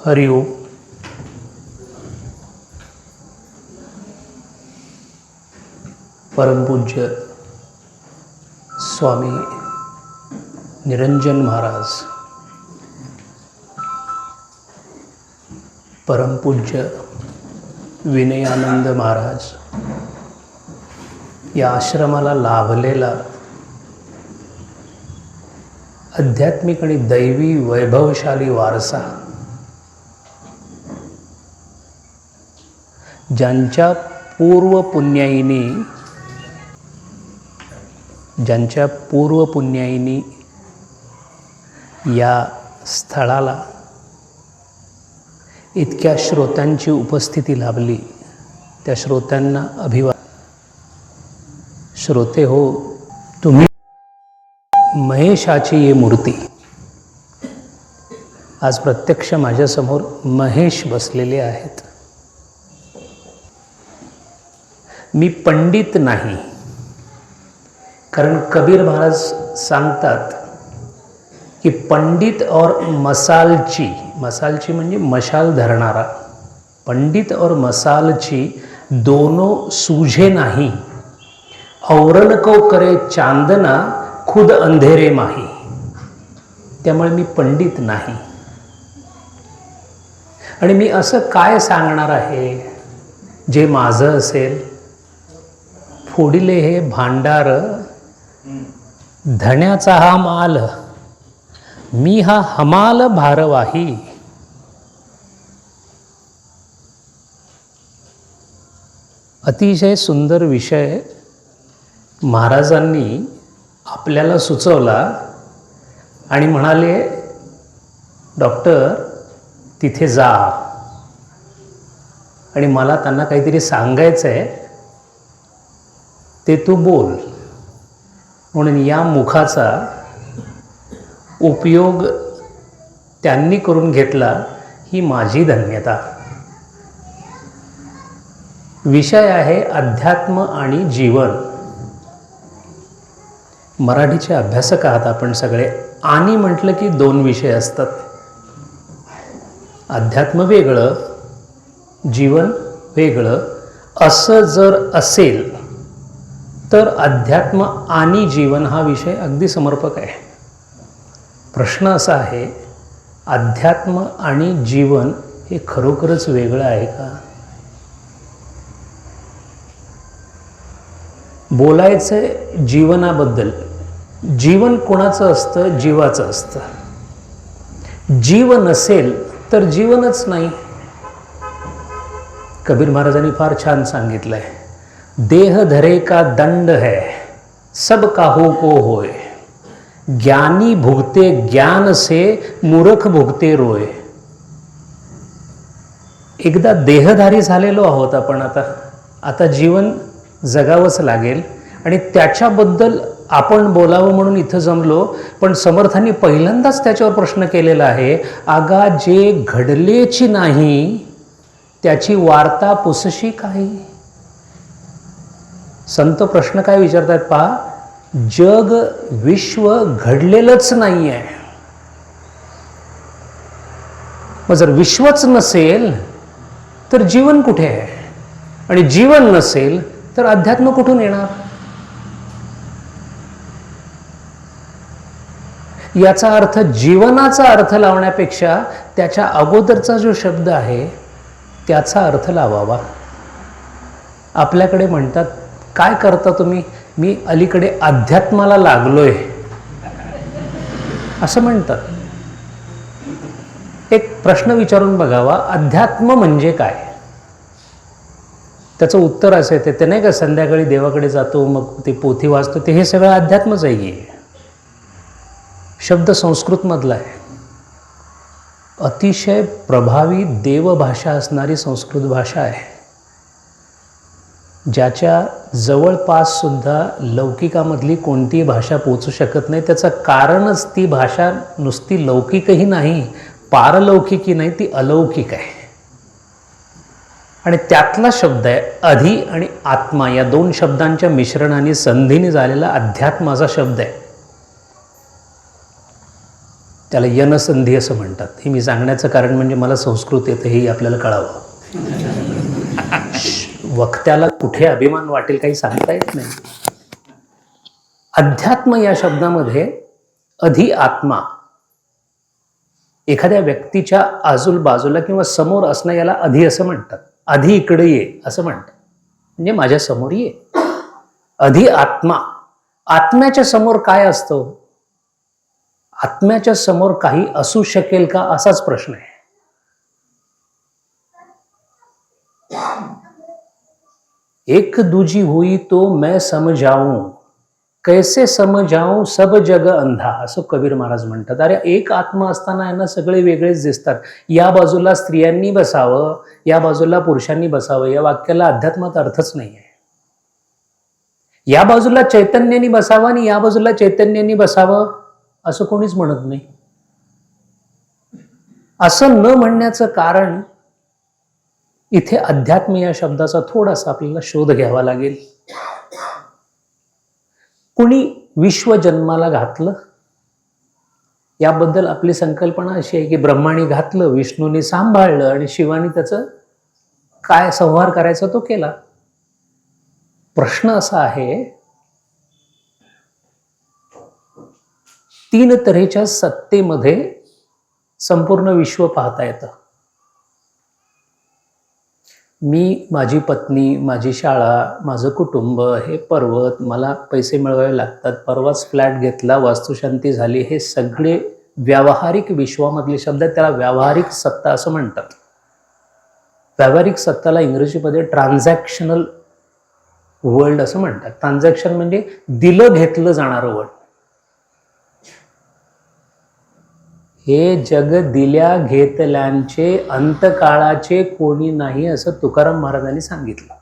हरि ओम. परमपूज्य स्वामी निरंजन महाराज, परमपूज्य विनयानंद महाराज या आश्रमाला लाभलेला आध्यात्मिक आणि दैवी वैभवशाली वारसा, ज्यांच्या पूर्व पुण्याईनी या स्थळाला इतक्या श्रोत्यांची उपस्थिती लाभली, त्या श्रोत्यांना अभिवादन. श्रोते हो, तुम्ही महेशाची ये मूर्ती. आज प्रत्यक्ष माझ्यासमोर महेश बसलेले आहेत. मी पंडित नाही, कारण कबीर महाराज सांगतात की पंडित और मसालची म्हणजे मशाल धरणारा, पंडित और मसालची दोनों सूझे नाही, औरन को करे चांदना खुद अंधेरे माही. त्यामुळे मी पंडित नाही. आणि मी असं काय सांगणार आहे जे माझं असेल? फोडिले हे भांडार, धण्याचा हा माल, मी हा हमाल भारवाही. अतिशय सुंदर विषय महाराजांनी आपल्याला सुचवला आणि म्हणाले, डॉक्टर तिथे जा आणि मला त्यांना काहीतरी सांगायचं आहे, ते तू बोल. म्हणून या मुखाचा उपयोग त्यांनी करून घेतला, ही माझी धन्यता. विषय आहे अध्यात्म आणि जीवन. मराठीचे अभ्यासक आहात आपण सगळे. आणि म्हटलं की दोन विषय असतात. अध्यात्म वेगळं, जीवन वेगळं. असं जर असेल तर अध्यात्म आणि जीवन हा विषय अगदी समर्पक आहे. प्रश्न असा आहे, अध्यात्म आणि जीवन हे खरोखरच वेगळं आहे का? बोलायचं जीवनाबद्दल. जीवन कोणाचं असतं? जीवाचं असतं. जीव नसेल तर जीवनच नाही. कबीर महाराजांनी फार छान सांगितलं आहे, देह धरे का दंड है, सब काहू को होय, ज्ञानी भुगते ज्ञान से, मूर्ख भुगते रोय. एकदा देहधारी झालेलो आहोत आपण. आता जीवन जगावंच लागेल आणि त्याच्याबद्दल आपण बोलावं म्हणून इथं जमलो. पण समर्थांनी पहिल्यांदाच त्याच्यावर प्रश्न केलेला आहे, आगा जे घडलेची नाही त्याची वार्ता पुसशी काही. संत प्रश्न काय विचारतात पहा, जग विश्व घडलेलंच नाही आहे. मग जर विश्वच नसेल तर जीवन कुठे आहे? आणि जीवन नसेल तर अध्यात्म कुठून येणार? याचा अर्थ, जीवनाचा अर्थ लावण्यापेक्षा त्याच्या अगोदरचा जो शब्द आहे त्याचा अर्थ लावावा. आपल्याकडे म्हणतात, काय करता तुम्ही? मी अलीकडे अध्यात्माला लागलोय असं म्हणतात. एक प्रश्न विचारून बघावा, अध्यात्म म्हणजे काय? त्याचं उत्तर असं येते, ते नाही का, संध्याकाळी देवाकडे जातो, मग ते पोथी वाचतो, ते हे सगळं अध्यात्मच आहे. शब्द संस्कृतमधला आहे. अतिशय प्रभावी देवभाषा असणारी संस्कृत भाषा आहे, ज्याच्या जवळपास सुद्धा लौकिकामधली कोणतीही भाषा पोचू शकत नाही. त्याचं कारणच ती भाषा नुसती लौकिकही नाही, पारलौकिकी नाही, ती अलौकिक आहे. आणि त्यातला शब्द आहे अधि आणि आत्मा. या दोन शब्दांच्या मिश्रणाने संधीने झालेला अध्यात्माचा शब्द आहे. त्याला यनसंधी असं म्हणतात. हे मी सांगण्याचं कारण म्हणजे मला संस्कृत येतं हेही आपल्याला कळावं. वक्त्याला कुठे अभिमान वाटेल काही सांगता येत नाही. अध्यात्म या शब्दामध्ये अधि आत्मा, एखाद्या व्यक्तीच्या आजूबाजूला किंवा समोर असणं याला अधि असं म्हणतात. अधि इकडे ये असं म्हणतात, म्हणजे माझ्या समोर ये. अधि आत्मा. आत्म्याच्या समोर काय असतं? आत्म्याच्या समोर काही असू शकेल का असाच प्रश्न आहे. एक दूजी हुई तो मैं समजाऊं, कैसे समजाऊं सब जग अंधा, असं कबीर महाराज म्हणतात. अरे एक आत्मा असताना यांना सगळे वेगळेच दिसतात. या बाजूला स्त्रियांनी बसावं, या बाजूला पुरुषांनी बसावं, या वाक्याला अध्यात्मात अर्थच नाही आहे. या बाजूला चैतन्यानी बसावं आणि या बाजूला चैतन्यानी बसावं असं कोणीच म्हणत नाही. असं न म्हणण्याचं कारण इथे अध्यात्म या शब्दाचा थोडासा आपल्याला शोध घ्यावा लागेल. कुणी विश्व जन्माला घातलं याबद्दल आपली संकल्पना अशी आहे की ब्रह्माने घातलं, विष्णूने सांभाळलं आणि शिवानी त्याचं काय संहार करायचा तो केला. प्रश्न असा आहे, तीन तऱ्हेच्या सत्तेमध्ये संपूर्ण विश्व पाहता येतं. मी, माझी पत्नी, माझी शाळा, माझं कुटुंब, हे पर्वत, मला पैसे मिळवावे लागतात, परवाच फ्लॅट घेतला, वास्तुशांती झाली, हे सगळे व्यावहारिक विश्वामधले शब्द आहेत. त्याला व्यावहारिक सत्ता असं म्हणतात. व्यावहारिक सत्ताला इंग्रजीमध्ये ट्रान्झॅक्शनल वर्ल्ड असं म्हणतात. ट्रान्झॅक्शन म्हणजे दिलं घेतलं जाणारं वर्ल्ड. हे जग दिल्या घेतल्यांचे अंतकाळाचे कोणी नाही असं तुकाराम महाराजांनी सांगितलं.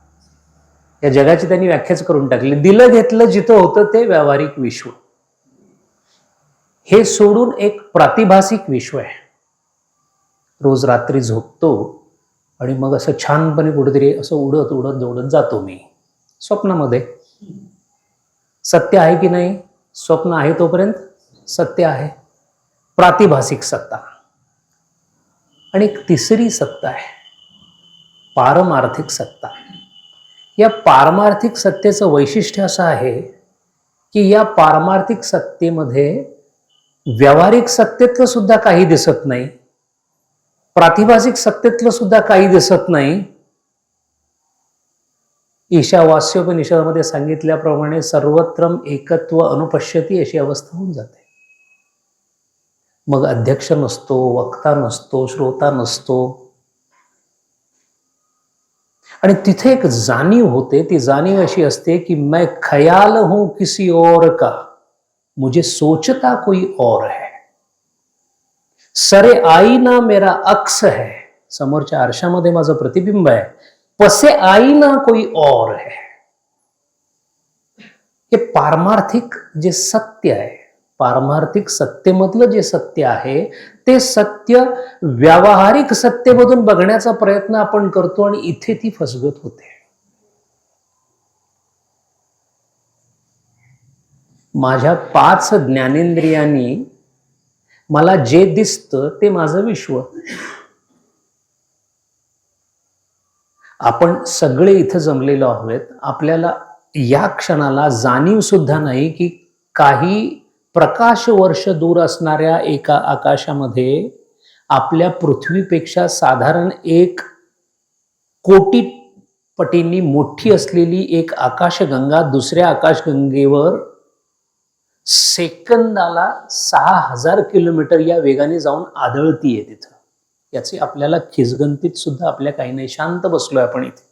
या जगाची त्यांनी व्याख्याच करून टाकली. दिलं घेतलं जिथं होतं ते व्यावहारिक विश्व. हे सोडून एक प्रातिभासिक विश्व आहे. रोज रात्री झोपतो आणि मग असं छानपणे कुठेतरी असं उडत उडत उडत जातो मी स्वप्नामध्ये. सत्य आहे की नाही? स्वप्न आहे तोपर्यंत सत्य आहे. प्रातिभासिक सत्ता. आणि एक तिसरी सत्ता आहे, पारमार्थिक सत्ता. या पारमार्थिक सत्तेचं वैशिष्ट्य असं आहे की या पारमार्थिक सत्तेमध्ये व्यावहारिक सत्तेतलं सुद्धा काही दिसत नाही, प्रातिभासिक सत्तेतलं सुद्धा काही दिसत नाही. ईशावास्योपनिषदामध्ये सांगितल्याप्रमाणे सर्वत्रम एकत्व अनुपश्यती अशी अवस्था होऊन जाते. मग अध्यक्ष नसतो, वक्ता नसतो, श्रोता नसतो. आणि तिथे एक जाणीव होते. ती जाणीव अशी असते की मैं ख्याल हूं किसी और का, मुझे सोचता कोई और है. सरे आईना मेरा अक्स है, समोरच्या आरशामध्ये माझं प्रतिबिंब आहे. पसे आईना कोई और है. हे पारमार्थिक जे सत्य आहे, पारमार्थिक सत्तेमधलं जे सत्य आहे ते सत्य व्यावहारिक सत्तेमधून बघण्याचा प्रयत्न आपण करतो आणि इथे ती फसगत होते. माझ्या 5 ज्ञानेंद्रियांनी मला जे दिसतं ते माझं विश्व. आपण सगळे इथं जमलेलो आहोत. आपल्याला या क्षणाला जाणीव सुद्धा नाही की काही प्रकाश वर्ष दूर असणाऱ्या एका आकाशामध्ये आपल्या पृथ्वीपेक्षा साधारण 1 कोटी पटींनी मोठी असलेली एक आकाशगंगा दुसऱ्या आकाशगंगेवर सेकंदाला 6000 किलोमीटर या वेगाने जाऊन आदळतीये तिथं. याची आपल्याला खिसगंतीत सुद्धा आपल्या काही नाही. शांत बसलोय आपण इथे,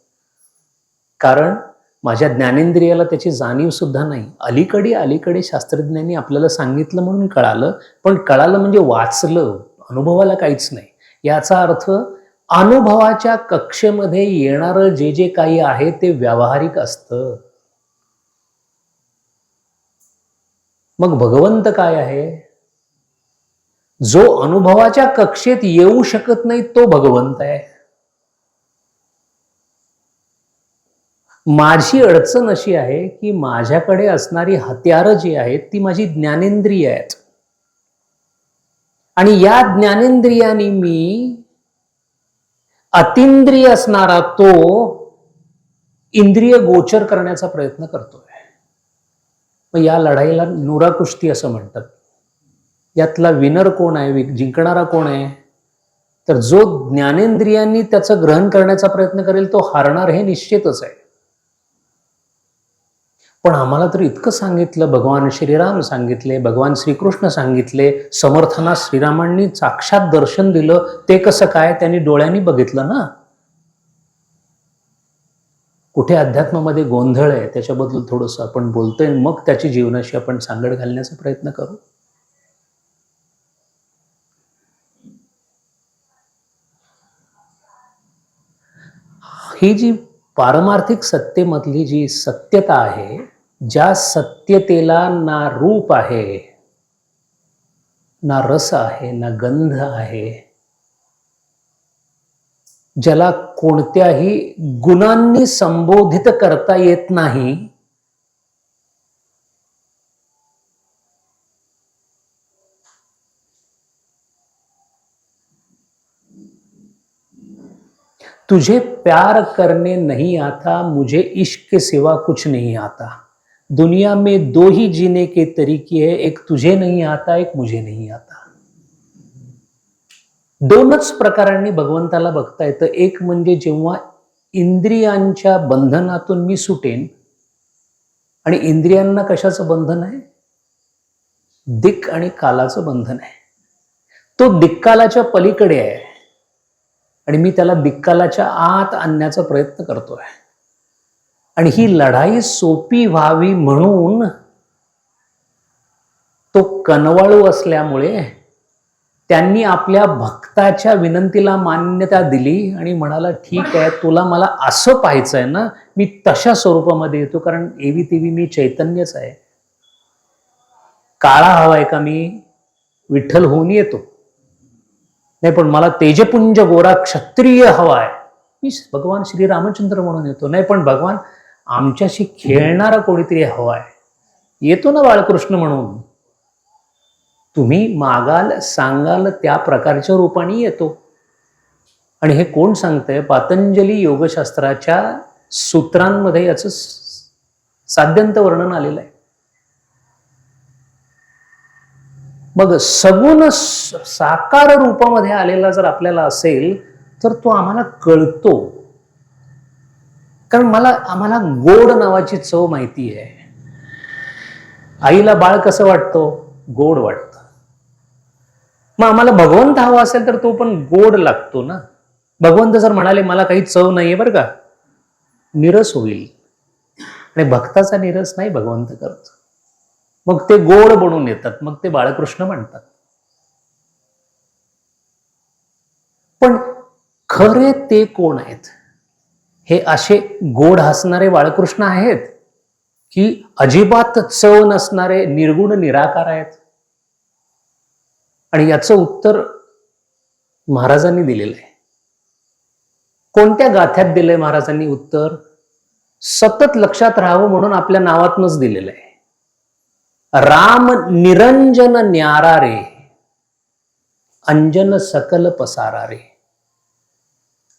कारण माझ्या ज्ञानेंद्रियाला त्याची जाणीव सुद्धा नाही. अलीकडे शास्त्रज्ञांनी आपल्याला सांगितलं म्हणून कळालं, पण कळालं म्हणजे वाचलं, अनुभवाला काहीच नाही. याचा अर्थ अनुभवाच्या कक्षेमध्ये येणारं जे जे काही आहे ते व्यावहारिक असतं. मग भगवंत काय आहे? जो अनुभवाच्या कक्षेत येऊ शकत नाही तो भगवंत आहे. माझी अडचण अशी आहे की माझ्याकडे असणारी हत्यारं जी आहेत ती माझी ज्ञानेंद्रिय आहेत. आणि या ज्ञानेंद्रियाने मी अतिंद्रिय असणारा तो इंद्रिय गोचर करण्याचा प्रयत्न करतोय. मग या लढाईला नुरा कुस्ती असं म्हणतात. यातला विनर कोण आहे, जिंकणारा कोण आहे? तर जो ज्ञानेंद्रियांनी त्याचं ग्रहण करण्याचा प्रयत्न करेल तो हारणार, हे निश्चितच आहे. पण आम्हाला तर इतकं सांगितलं, भगवान श्रीराम सांगितले, भगवान श्रीकृष्ण सांगितले, समर्थांना श्रीरामांनी साक्षात दर्शन दिलं. ते कसं काय? त्यांनी डोळ्यांनी बघितलं ना. कुठे अध्यात्मामध्ये गोंधळ आहे त्याच्याबद्दल थोडंसं आपण बोलतोय, मग त्याची जीवनाशी आपण सांगड घालण्याचा प्रयत्न करू. ही जी पारमार्थिक सत्तेमधली जी सत्यता आहे, ज्या सत्यतेला ना रूप आहे, ना रस आहे, ना गंध आहे, ज्याला कोणत्याही गुणांनी संबोधित करता येत नाही, तुझे प्यार करने नहीं आता, मुझे इश्क के सिवा कुछ नहीं आता. दुनिया में दो ही जीने के तरीके है, एक तुझे नहीं आता, एक मुझे नहीं आता. दोनच प्रकारांनी भगवंताला बघता येतं. एक म्हणजे जेव्हा इंद्रियांच्या बंधनातून मी सुटेन. आणि इंद्रियांना कशाचं बंधन आहे? दिक् आणि कालाचं बंधन आहे. तो दिक्कालाच्या पलीकडे आहे आणि मी त्याला दिक्कालाच्या आत आणण्याचा प्रयत्न करतोय. आणि ही लढाई सोपी व्हावी म्हणून तो कनवाळू असल्यामुळे त्यांनी आपल्या भक्ताच्या विनंतीला मान्यता दिली आणि म्हणाला, ठीक आहे, तुला मला असं पाहायचंय ना, मी तशा स्वरूपामध्ये येतो, कारण एवी तेवी मी चैतन्यच आहे. काळा हवाय का मी विठ्ठल होऊन येतो, नाही पण मला तेजपुंज गोरा क्षत्रिय हवाय, मी भगवान श्री रामचंद्र म्हणून येतो. नाही पण भगवान आमच्याशी खेळणारा कोणीतरी हवाय, येतो ना बाळकृष्ण म्हणून. तुम्ही मागाल सांगाल त्या प्रकारच्या रूपाने येतो. आणि हे कोण सांगतंय? पातंजली योगशास्त्राच्या सूत्रांमध्ये याचं साध्यंत वर्णन आलेलं आहे. मग सगुण साकार रूपामध्ये आलेला जर आपल्याला असेल तर तो आम्हाला कळतो. कारण आम्हाला गोड नावाची चव माहिती आहे. आईला बाळ कसं वाटतं? गोड वाटतं. मग आम्हाला भगवंत हवा असेल तर तो पण गोड लागतो ना. भगवंत जर म्हणाले मला काही चव नाहीये बरं का, निरस होईल. आणि भक्ताचा निरस नाही भगवंत करत. मग ते गोड बनून येतात, मग ते बाळकृष्ण म्हणतात. पण खरे ते कोण आहेत? हे असे गोड हसणारे बाळकृष्ण आहेत की अजिबात चव नसणारे निर्गुण निराकार आहेत? आणि याचं उत्तर महाराजांनी दिलेलं आहे. कोणत्या गाथ्यात दिलंय महाराजांनी उत्तर? सतत लक्षात राहावं म्हणून आपल्या नावातनच दिलेलं आहे. राम निरंजन न्यारा रे, अंजन सकल पसारा रे.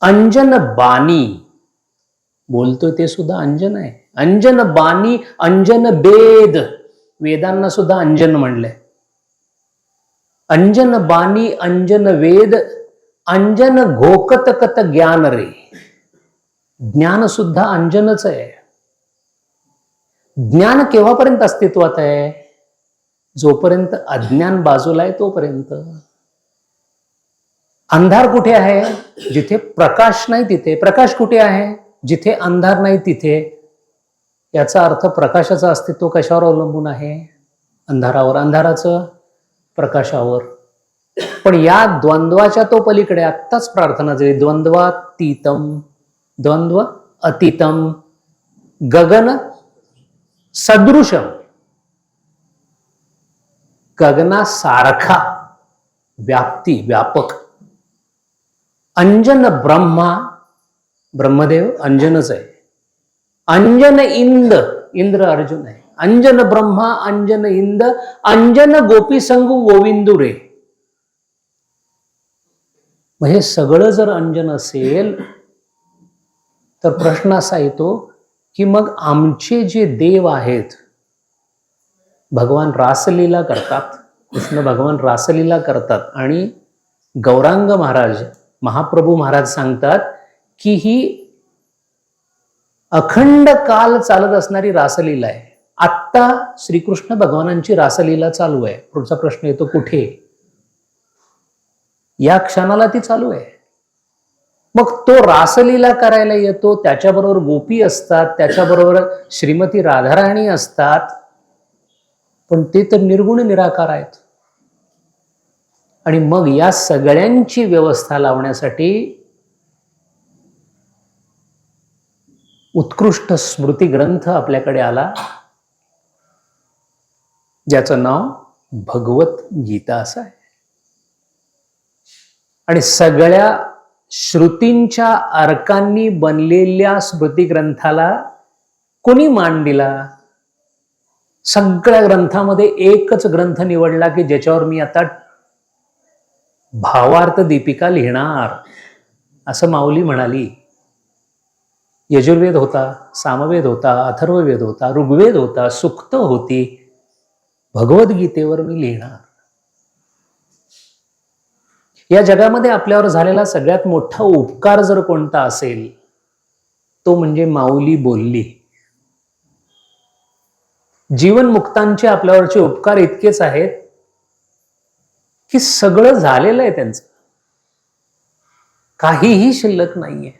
अंजन बाणी बोलतोय ते सुद्धा अंजन आहे. अंजन बाणी, अंजन वेद, वेदांना सुद्धा अंजन म्हणलंय. अंजन बाणी, अंजन वेद, अंजन घोकत कत ज्ञान रे. ज्ञान सुद्धा अंजनच आहे. ज्ञान केव्हापर्यंत अस्तित्वात आहे? जोपर्यंत अज्ञान बाजूला आहे तोपर्यंत. अंधार कुठे आहे? जिथे प्रकाश नाही तिथे. प्रकाश कुठे आहे? जिथे अंधार नाही तिथे. याचा अर्थ प्रकाशाचं अस्तित्व कशावर अवलंबून आहे? अंधारावर. अंधाराचं प्रकाशावर. पण या द्वंद्वाच्या तो पलीकडे आत्ताच प्रार्थना झाली. द्वंद्वातीतम, द्वंद्व अतीतम, गगन सदृशम, गगनासारखा, व्याप्ती, व्यापक. अंजन ब्रह्मा, ब्रह्मदेव अंजनच आहे. अंजन इंद, इंद्र अर्जुन आहे. अंजन ब्रह्मा, अंजन इंद, अंजन गोपी संग गोविंदू रे. मग हे सगळं जर अंजन असेल तर प्रश्न असा येतो की मग आमचे जे देव आहेत, भगवान रासलीला करतात, कृष्ण भगवान रासलीला करतात आणि गौरांग महाराज, महाप्रभू महाराज सांगतात की ही अखंड काल चालत असणारी रासलीला आहे. आत्ता श्रीकृष्ण भगवानांची रासलीला चालू आहे. पुढचा प्रश्न येतो कुठे? या क्षणाला ती चालू आहे. मग तो रासलीला करायला येतो, त्याच्याबरोबर गोपी असतात, त्याच्याबरोबर श्रीमती राधाराणी असतात, पण ते तर निर्गुण निराकार आहेत. आणि मग या सगळ्यांची व्यवस्था लावण्यासाठी उत्कृष्ट स्मृती ग्रंथ आपल्याकडे आला, ज्याचं नाव भगवत गीता असं आहे. आणि सगळ्या श्रुतींच्या अर्कांनी बनलेल्या स्मृती ग्रंथाला कोणी मान दिला? सगळ्या ग्रंथामध्ये एकच ग्रंथ निवडला की ज्याच्यावर मी आता भावार्थ दीपिका लिहिणार, असं माऊली म्हणाली. यजुर्वेद होता, सामवेद होता, अथर्ववेद होता, ऋग्वेद होता, सूक्त होती, भगवद्गीतेवर मी लिहिणार. या जगामध्ये आपल्यावर झालेला सगळ्यात मोठा उपकार जर कोणता असेल तो म्हणजे माऊली बोलली. जीवनमुक्तांचे आपल्यावरचे उपकार इतकेच आहेत की सगळं झालेलं आहे त्यांचं, काहीही शिल्लक नाहीये.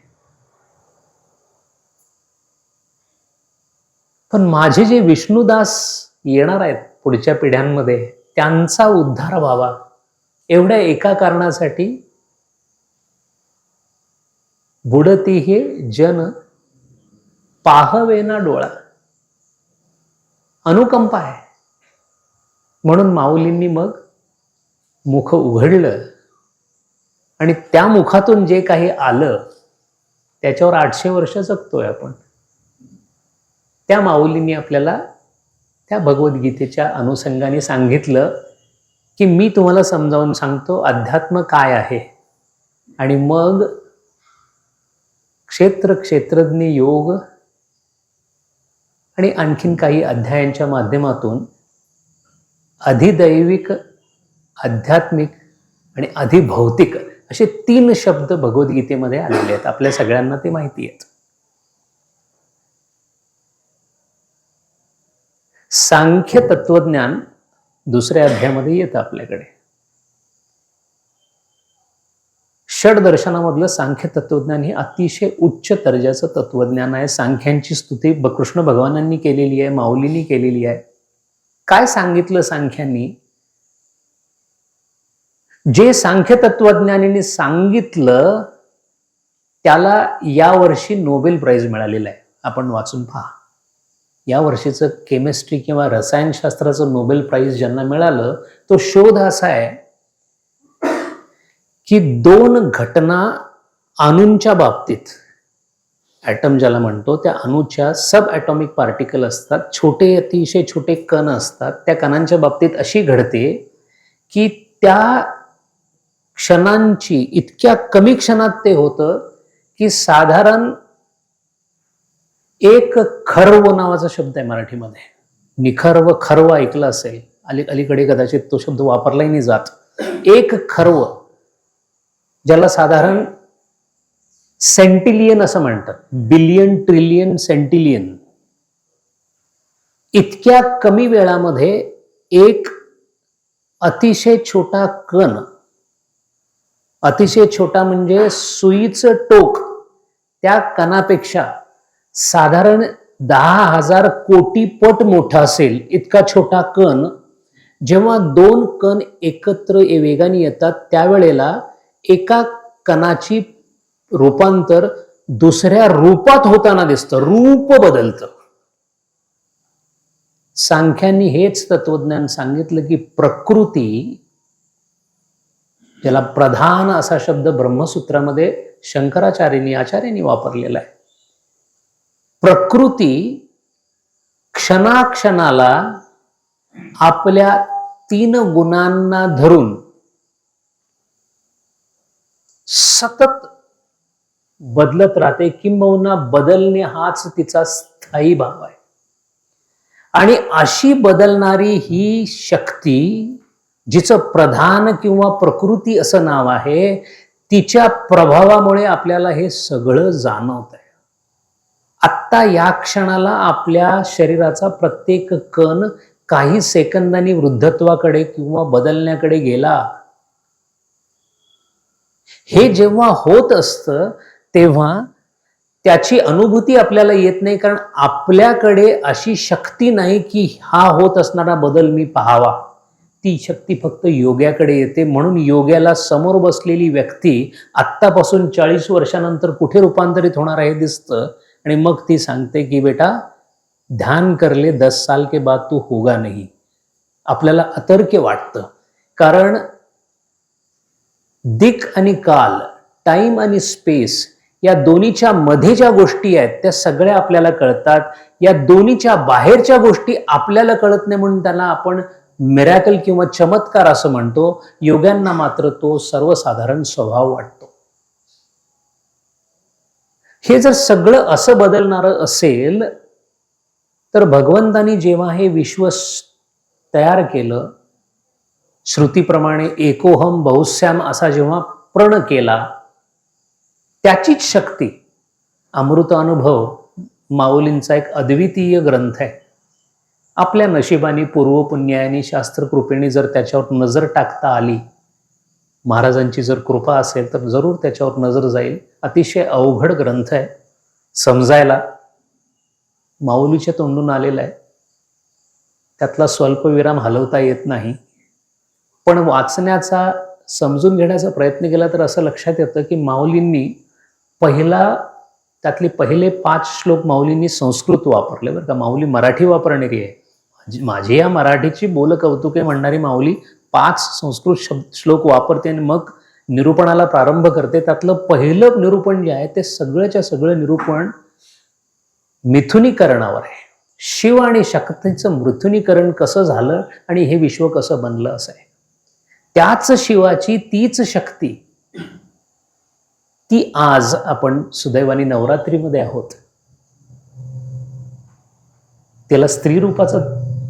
पण माझे जे विष्णुदास येणार आहेत पुढच्या पिढ्यांमध्ये, त्यांचा उद्धार व्हावा एवढ्या एका कारणासाठी बुडती हे जन पाहवेना डोळा, अनुकंपा आहे. म्हणून माऊलींनी मग मुख उघडलं आणि त्या मुखातून जे काही आलं त्याच्यावर 800 वर्ष जगतोय आपण. त्या माऊलींनी आपल्याला त्या भगवद्गीतेच्या अनुषंगाने सांगितलं की मी तुम्हाला समजावून सांगतो अध्यात्म काय आहे. आणि मग क्षेत्रज्ञ योग आणि आणखीन काही अध्यायांच्या माध्यमातून अधिदैविक, आध्यात्मिक आणि अधिभौतिक असे 3 शब्द भगवद्गीतेमध्ये आलेले आहेत. आपल्या सगळ्यांना ते माहिती आहेत. सांख्य तत्वज्ञान दुसऱ्या अध्यायामध्ये येतं आपल्याकडे. षडदर्शनामधलं सांख्य तत्वज्ञान हे अतिशय उच्च दर्जाचं तत्वज्ञान आहे. सांख्यांची स्तुती कृष्ण भगवानांनी केलेली आहे, माऊलींनी केलेली आहे. काय सांगितलं सांख्यांनी? जे सांख्य तत्वज्ञानीने सांगितलं त्याला यावर्षी नोबेल प्राइज मिळालेलं आहे. आपण वाचून पहा. या वर्षीचं केमिस्ट्री किंवा रसायनशास्त्राचं नोबेल प्राइज ज्यांना मिळालं तो शोध असा आहे की 2 घटना अणूंच्या बाबतीत, ॲटम ज्याला म्हणतो, त्या अणूच्या सब ॲटॉमिक पार्टिकल असतात, छोटे अतिशय छोटे कण असतात. त्या कणांच्या बाबतीत अशी घडते की त्या क्षणांची इतक्या कमी क्षणात ते होतं की साधारण एक खर्व नावाचा शब्द आहे मराठीमध्ये. निखर्व, खर्व ऐकलं असेल, अलीकडे कदाचित तो शब्द वापरलाही नाही जात. एक खर्व, ज्याला साधारण सेंटिलियन असं म्हणतात, बिलियन, ट्रिलियन, सेंटिलियन, इतक्या कमी वेळामध्ये एक अतिशय छोटा कण, अतिशय छोटा म्हणजे सुईचं टोक, त्या कणापेक्षा साधारण 10,000 कोटी पट मोठा असेल इतका छोटा कण, जेव्हा 2 कण एकत्र वेगाने येतात त्यावेळेला एका कणाची रूपांतर दुसऱ्या रूपात होताना दिसतं, रूप बदलतं. सांख्यांनी हेच तत्वज्ञान सांगितलं की प्रकृती, ज्याला प्रधान असा शब्द ब्रह्मसूत्रामध्ये शंकराचार्यांनी, आचार्यांनी वापरलेला आहे, प्रकृती क्षणाक्षणाला आपल्या 3 गुणांना धरून सतत बदलत राहते, किंबहुना बदलणे हाच तिचा स्थायी भाव आहे. आणि अशी बदलणारी ही शक्ती, जिचं प्रधान किंवा प्रकृती असं नाव आहे, तिच्या प्रभावामुळे आपल्याला हे सगळं जाणवत आहे. आत्ता या क्षणाला आपल्या शरीराचा प्रत्येक कण काही सेकंदांनी वृद्धत्वाकडे किंवा बदलण्याकडे गेला. हे जेव्हा होत असतं तेव्हा त्याची अनुभूती आपल्याला येत नाही, कारण आपल्याकडे अशी शक्ती नाही की हा होत असणारा बदल मी पाहावा. ती शक्ती फक्त योग्याकडे येते. म्हणून योग्याला समोर बसलेली व्यक्ती आत्तापासून 40 वर्षानंतर कुठे रूपांतरित होणार आहे दिसतं, आणि मग ती सांगते की बेटा ध्यान कर ले, 10 साल के बाद तू होगा नहीं. आपल्याला अतर्क्य वाटतं, कारण दिक आणि काल, टाइम आणि स्पेस, या दोन्हीच्या मध्ये ज्या गोष्टी आहेत त्या सगळ्या आपल्याला कळतात. या दोन्हीच्या बाहेरच्या गोष्टी आपल्याला कळत नाही, म्हणून त्यांना आपण मिरॅकल किंवा चमत्कार असं म्हणतो. योग्यांना मात्र तो सर्वसाधारण स्वभाव वाटतो. हे जर सगळं असं बदलणारं असेल तर भगवंतानी जेव्हा हे विश्व तयार केलं, श्रुतीप्रमाणे एकोहम बहुश्याम असा जेव्हा प्रण केला, त्याचीच शक्ती अमृत अनुभव माऊलींचा एक अद्वितीय ग्रंथ आहे. आपल्या नशिबाने, पूर्वपुण्याने, शास्त्रकृपेने जर त्याच्यावर नजर टाकता आली, महाराजांची जर कृपा असेल तर जरूर त्याच्यावर नजर जाईल. अतिशय अवघड ग्रंथ आहे समजायला, माऊलीच्या तोंडून आलेला आहे, त्यातला स्वल्पविराम हलवता येत नाही. पण वाचण्याचा, समजून घेण्याचा प्रयत्न केला तर असं लक्षात येतं की माऊलींनी त्यातले पहिले 5 श्लोक माऊलींनी संस्कृत वापरले बरं का. माऊली मराठी वापरणारी आहे. माझी या मराठीची बोल कौतुके म्हणणारी माऊली 5 संस्कृत श्लोक वापरते आणि मग निरूपणाला प्रारंभ करते. त्यातलं पहिलं निरूपण जे आहे ते सगळ्याच्या सगळं निरूपण मिथुनीकरणावर आहे. शिव आणि शक्तीचं मृथुनीकरण कसं झालं आणि हे विश्व कसं बनलं असं आहे. त्याच शिवाची तीच शक्ती, ती आज आपण सुदैवाने नवरात्रीमध्ये आहोत, त्याला स्त्री रूपाचा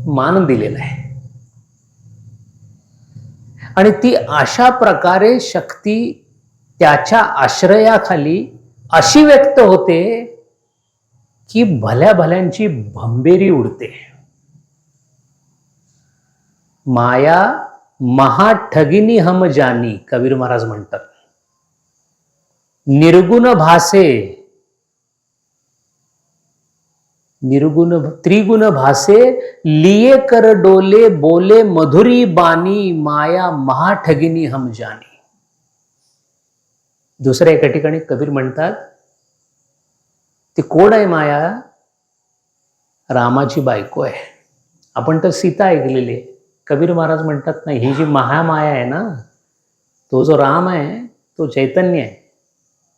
मान दिलेला आहे. आणि ती अशा प्रकारे शक्ती त्याच्या आश्रयाखाली अशी व्यक्त होते की भल्या भल्यांची भंबेरी उडते. माया महाठगिनी हम जानी, कबीर महाराज म्हणतात. निर्गुण भासे, त्रिगुण भासे, लिए कर डोले, बोले मधुरी बानी, माया महाठगिनी हम जानी. दुसऱ्या एका ठिकाणी कबीर म्हणतात, ती कोण आहे माया? रामाची बायको आहे. आपण तर सीता ऐकलेली आहे. कबीर महाराज म्हणतात नाही, ही जी महामाया आहे ना, तो जो राम आहे तो चैतन्य आहे,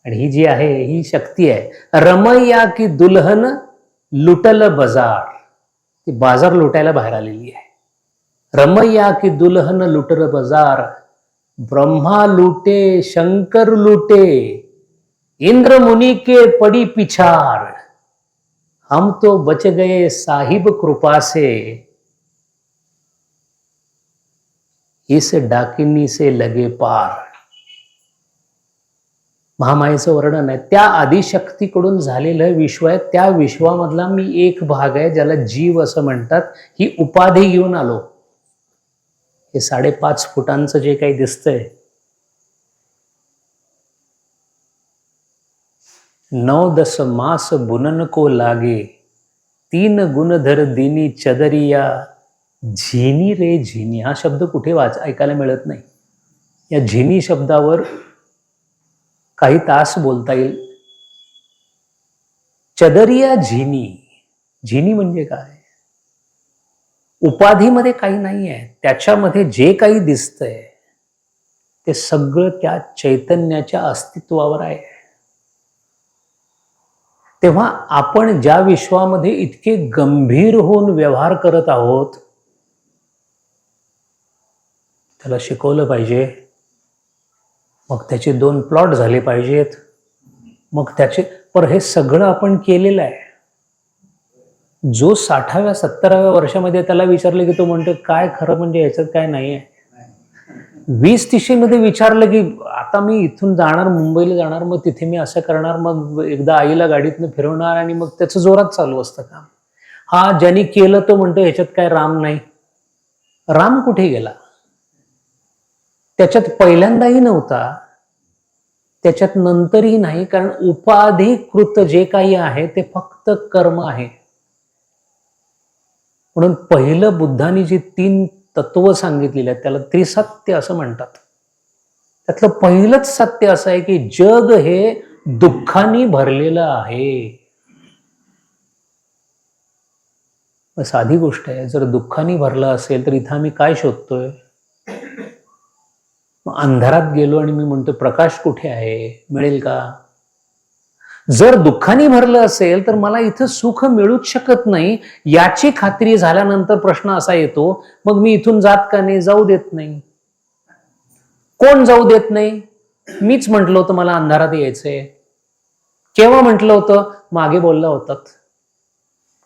आणि ही जी आहे ही शक्ती आहे. रमैया की दुल्हन लुटल बाजार, ती बाजार लुटायला बाहेर आलेली आहे. रमैया की दुल्हन लुटल बाजार, ब्रह्मा लूटे शंकर लूटे, इंद्र मुनि के पड़ी पिछार, हम तो बच गए साहिब कृपा से, इस डाकिनी से लगे पार. महामायेचं वर्णन आहे. त्या आदिशक्तीकडून झालेलं विश्व आहे. त्या विश्वामधला मी एक भाग आहे, ज्याला जीव असं म्हणतात. ही उपाधी घेऊन आलो. हे 5.5 फुटांचं जे काही दिसतंय, 9-10 मास बुनन को लागे, 3 गुणधर दिनी चदरिया, झिनी रे झिनी. हा शब्द कुठे ऐकायला मिळत नाही. या झिनी शब्दावर काही तास बोलता येईल. चदरिया झिनी, झिनी म्हणजे काय? उपाधीमध्ये काही नाही आहे. त्याच्यामध्ये जे काही दिसतंय ते सगळं त्या चैतन्याच्या अस्तित्वावर आहे. तेव्हा आपण ज्या विश्वामध्ये इतके गंभीर होऊन व्यवहार करत आहोत, त्याला शिकवलं पाहिजे. मग त्याचे 2 प्लॉट झाले पाहिजेत, मग त्याचे पर हे सगळं आपण केलेलं आहे. जो 60व्या 70व्या वर्षामध्ये त्याला विचारलं की तो म्हणतो काय खरं म्हणजे याच्यात काय नाही आहे. 20-30 मध्ये विचारलं की आता मी इथून जाणार, मुंबईला जाणार, मग तिथे मी असं करणार, मग एकदा आईला गाडीतनं फिरवणार आणि मग त्याचं जोरात चालू असतं काम. हा ज्यांनी केलं तो म्हणतो ह्याच्यात काय राम नाही. राम कुठे गेला? त्याच्यात पहिल्यांदाही नव्हता, त्याच्यात नंतरही नाही, कारण उपाधिकृत जे काही आहे ते फक्त कर्म आहे. म्हणून पहिलं बुद्धांनी जी 3 तत्व सांगितलेली आहेत त्याला त्रिसत्य असं म्हणतात. त्यातलं पहिलंच सत्य असं आहे की जग हे दुःखाने भरलेलं आहे. साधी गोष्ट आहे, जर दुःखाने भरलं असेल तर इथं आम्ही काय शोधतोय? मग अंधारात गेलो आणि मी म्हणतो प्रकाश कुठे आहे, मिळेल का? जर दुःखाने भरलं असेल तर मला इथं सुख मिळूच शकत नाही याची खात्री झाल्यानंतर प्रश्न असा येतो, मग मी इथून जात का नाही? जाऊ देत नाही. कोण जाऊ देत नाही? मीच म्हटलं होतं मला अंधारात यायचंय. केव्हा म्हटलं होतं? मागे बोलला होतात.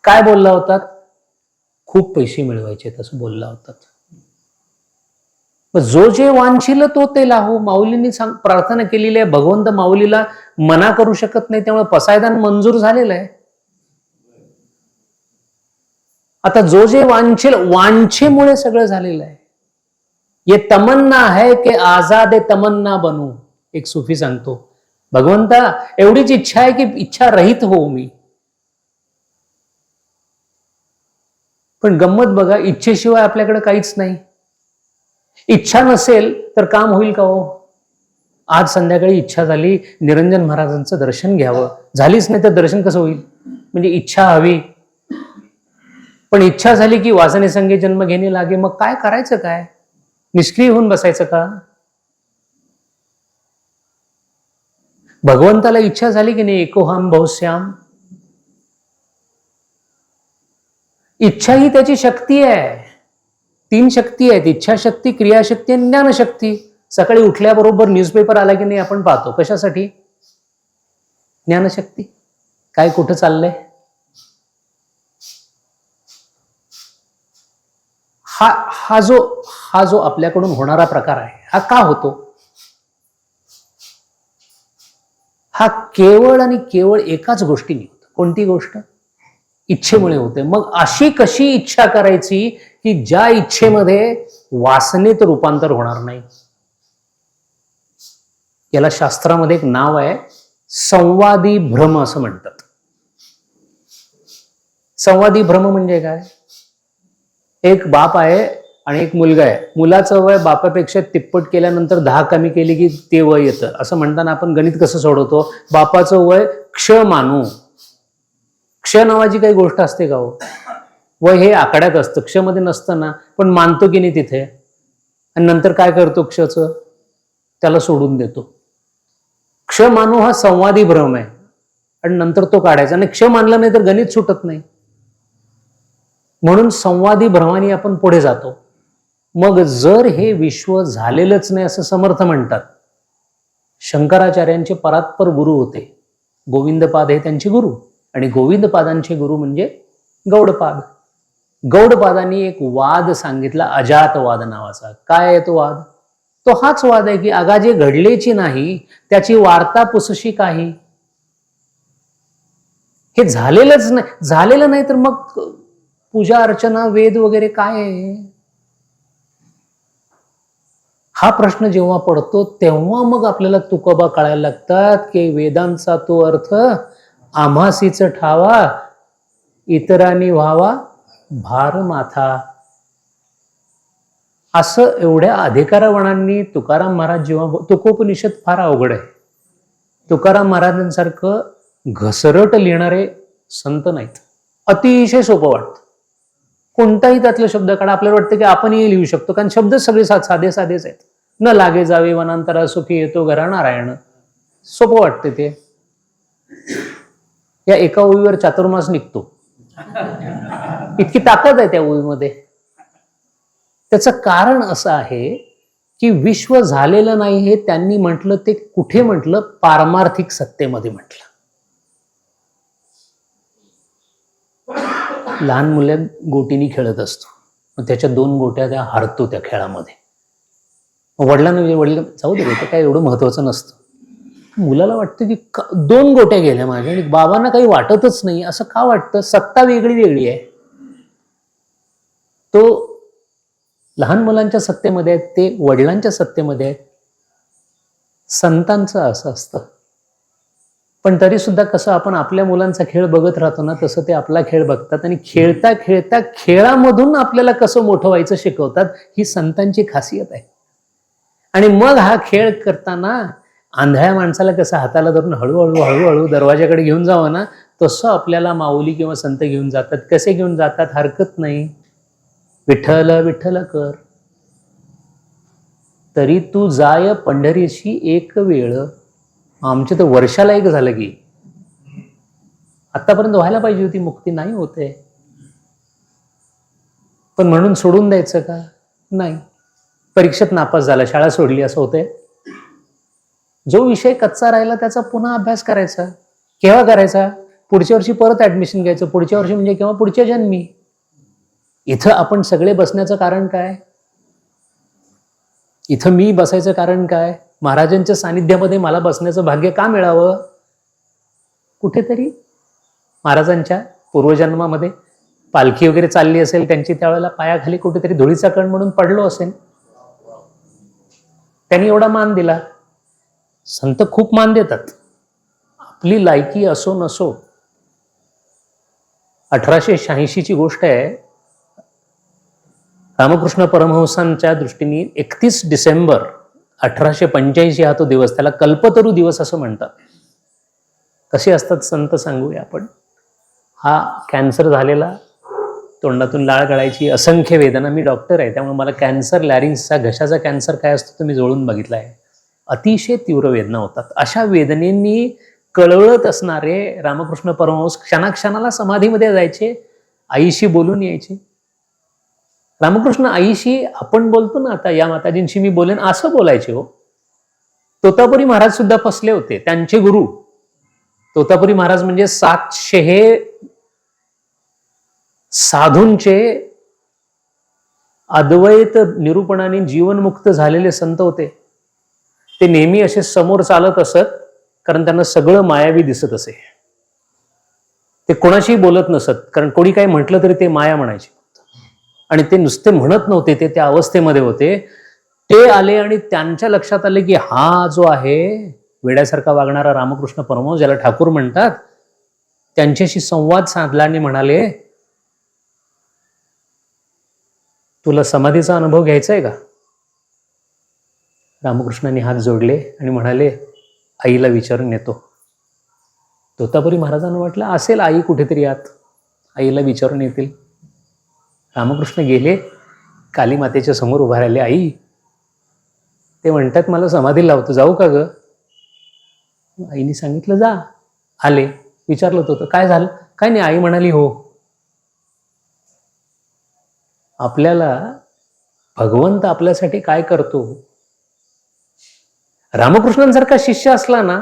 काय बोलला होतात? खूप पैसे मिळवायचे असं बोलला होतात. जो जे वांछिल तो ते लाहो. माऊलींनी प्रार्थना केलेली आहे. भगवंत माऊलीला मना करू शकत नाही, त्यामुळे पसायदान मंजूर झालेलं आहे. आता जो जे वांछिल, वांछेमुळे सगळं झालेलं आहे. ये तमन्ना है कि आजाद तमन्ना बनू, एक सुफी सांगतो. भगवंता एवढीच इच्छा आहे की इच्छा रहित होऊ मी. पण गंमत बघा, इच्छेशिवाय आपल्याकडे काहीच नाही. इच्छा नसेल तर काम होईल का हो? आज संध्याकाळी इच्छा झाली निरंजन महाराजांचं दर्शन घ्यावं, झालीच नाही तर दर्शन कसं होईल? म्हणजे इच्छा हवी. पण इच्छा झाली की वासने संगे जन्म घेणे लागे. मग काय करायचं? काय निष्क्रिय होऊन बसायचं का? भगवंताला इच्छा झाली की नाही, एकोहम बहुश्याम. इच्छा ही त्याची शक्ती आहे. 3 शक्ती आहेत, इच्छाशक्ती, क्रियाशक्ती आणि ज्ञानशक्ती. सकाळी उठल्याबरोबर न्यूजपेपर आला की नाही आपण पाहतो, कशासाठी? ज्ञानशक्ती. काय कुठं चाललंय? हा जो आपल्याकडून होणारा प्रकार आहे, हा का होतो? हा केवळ आणि केवळ एकाच गोष्टीने होतो. कोणती गोष्ट? इच्छेमुळे होते. मग अशी कशी इच्छा करायची की ज्या इच्छेमध्ये वासनेत रूपांतर होणार नाही? याला शास्त्रामध्ये एक नाव आहे, संवादी भ्रम असं म्हणतात. संवादी भ्रम म्हणजे काय? एक बाप आहे आणि एक मुलगा आहे. मुलाचं वय बापापेक्षा तिप्पट केल्यानंतर 10 कमी केली की ते वय येतं. असं म्हणताना आपण गणित कसं सोडवतो? बापाचं वय क्ष मानू. क्ष नावाची काही गोष्ट असते का हो? वय हे आकड्यात असतं, क्ष मध्ये नसतं ना. पण मानतो की नाही तिथे? आणि नंतर काय करतो? क्षचं त्याला सोडून देतो. क्ष मानू हा संवादी भ्रम आहे आणि नंतर तो काढायचा. आणि क्ष मानला नाही तर गणित सुटत नाही. म्हणून संवादी भ्रमाने आपण पुढे जातो. मग जर हे विश्व झालेलंच नाही असं समर्थ म्हणतात. शंकराचार्यांचे परात्पर गुरु होते गोविंदपाद, हे त्यांचे गुरु. आणि गोविंदपादांचे गुरु म्हणजे गौडपाद. गौडपादांनी एक वाद सांगितला, अजातवाद नावाचा. काय आहे तो वाद? तो हाच वाद आहे की अगा जे घडलेची नाही त्याची वार्ता पुसशी काही. हे झालेलंच नाही, झालेलं नाही तर मग पूजा अर्चना वेद वगैरे काय आहे? हा प्रश्न जेव्हा पडतो तेव्हा मग आपल्याला तुकोबा कळायला लागतात की वेदांचा तो अर्थ आम्हासीच ठावा, इतरांनी व्हावा भार माथा. असं एवढ्या अधिकारवणांनी तुकाराम महाराज जेव्हा, तुकोपनिषद फार अवघड आहे. तुकाराम महाराजांसारखं घसरट लिहिणारे संत नाहीत. अतिशय सोपं वाटतं. कोणताही त्यातला शब्द काढा, आपल्याला वाटतं की आपणही लिहू शकतो, कारण शब्द सगळे साधे साधेच आहेत. न लागे जावे वनांतरा सुखी येतो घरा नारायण. सोपं वाटते ते. या एका ओळीवर चातुर्मास निघतो. इतकी ताकद आहे त्या ओळीमध्ये. त्याचं कारण असं आहे की विश्व झालेलं नाही हे त्यांनी म्हटलं, ते कुठे म्हटलं? पारमार्थिक सत्तेमध्ये म्हटलं. लहान मुलं गोटीनी खेळत असतो, मग त्याच्या 2 गोट्या त्या हरतो त्या खेळामध्ये. वडिलांना वडील जाऊ दे, ते काय एवढं महत्वाचं नसतं. मुलाला वाटतं की 2 गोट्या गेल्या माझ्या आणि बाबांना काही वाटतच नाही. असं का वाटतं? सत्ता वेगळी वेगळी आहे. तो लहान मुलांच्या सत्तेमध्ये आहेत, ते वडिलांच्या सत्तेमध्ये आहेत. संतांचं असं असतं. पण तरी सुद्धा कसं आपण आपल्या मुलांचा खेळ बघत राहतो ना, तसं ते आपला खेळ बघतात आणि खेळता खेळता खेळामधून आपल्याला कसं मोठं व्हायचं शिकवतात. ही संतांची खासियत आहे. आणि मग हा खेळ करताना आंधळ्या माणसाला कसं हाताला धरून हळूहळू हळूहळू दरवाजाकडे घेऊन जावं ना, तसं आपल्याला माऊली किंवा संत घेऊन जातात. कसे घेऊन जातात? हरकत नाही. विठ्ठल विठ्ठल कर, तरी तू जाय पंढरीशी एक वेळ. आमच्या तर वर्षाला एक झालं की. आतापर्यंत व्हायला पाहिजे होती मुक्ती, नाही होते. पण म्हणून सोडून द्यायचं का? नाही. परीक्षेत नापास झाला, शाळा सोडली, असं होतंय? जो विषय कच्चा राहिला त्याचा पुन्हा अभ्यास करायचा. केव्हा करायचा? पुढच्या वर्षी परत ऍडमिशन घ्यायचं. पुढच्या वर्षी म्हणजे केव्हा? पुढच्या जन्मी. इथं आपण सगळे बसण्याचं कारण काय? इथं मी बसायचं कारण काय? महाराजांच्या सानिध्यामध्ये मला बसण्याचं भाग्य का मिळावं? कुठेतरी महाराजांच्या पूर्वजन्मामध्ये पालखी वगैरे चालली असेल त्यांची, त्यावेळेला पायाखाली कुठेतरी धुळीचा कण म्हणून पडलो असेल. त्यांनी एवढा मान दिला. संत खूप मान देतात. आपली लायकी असो नसो. 1886ची गोष्ट आहे. रामकृष्ण परमहंसांच्या दृष्टीने 31 डिसेंबर 1885 हा तो दिवस, त्याला कल्पतरू दिवस असं म्हणतात. कसे असतात संत सांगूया आपण. हा कॅन्सर झालेला, तोंडातून लाळ गळायची, असंख्य वेदना. मी डॉक्टर आहे त्यामुळे मला कॅन्सर, लॅरिंग्सचा घशाचा कॅन्सर काय असतो तो मी जवळून बघितला आहे. अतिशय तीव्र वेदना होतात. अशा वेदनेनी कळवळत असणारे रामकृष्ण परमहंस क्षणाक्षणाला समाधीमध्ये जायचे, आईशी बोलून यायचे. रामकृष्ण आईशी आपण बोलतो ना आता, या माताजींशी मी बोलेन, असं बोलायचे हो. तोतापुरी महाराज सुद्धा फसले होते. त्यांचे गुरु तोतापुरी महाराज म्हणजे 700 साधूंचे अद्वैत निरूपणाने जीवनमुक्त झालेले संत होते. ते नेहमी असे समोर चालत असत, कारण त्यांना सगळं मायावी दिसत असे. ते कोणाशीही बोलत नसत, कारण कोणी काही म्हटलं तरी ते माया म्हणायचे. आणि ते नुसते म्हणत नव्हते, ते त्या अवस्थेमध्ये होते. ते आले आणि त्यांच्या लक्षात आले की हा जो आहे वेड्यासारखा वागणारा रामकृष्ण परमहंस, ज्याला ठाकूर म्हणतात, त्यांच्याशी संवाद साधला आणि म्हणाले, तुला समाधीचा अनुभव घ्यायचा आहे का? रामकृष्णांनी हात जोडले आणि म्हणाले, आईला विचारून येतो. तोतापुरी महाराजांना वाटलं असेल आई कुठेतरी आत, आईला विचारून येतील. रामकृष्ण गेले, काली मातेच्या समोर उभा राहिले. आई, ते म्हणतात मला समाधी लावतो, जाऊ का ग? आईने सांगितलं जा. आले, विचारलं होतं काय झालं? काय नाही. आई म्हणाली हो. आपल्याला भगवंत आपल्यासाठी काय करतो? रामकृष्णांसारखा शिष्य असला ना,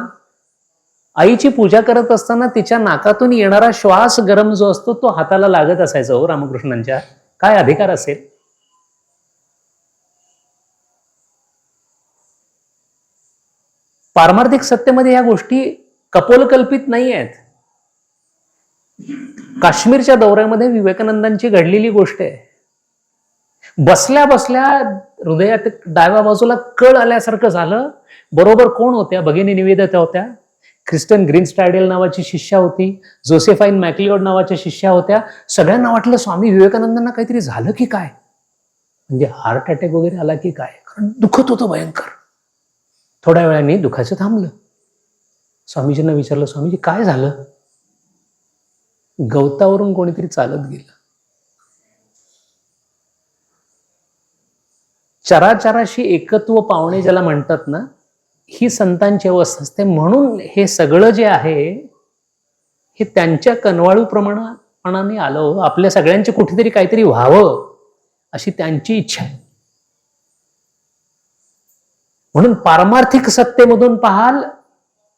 आईची पूजा करत असताना तिच्या नाकातून येणारा श्वास गरम जो असतो तो हाताला लागत असायचा हो रामकृष्णांच्या. काय अधिकार असेल? पारमार्थिक सत्तेमध्ये या गोष्टी कपोलकल्पित नाही आहेत. काश्मीरच्या दौऱ्यामध्ये विवेकानंदांची घडलेली गोष्ट आहे. बसल्या बसल्या हृदयात डाव्या बाजूला कळ आल्यासारखं झालं. बरोबर कोण होत्या? भगिनी निवेदिता होत्या, क्रिस्टन ग्रीनस्टायडेल नावाची शिष्या होती, जोसेफाईन मॅक्लिओड नावाच्या शिष्या होत्या. सगळ्यांना वाटलं स्वामी विवेकानंदांना काहीतरी झालं की काय, म्हणजे हार्ट अटॅक वगैरे आला की काय, कारण दुखत होतं भयंकर. थोड्या वेळाने दुखाचं थांबलं. स्वामीजींना विचारलं, स्वामीजी काय झालं? गवतावरून कोणीतरी चालत गेलं. चराचराशी एकत्व पावणे ज्याला म्हणतात ना, ही संतांची अवस्था असते. म्हणून हे सगळं जे आहे हे त्यांच्या कनवाळू प्रमाणाने आलं. आपल्या सगळ्यांचे कुठेतरी काहीतरी व्हावं अशी त्यांची इच्छा. म्हणून पारमार्थिक सत्तेमधून पाहाल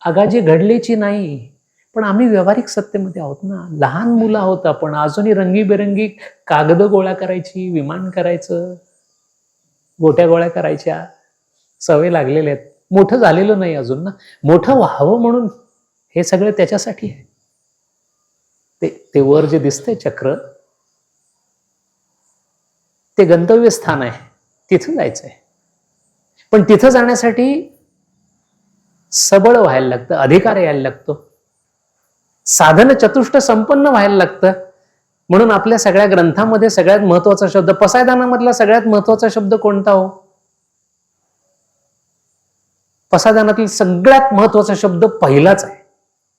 आगाजी घडलेची नाही, पण आम्ही व्यावहारिक सत्तेमध्ये आहोत ना. लहान मुलं आहोत आपण, अजूनही रंगीबेरंगी कागद गोळा करायची, विमान करायचं, गोट्या गोळ्या करायच्या सवय लागलेल्या आहेत. मोठं झालेलं नाही अजून ना. मोठं व्हावं म्हणून हे सगळं त्याच्यासाठी आहे. ते वर जे दिसतंय चक्र, ते गंतव्य स्थान आहे, तिथं जायचंय. पण तिथं जाण्यासाठी सबळ व्हायला लागतं, अधिकार यायला लागतो, साधन चतुष्ट संपन्न व्हायला लागतं. म्हणून आपल्या सगळ्या ग्रंथामध्ये सगळ्यात महत्वाचा शब्द, पसायदानामधला सगळ्यात महत्वाचा शब्द कोणता हो? पसायदानातील सगळ्यात महत्वाचा शब्द पहिलाच आहे,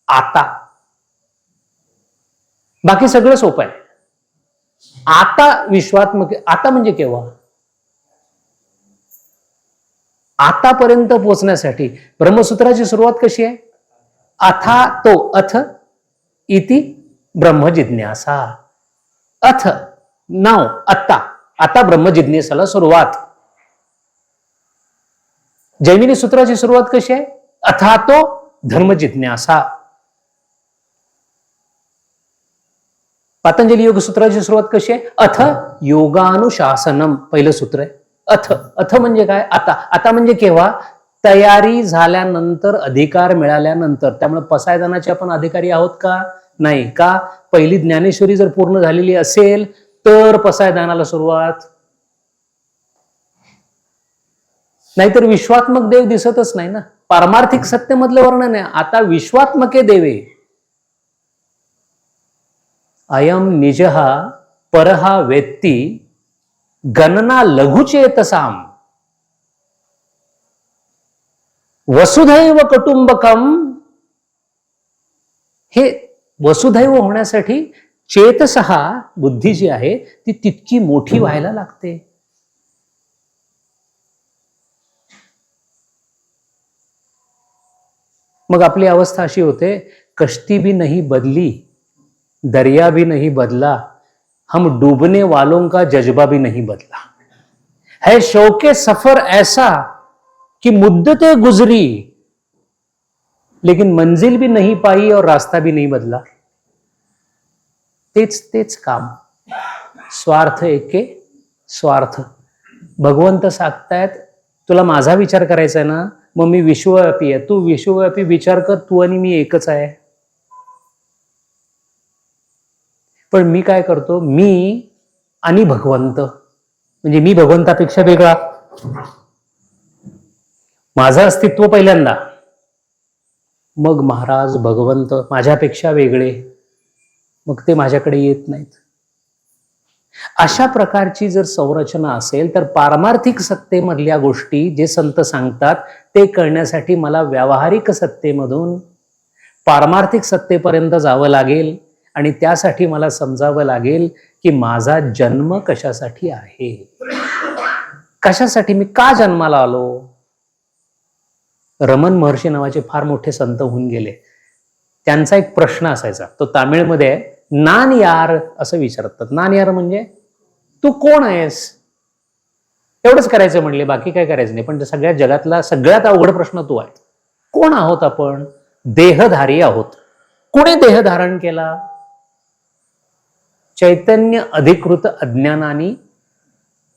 आता. बाकी सगळं सोपं आहे. आता विश्वात्मक. आता म्हणजे केव्हा? आतापर्यंत पोहोचण्यासाठी ब्रह्मसूत्राची सुरुवात कशी आहे? अथा तो, अथ इति ब्रह्म जिज्ञासा. अथ नाव, आता ब्रह्म जिज्ञासाला सुरुवात. जैमिनी सूत्राची सुरुवात कशी आहे? अथा तो धर्म जिज्ञासा. पतंजली योग सूत्राची सुरुवात कशी आहे? अथ योगानुशासनम. पहिलं सूत्र आहे अथ म्हणजे काय? आता म्हणजे केव्हा? तयारी झाल्यानंतर, अधिकार मिळाल्यानंतर. त्यामुळे पसायदानाचे आपण अधिकारी आहोत का? नाही. का? पहिली ज्ञानेश्वरी जर पूर्ण झालेली असेल तर पसायदानाला सुरुवात. नाहीतर विश्वात्मक देव दिसतच नाही ना. पारमार्थिक सत्तेमधलं वर्णन आहे. आता विश्वात्मके देवे अयम निजहा परहा वेत्ती गणना लघुचेतसाम वसुधैव कुटुंबकम. हे वसुधैव होण्यासाठी चेतसहा, बुद्धी जी आहे ती तितकी मोठी व्हायला लागते. मग आपली अवस्था अशी होते, कश्ती भी नहीं बदली, दरिया भी नहीं बदला, हम डूबने वालों का जज्बा भी नहीं बदला. है शौके सफर ऐसा कि मुद्दतें गुजरी लेकिन मंजिल भी नहीं पाई और रास्ता भी नहीं बदला. तेच काम. स्वार्थ एके स्वार्थ. भगवंत सांगतायत, तुला माझा विचार करायचा आहे ना, मग मी विश्वव्यापी आहे, तू विश्वव्यापी विचार कर, तू आणि मी एकच आहे. पण मी काय करतो? मी आणि भगवंत, म्हणजे मी भगवंतापेक्षा वेगळा, माझं अस्तित्व पहिल्यांदा, मग महाराज भगवंत माझ्यापेक्षा वेगळे, मग ते माझ्याकडे येत नाहीत. अशा प्रकारची जर संरचना असेल तर पारमार्थिक सत्तेमधल्या गोष्टी जे संत सांगतात ते कळण्यासाठी मला व्यावहारिक सत्तेमधून पारमार्थिक सत्तेपर्यंत जावं लागेल. आणि त्यासाठी मला समजावं लागेल की माझा जन्म कशासाठी आहे, कशासाठी मी का जन्माला आलो. रमण महर्षी नावाचे फार मोठे संत होऊन गेले. त्यांचा एक प्रश्न असायचा, तो तामिळमध्ये आहे, नान यार असं विचारतात. नान यार म्हणजे तू कोण आहेस, एवढंच करायचं म्हणले, बाकी काय करायचं नाही. पण सगळ्या जगातला सगळ्यात अवघड प्रश्न तो आहे. कोण आहोत आपण? देहधारी आहोत. कोणी देह धारण केला? चैतन्य अधिकृत अज्ञानाने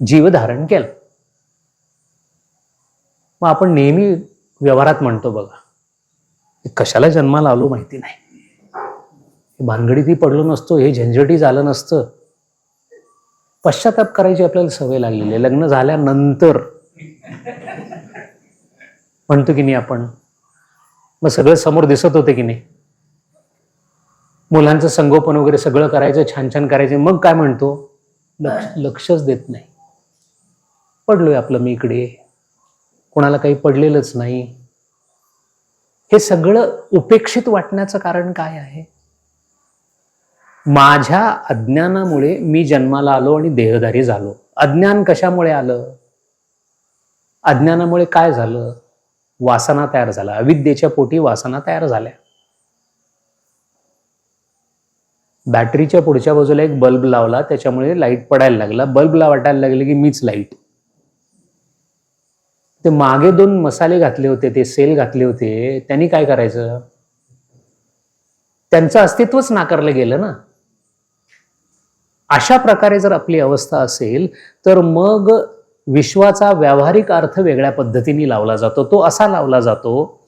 जीव धारण केलं. मग आपण नेहमी व्यवहारात म्हणतो बघा, कशाला जन्माला आलो माहिती नाही, भानगडीतही पडलो नसतो, हे झंझटी झालं नसतं. पश्चाताप करायची आपल्याला सवय लागलेली आहे. लग्न झाल्यानंतर म्हणतो की नाही आपण, मग सगळं समोर दिसत होते की नाही, मुलांचं संगोपन वगैरे सगळं करायचं, छान छान करायचं, मग काय म्हणतो, लक्षच देत नाही. पडलोय आपलं मी इकडे, कोणाला काही पडलेलंच नाही. हे सगळं उपेक्षित वाटण्याचं कारण काय आहे? माझ्या अज्ञानामुळे मी जन्माला आलो आणि देहधारी झालो. अज्ञान कशामुळे आलं? अज्ञानामुळे काय झालं? वासना तयार झाला. अविद्येच्या पोटी वासना तयार झाल्या. बॅटरीच्या पुढच्या बाजूला एक बल्ब लावला, त्याच्यामुळे लाईट पडायला लागला. बल्बला वाटायला लागले की मीच लाईट. ते मागे 2 मसाले घातले होते, ते सेल घातले होते, त्यांनी काय करायचं? त्यांचं अस्तित्वच नाकारलं गेलं ना. अशा प्रकारे जर आपली अवस्था असेल तर मग विश्वाचा व्यावहारिक अर्थ वेगळ्या पद्धतीने लावला जातो. तो असा लावला जातो,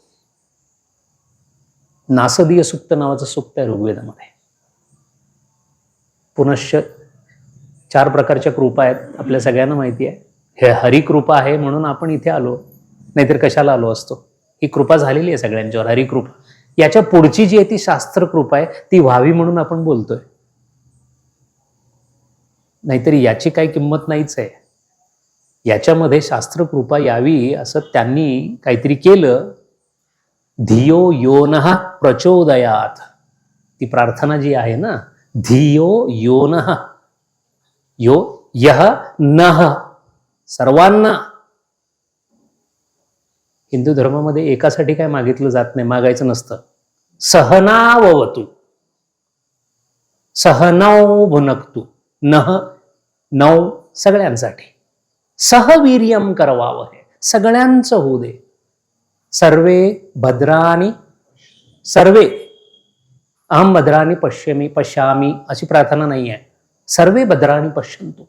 नासदीय सुक्त नावाचं सुक्त आहे ऋग्वेदामध्ये. पुनश्च 4 प्रकारच्या कृपा आहेत, आपल्या सगळ्यांना माहिती आहे. हे हरिकृपा आहे म्हणून आपण इथे आलो, नाहीतर कशाला आलो असतो. ही कृपा झालेली आहे सगळ्यांच्यावर, हरिकृपा. याच्या पुढची जी आहे ती शास्त्र कृपा आहे, ती व्हावी म्हणून आपण बोलतोय, नाहीतर याची काही किंमत नाहीच आहे. याच्यामध्ये शास्त्र कृपा यावी असं त्यांनी काहीतरी केलं. धियो योनः प्रचोदयात, ती प्रार्थना जी आहे ना, धियो योनः, यो यह नः, सर्वांना. हिंदू धर्मामध्ये एकासाठी काय मागितलं जात नाही, मागायचं नसतं. सहनाववतु, सहनौ भुनक्तु, नह नौ सगळ्यांसाठी. सहवीर्यम करवावं, हे सगळ्यांचं होऊ दे. सर्वे भद्राणी, सर्वे अहम भद्राणी पश्यामी अशी प्रार्थना नाही आहे. सर्वे भद्राणी पश्यंतु.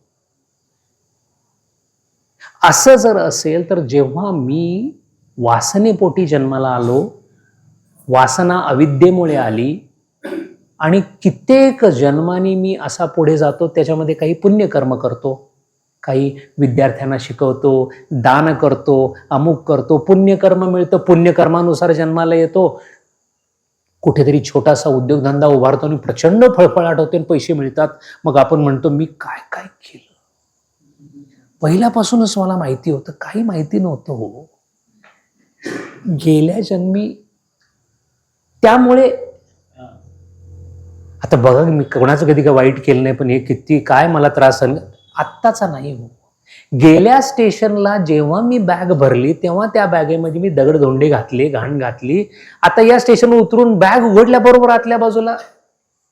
असं जर असेल तर जेव्हा मी वासनेपोटी जन्माला आलो, वासना अविद्येमुळे आली आणि कित्येक जन्मांनी मी असा पुढे जातो, त्याच्यामध्ये काही पुण्यकर्म करतो, काही विद्यार्थ्यांना शिकवतो, दान करतो, अमुक करतो, पुण्यकर्म मिळतं, पुण्यकर्मानुसार जन्माला येतो, कुठेतरी छोटासा उद्योगधंदा उभारतो आणि प्रचंड फळफळाट होते आणि पैसे मिळतात. मग आपण म्हणतो मी काय काय केलं, पहिल्यापासूनच मला माहिती होतं. काही माहिती नव्हतं हो, गेल्या जन्मी. त्यामुळे आता बघा, मी कोणाचं कधी काय वाईट केलं नाही, पण हे किती काय मला त्रास आत्ताचा नाही हो. गेल्या स्टेशनला जेव्हा मी बॅग भरली तेव्हा त्या बॅगेमध्ये मी दगडधोंडे घातले, घाण घातली. आता या स्टेशनवर उतरून बॅग उघडल्याबरोबर आतल्या बाजूला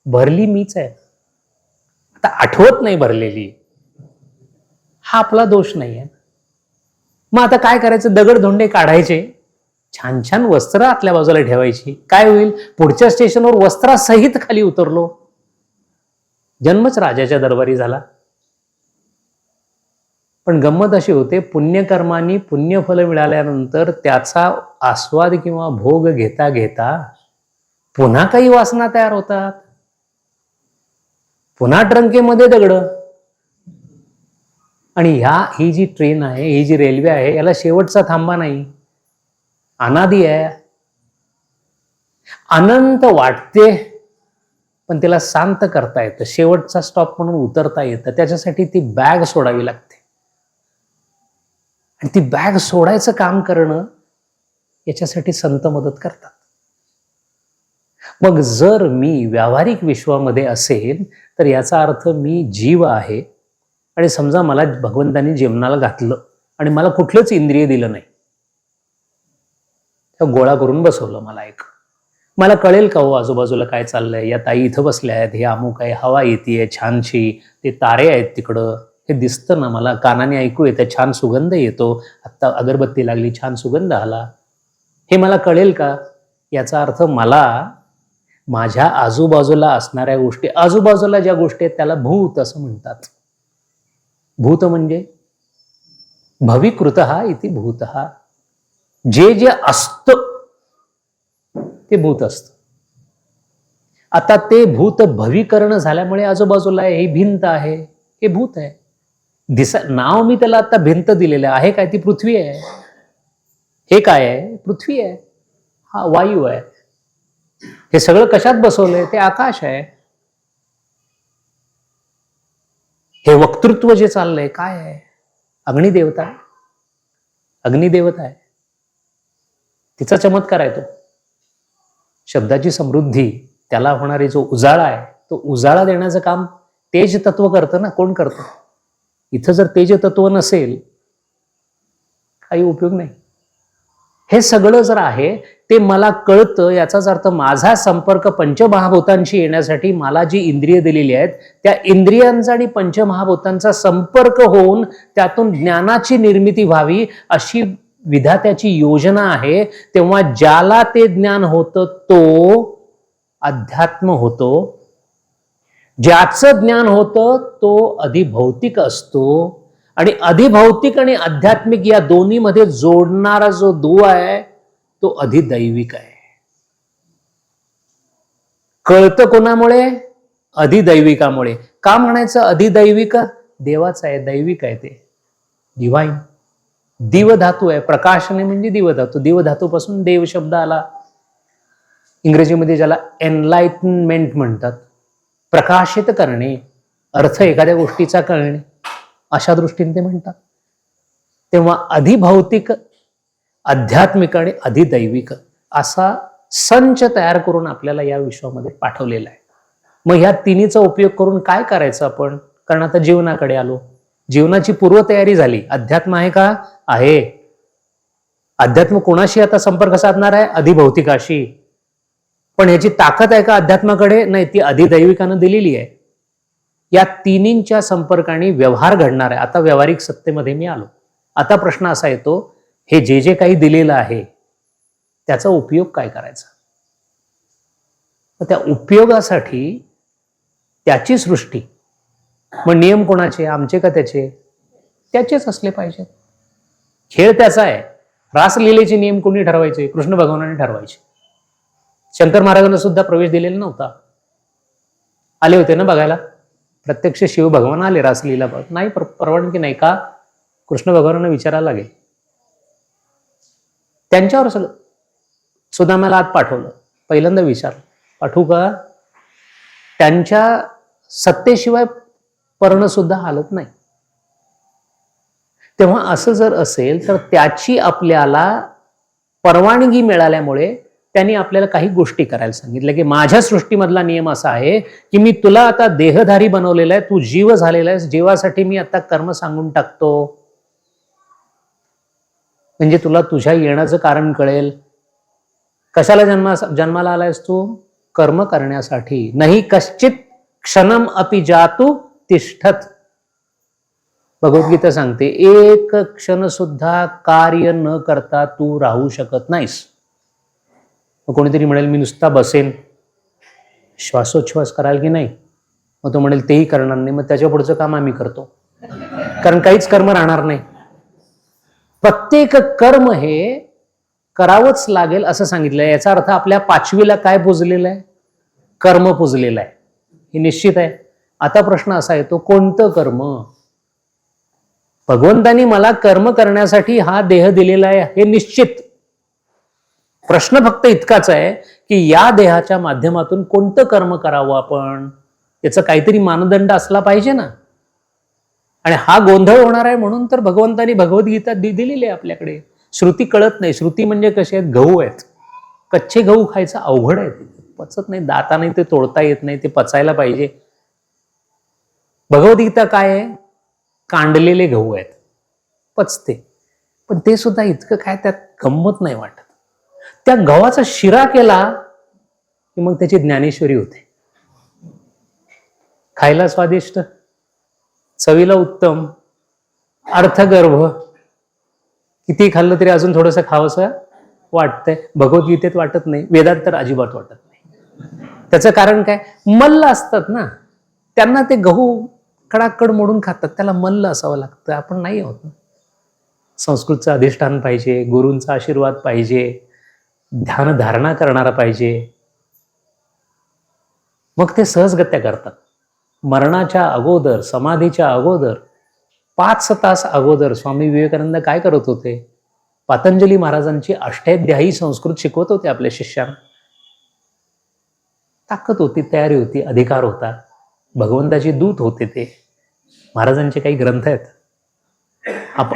भरली मीच आहे. आता आठवत नाही भरलेली, हा आपला दोष नाही आहे. मग आता काय करायचं? दगडधोंडे काढायचे, छान छान वस्त्र आतल्या बाजूला ठेवायची. काय होईल? पुढच्या स्टेशनवर वस्त्रासहित खाली उतरलो, जन्मच राजाच्या दरबारी झाला. पण गंमत अशी होते, पुण्यकर्मांनी पुण्यफल मिळाल्यानंतर त्याचा आस्वाद किंवा भोग घेता घेता पुन्हा काही वासना तयार होतात, पुन्हा ट्रंकेमध्ये दगड. आणि ही जी ट्रेन आहे, ही जी रेल्वे आहे, याला शेवटचा थांबा नाही, अनादी आहे. अनंत वाटते पण त्याला शांत करता येतं, शेवटचा स्टॉप म्हणून उतरता येतं. त्याच्यासाठी ती बॅग सोडावी लागते, आणि ती बॅग सोडायचं काम करणं याच्यासाठी संत मदत करतात. मग जर मी व्यावहारिक विश्वामध्ये असेल तर याचा अर्थ मी जीव आहे. आणि समजा मला भगवंतांनी जेवणाला घातलं आणि मला कुठलंच इंद्रिय दिलं नाही, गोळा करून बसवलं मला एक. मला कळेल का हो आजूबाजूला काय चाललंय? या ताई इथं बसल्या आहेत, हे अमुक आहे, हवा येते छानशी, ते तारे आहेत तिकडं, हे दिसतं ना मला, कानाने ऐकू येतं, छान सुगंध येतो, आत्ता अगरबत्ती लागली, छान सुगंध आला. हे मला कळेल का? याचा अर्थ मला माझ्या आजूबाजूला असणाऱ्या गोष्टी, आजूबाजूला ज्या गोष्टी आहेत त्याला भूत असं म्हणतात. भूत म्हणजे भविकृतः इति भूतः, जे जे असतं ते भूत असतं. आता ते भूत भवीकरण झाल्यामुळे आजूबाजूला आहे, ही भिंत आहे, हे भूत आहे. नाव मी त्याला आता भिंत दिलेलं आहे. काय? ती पृथ्वी आहे. हे काय आहे? पृथ्वी आहे. हा वायू आहे. हे सगळं कशात बसवलंय? ते आकाश आहे. हे वक्तृत्व जे चाललंय काय आहे? अग्निदेवता आहे. अग्निदेवता आहे, तिचा चमत्कार आहे तो. शब्दाची समृद्धी, त्याला होणारे जो उजाळा आहे, तो उजाळा देण्याचं काम तेज तत्व करतं ना. कोण करतं? इथं जर तेज तत्व नसेल काही उपयोग नाही. हे सगळं जर आहे ते मला कळतं, याचाच अर्थ माझा संपर्क पंचमहाभूतांशी येण्यासाठी मला जी इंद्रिय दिलेली आहेत त्या इंद्रियांचा आणि पंचमहाभूतांचा संपर्क होऊन त्यातून ज्ञानाची निर्मिती व्हावी, अशी विधात्याची योजना आहे, तेव्हा ज्याला ते ज्ञान होतं तो अध्यात्म होतो. ज्याचं ज्ञान होतं तो अधिभौतिक असतो. आणि अधिभौतिक आणि आध्यात्मिक या दोन्हीमध्ये जोडणारा जो दुवा आहे तो अधिदैविक आहे. कळतं कोणामुळे? अधिदैविकामुळे. का म्हणायचं अधिदैविक? देवाचं आहे, दैविक आहे, ते डिव्हाइन. दिवधातू आहे, प्रकाशने म्हणजे दिवधातू. दिवधातूपासून देव शब्द आला. इंग्रजीमध्ये ज्याला एनलाइटनमेंट म्हणतात, प्रकाशित करणे, अर्थ एखाद्या गोष्टीचा कळणे, अशा दृष्टीने ते म्हणतात. तेव्हा अधिभौतिक, आध्यात्मिक आणि अधिदैविक असा संच तयार करून आपल्याला या विश्वामध्ये पाठवलेला आहे. मग ह्या तिन्हीचा उपयोग करून काय करायचं आपण? कारण आता जीवनाकडे आलो. जीवनाची पूर्वतयारी झाली. अध्यात्म आहे का? आहे. अध्यात्म कोणाशी आता संपर्क साधणार आहे? अधिभौतिकाशी. पण ह्याची ताकद आहे का अध्यात्माकडे? नाही, ती अधिदैविकानं दिलेली आहे. या तिन्हींच्या संपर्काने व्यवहार घडणार आहे. आता व्यावहारिक सत्तेमध्ये मी आलो. आता प्रश्न असा येतो, हे जे जे काही दिलेलं आहे त्याचा उपयोग काय करायचा? त्या उपयोगासाठी त्याची सृष्टी, मग नियम कोणाचे? आमचे का त्याचे? त्याचेच असले पाहिजेत. खेळ त्याचा आहे. रासलीलेचे नियम कोणी ठरवायचे? कृष्ण भगवानाने ठरवायचे. शंकर महाराजांना सुद्धा प्रवेश दिलेला नव्हता. आले होते ना बघायला, प्रत्यक्ष शिव भगवान आले रासलीला. नाही, परवानगी नाही का? कृष्ण भगवानांना विचारायला लागेल. त्यांच्यावर सगळं. सुदामाला आत पाठवलं, पहिल्यांदा विचार, पाठवू का? त्यांच्या सत्तेशिवाय पर्ण सुद्धा हालत नाही. तेव्हा असं जर असेल तर त्याची आपल्याला परवानगी मिळाल्यामुळे त्यांनी आपल्याला काही गोष्टी करायला सांगितल्या, की माझ्या सृष्टीमधला नियम असा आहे की मी तुला आता देहधारी बनवलेला आहे, तू जीव झालेला आहेस, जीवासाठी मी आता कर्म सांगून टाकतो. म्हणजे तुला तुझ्या येण्याचं कारण कळेल. कशाला जन्माला आलायस तू? कर्म करण्यासाठी. नाही कश्चित क्षणम अपि जातु तिष्ठत. भगवद्गीता सांगते, एक क्षण सुद्धा कार्य न करता तू राहू शकत नाहीस. मग कोणीतरी म्हणेल मी नुसता बसेन, श्वासोच्छ्वास कराल की नाही? मग तो म्हणेल तेही करणार नाही. मग त्याच्या पुढचं काम आम्ही करतो, कारण काहीच कर्म राहणार नाही. प्रत्येक कर्म हे करावंच लागेल असं सांगितलंय. याचा अर्थ आपल्या पाचवीला काय पुजलेलं आहे? कर्म पुजलेलं आहे, हे निश्चित आहे. आता प्रश्न असा येतो, कोणतं कर्म? भगवंतानी मला कर्म करण्यासाठी हा देह दिलेला आहे हे निश्चित. प्रश्न फक्त इतकाच आहे की या देहाच्या माध्यमातून कोणतं कर्म करावं आपण, याचा काहीतरी मानदंड असला पाहिजे ना. आणि हा गोंधळ होणार आहे म्हणून तर भगवंतानी भगवद्गीता दिलेली आहे आपल्याकडे. श्रुती कळत नाही. श्रुती म्हणजे कसे आहेत? गहू आहेत. कच्चे गहू खायचं अवघड आहे, पचत नाही, दाताने ते तोडता येत नाही, ते पचायला पाहिजे. भगवद्गीता काय आहे? कांडलेले गहू आहेत, पचते. पण ते सुद्धा इतकं काय त्यात गंमत नाही वाटत. त्या गव्हाचा शिरा केला की मग त्याची ज्ञानेश्वरी होते. खायला स्वादिष्ट, चवीला उत्तम, अर्थगर्भ. किती खाल्लं तरी अजून थोडंसं खावंसं वाटतंय. भगवद्गीतेत वाटत नाही, वेदात तर अजिबात वाटत नाही. त्याचं कारण काय? मल्ल असतात ना, त्यांना ते गहू कडाकड मोडून खातात, त्याला मल्ल असावं लागतं. आपण नाही आहोत ना. संस्कृतचं अधिष्ठान पाहिजे, गुरूंचा आशीर्वाद पाहिजे, ध्यान धारणा करणारा पाहिजे, मग ते सहजगत्या करतात. मरणाच्या अगोदर, समाधीच्या अगोदर 5 तास अगोदर स्वामी विवेकानंद काय करत होते? पतंजली महाराजांची अष्टाध्यायी संस्कृत शिकवत होते आपल्या शिष्यांना. ताकद होती, तयारी होती, अधिकार होता. भगवंताचे दूत होते ते. महाराजांचे काही ग्रंथ आहेत,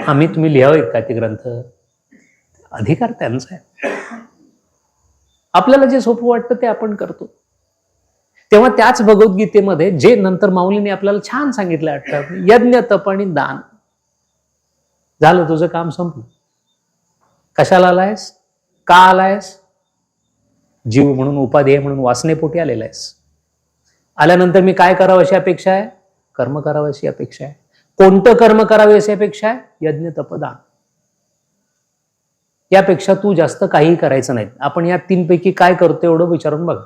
आम्ही तुम्ही लिहावेत का ते ग्रंथ? अधिकार त्यांचा आहे. आपल्याला जे सोपं वाटतं ते आपण करतो. तेव्हा त्याच भगवद्गीतेमध्ये जे नंतर माऊलीने आपल्याला छान सांगितलं आठवत, यज्ञ, तप आणि दान. झालं, तुझं काम संपलं. कशाला आलायस? का आलायस? जीव म्हणून, उपाधी आहे म्हणून, वासनेपोटी आलेला आहेस. आल्यानंतर मी काय करावं अशी अपेक्षा आहे? कर्म करावं अशी अपेक्षा आहे. कोणतं कर्म करावे अशी अपेक्षा आहे? यज्ञ, तप, दान. यापेक्षा तू जास्त काही करायचं नाही. आपण या 3 पैकी काय करतो एवढं विचारून बघा.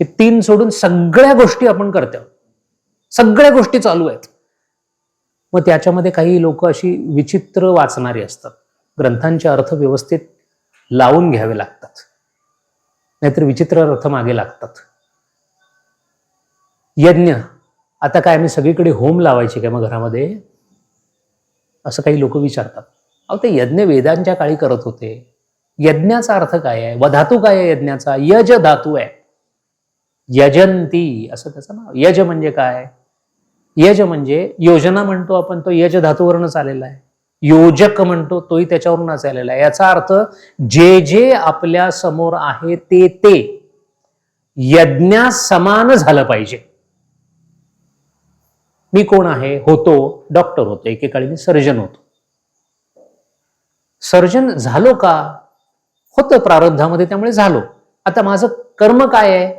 हे 3 सोडून सगळ्या गोष्टी आपण करतो, सगळ्या गोष्टी चालू आहेत. मग त्याच्यामध्ये काही लोक अशी विचित्र वाचणारी असतात. ग्रंथांचे अर्थ व्यवस्थित लावून घ्यावे लागतात, नाहीतर विचित्र अर्थ मागे लागतात. यज्ञ, आता काय आम्ही सगळीकडे होम लावायचे काय मग घरामध्ये, असं काही लोक विचारतात. अहो, ते यज्ञ वेदांच्या काळी करत होते. यज्ञाचा अर्थ काय आहे? धातू काय आहे यज्ञाचा? यज धातू आहे. यजंती असं त्याचं नाव. यज म्हणजे काय? यज म्हणजे योजना म्हणतो आपण, तो यज धातूवरूनच आलेला आहे. योजक म्हणतो तोही त्याच्यावरूनच आलेला आहे. याचा अर्थ जे जे आपल्या समोर आहे ते ते यज्ञा समान झालं पाहिजे. मी कोण आहे? होतो डॉक्टर होतो, एकेकाळी मी सर्जन होतो. सर्जन झालो का? होतं प्रारब्धामध्ये, त्यामुळे झालो. आता माझं कर्म काय आहे?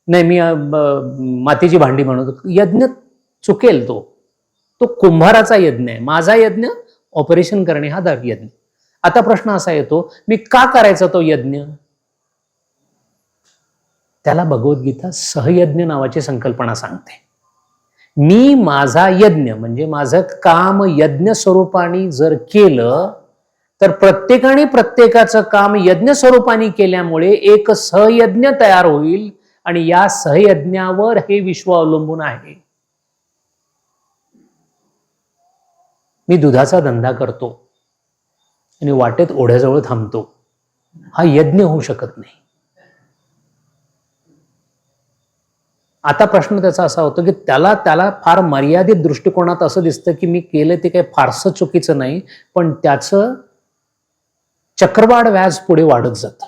नाही, मी मातीची भांडी बनवतो. यज्ञ चुकेल, तो कुंभाराचा यज्ञ आहे. माझा यज्ञ ऑपरेशन करणे हा यज्ञ. आता प्रश्न असा येतो, मी का करायचा तो यज्ञ? त्याला भगवद्गीता सहयज्ञ नावाची संकल्पना सांगते. मी माझा यज्ञ म्हणजे माझं काम यज्ञ स्वरूपाने जर केलं तर प्रत्येकाने प्रत्येकाचं काम यज्ञ स्वरूपाने केल्यामुळे एक सहयज्ञ तयार होईल आणि या सहयज्ञावर हे विश्व अवलंबून आहे. मी दुधाचा धंदा करतो आणि वाटेत ओढ्याजवळ थांबतो, हा यज्ञ होऊ शकत नाही. आता प्रश्न त्याचा असा होतो की त्याला फार मर्यादित दृष्टिकोनात असं दिसतं की मी केलं ते काही फारसं चुकीचं नाही, पण त्याचं चक्रवाढ व्याज पुढे वाढत जातं.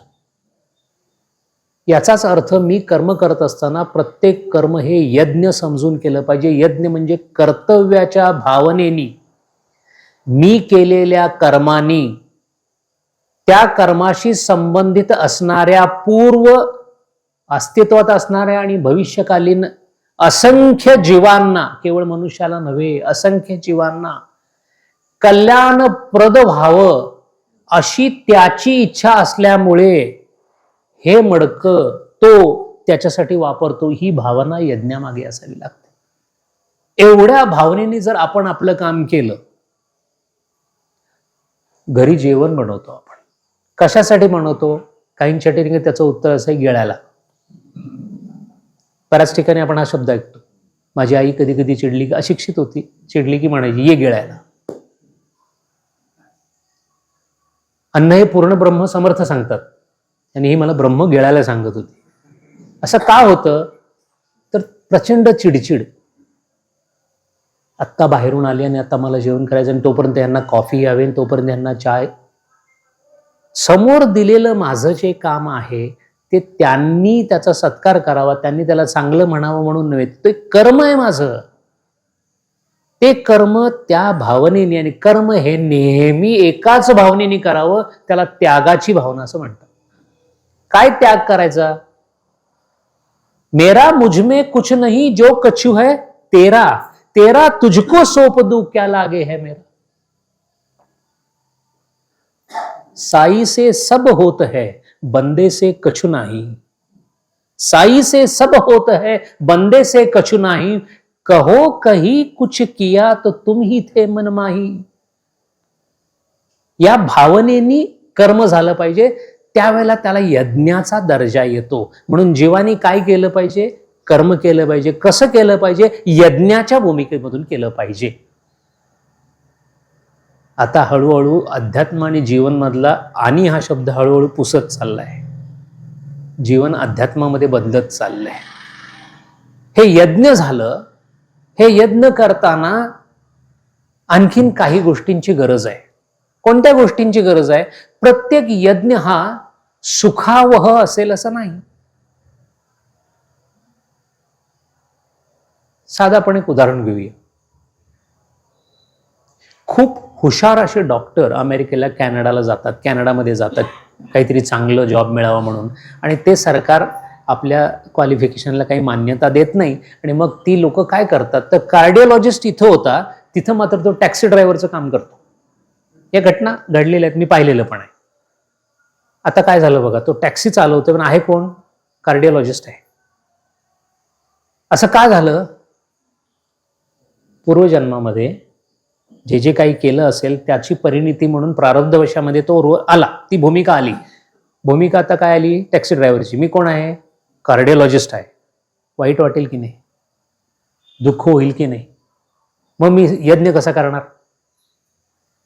याचाच अर्थ मी कर्म करत असताना प्रत्येक कर्म हे यज्ञ समजून केलं पाहिजे. यज्ञ म्हणजे कर्तव्याच्या भावनेनी, मी केलेल्या कर्मानी, त्या कर्माशी संबंधित असणाऱ्या पूर्व अस्तित्वात असणाऱ्या आणि भविष्यकालीन असंख्य जीवांना, केवळ मनुष्याला नव्हे असंख्य जीवांना कल्याणप्रद व्हावं अशी त्याची इच्छा असल्यामुळे हे मडकं तो त्याच्यासाठी वापरतो. ही भावना यज्ञामागे असावी लागते. एवढ्या भावनेने जर आपण आपलं काम केलं, घरी जेवण बनवतो आपण, कशासाठी बनवतो? काहींच्या ठिकाणी त्याचं उत्तर असं आहे, गिळायला. बऱ्याच ठिकाणी आपण हा शब्द ऐकतो. माझी आई कधी कधी चिडली, अशिक्षित होती, चिडली की म्हणायची ये गिळायला. अन्न हे पूर्ण ब्रह्म समर्थ सांगतात आणि ही मला ब्रह्म गिळायला सांगत होती. असं का होतं? तर प्रचंड चिडचिड. आत्ता बाहेरून आली आणि आता मला जेवण करायचं आणि तोपर्यंत यांना कॉफी यावे, तोपर्यंत यांना चाय. समोर दिलेलं माझं जे काम आहे ते त्यांनी त्याचा सत्कार करावा, त्यांनी त्याला चांगलं म्हणावं म्हणून नव्हे. ते कर्म आहे माझं. ते कर्म त्या भावनेने, आणि कर्म हे नेहमी एकाच भावनेने करावं, त्याला त्यागाची भावना असं म्हणतात. काय त्याग करायचा? मेरा मुझमें कुछ नहीं, जो कछु है तेरा, तेरा तुझको सौंप दूं, क्या लागे है मेरा. साई से सब होत है, बंदे से कछु नहीं. साई से सब होत है, बंदे से कछु नहीं. कहो कही कुछ किया तो तुम ही थे मनमाही. या भावनेनी कर्म झालं पाहिजे, त्यावेळेला त्याला यज्ञाचा दर्जा येतो. म्हणून जीवानी काय केलं पाहिजे? कर्म केलं पाहिजे. कसं केलं पाहिजे? यज्ञाच्या भूमिकेमधून केलं पाहिजे. आता हळूहळू अध्यात्म आणि जीवन मधला आणि हा शब्द हळूहळू पुसत चाललाय. जीवन अध्यात्मामध्ये बदलत चाललंय. हे यज्ञ झालं. हे यज्ञ करताना आणखीन काही गोष्टींची गरज आहे. कोणत्या गोष्टींची गरज आहे? प्रत्येक यज्ञ हा सुखावह असेल असं नाही. साधापणे एक उदाहरण घेऊया. खूप हुशार असे डॉक्टर अमेरिकेला, कॅनडाला जातात, कॅनडामध्ये जातात काहीतरी चांगलं जॉब मिळावं म्हणून, आणि ते सरकार आपल्या क्वालिफिकेशनला काही मान्यता देत नाही. आणि मग ती लोक काय करतात, तर कार्डिओलॉजिस्ट इथं होता, तिथं मात्र तो टॅक्सी ड्रायव्हरचं काम करतो. या घटना घडलेल्या आहेत, मी पाहिलेलं पण आहे. आता काय झालं बघा, तो टॅक्सी चालवतो पण आहे कोण? कार्डिओलॉजिस्ट आहे. असं का झालं? पूर्वजन्मामध्ये जे जे काही केलं असेल त्याची परिणिती म्हणून प्रारब्धवशामध्ये तो आला, ती भूमिका आली. भूमिका आता काय आली? टॅक्सी ड्रायव्हरची. मी कोण आहे? कार्डिओलॉजिस्ट आहे. वाईट वाटेल की नाही? दुःख होईल की नाही? मग मी यज्ञ कसा करणार?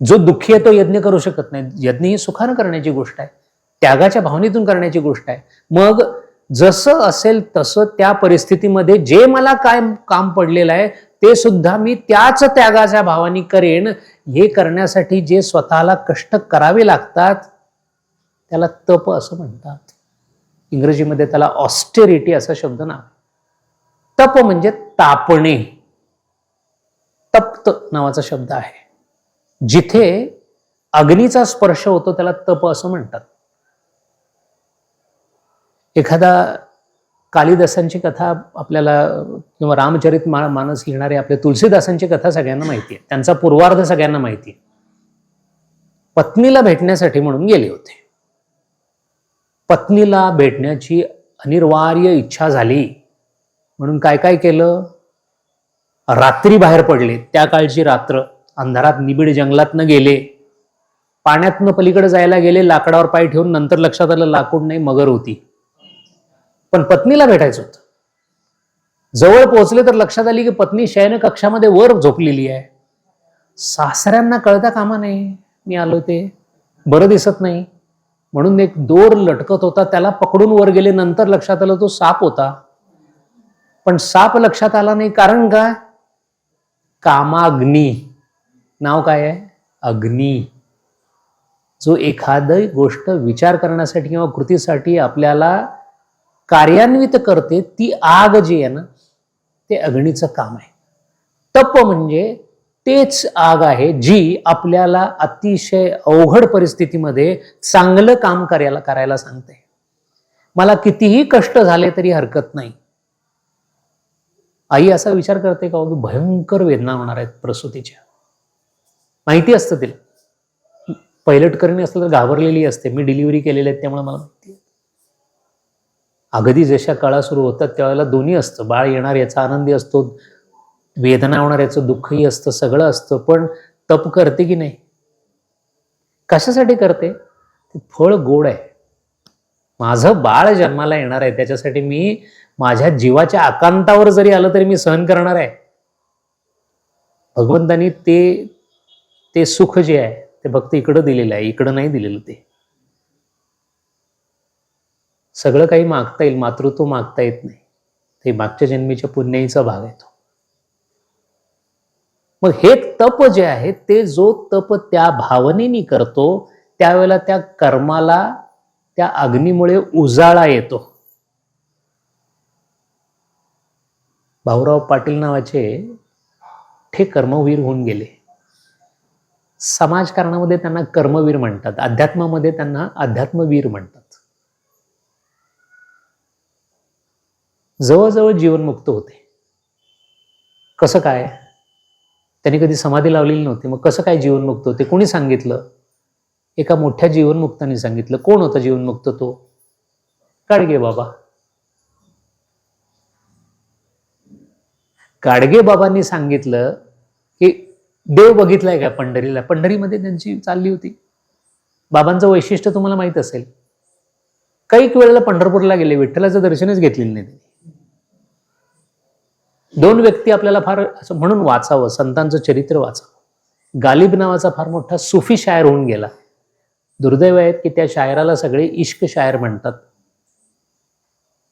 जो दुःखी आहे तो यज्ञ करू शकत नाही. यज्ञ ही सुखानं करण्याची गोष्ट आहे, त्यागाच्या भावनेतून करण्याची गोष्ट आहे. मग जसं असेल तसं त्या परिस्थितीमध्ये जे मला काय काम पडलेलं आहे ते सुद्धा मी त्याच त्यागाच्या भावाने करेन. हे करण्यासाठी जे स्वतःला कष्ट करावे लागतात त्याला तप असं म्हणतात. इंग्रजीमध्ये त्याला ऑस्टेरिटी असा शब्द नाव. तप म्हणजे तापणे. तप्त नावाचा शब्द आहे. जिथे अग्नीचा स्पर्श होतो त्याला तप असं म्हणतात. एखादा कालिदासांची कथा आपल्याला किंवा रामचरित मानस लिहिणारे आपले तुलसीदासांची कथा सगळ्यांना माहिती आहे. त्यांचा पूर्वार्ध सगळ्यांना माहिती आहे. पत्नीला भेटण्यासाठी म्हणून गेले होते. पत्नीला भेटण्याची अनिवार्य इच्छा झाली म्हणून काय काय केलं? रात्री बाहेर पडले. त्या काळची रात्र, अंधारात निबिड जंगलातनं गेले. पाण्यातनं पलीकडे जायला गेले, लाकडावर पाय ठेवून. नंतर लक्षात आलं लाकूड नाही, मगर होती. पण पत्नीला भेटायचं होतं. जवळ पोहोचले तर लक्षात आली की पत्नी शयन कक्षामध्ये वर झोपलेली आहे. सासऱ्यांना कळता कामा नाही मी आलो ते, बरं दिसत नाही म्हणून एक दोर लटकत होता, त्याला पकडून वर गेले. नंतर लक्षात आलं तो साप होता. पण साप लक्षात आला नाही, कारण काय? कामाग्नी. नाव काय आहे? अग्नी. जो एखादी गोष्ट विचार करण्यासाठी किंवा कृतीसाठी आपल्याला कार्यान्वित करते, ती आग जी आहे ना, ते अग्नीचं काम आहे. तप म्हणजे तेच आग आहे जी आपल्याला अतिशय अवघड परिस्थितीमध्ये चांगलं काम करायला सांगते. मला कितीही कष्ट झाले तरी हरकत नाही. आई असा विचार करते का भयंकर वेदना होणार आहेत प्रसूतीच्या? माहिती असतं तिला. पैलटकरणी असतं तर घाबरलेली असते. मी डिलिव्हरी केलेली आहे त्यामुळे मला माहिती आहे. अगदी जशा काळा सुरू होतात त्यावेळेला दोन्ही असतं. बाळ येणार याचा आनंदी असतो, वेदना होणार याचं दुःखही असतं, सगळं असतं. पण तप करते की नाही? कशासाठी करते? ते फळ गोड आहे. माझं बाळ जन्माला येणार आहे, त्याच्यासाठी मी माझ्या जीवाच्या आकांतावर जरी आलं तरी मी सहन करणार आहे. भगवंतानी ते सुख जे आहे ते फक्त इकडं दिलेलं आहे, इकडं नाही दिलेलं. ते सगळं काही मागता येईल, मातृत्व मागता येत नाही. ते मागच्या जन्मीच्या पुण्याईचा भाग आहे तो. मग हे तप जे आहे ते जो तप त्या भावनेने करतो त्यावेळेला त्या कर्माला त्या अग्नीमुळे उजाळा येतो. भाऊराव पाटील नावाचे ते कर्मवीर होऊन गेले. समाजकारणामध्ये त्यांना कर्मवीर म्हणतात, अध्यात्मामध्ये त्यांना अध्यात्मवीर म्हणतात. जवळजवळ जीवनमुक्त होते. कसं काय? त्यांनी कधी समाधी लावलेली नव्हती. मग कसं काय जीवनमुक्त होते? कोणी सांगितलं? एका मोठ्या जीवनमुक्तांनी सांगितलं. कोण होता जीवनमुक्त? तो गाडगे बाबा. गाडगे बाबांनी सांगितलं की देव बघितलाय का पंढरीला? पंढरीमध्ये त्यांची चालली होती. बाबांचं वैशिष्ट्य तुम्हाला माहित असेल. काही वेळेला पंढरपूरला गेले, विठ्ठलाचं दर्शनच घेतलेलं नाही त्यांनी. दोन व्यक्ती आपल्याला फार असं म्हणून वाचावं, संतांचं चरित्र वाचावं. गालिब नावाचा फार मोठा सुफी शायर होऊन गेला. दुर्दैव आहेत की त्या शायराला सगळे इश्क शायर म्हणतात.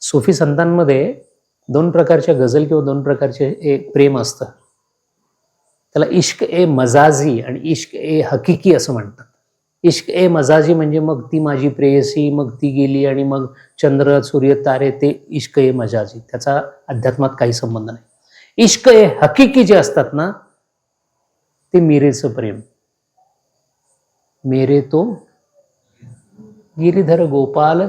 सुफी संतांमध्ये दोन प्रकारच्या गझल किंवा दोन प्रकारचे एक प्रेम असतं. त्याला इश्क ए मजाजी आणि इश्क ए हकीकी असं म्हणतात. इश्क ए मजाजी म्हणजे मग ती माझी प्रेयसी, मग ती गेली आणि मग चंद्र सूर्य तारे, ते इश्क ए मजाजी. त्याचा अध्यात्मात काही संबंध नाही. इश्क ए हकीकी जे असतात ना ते मीरेचं प्रेम. मेरे तो गिरिधर गोपाल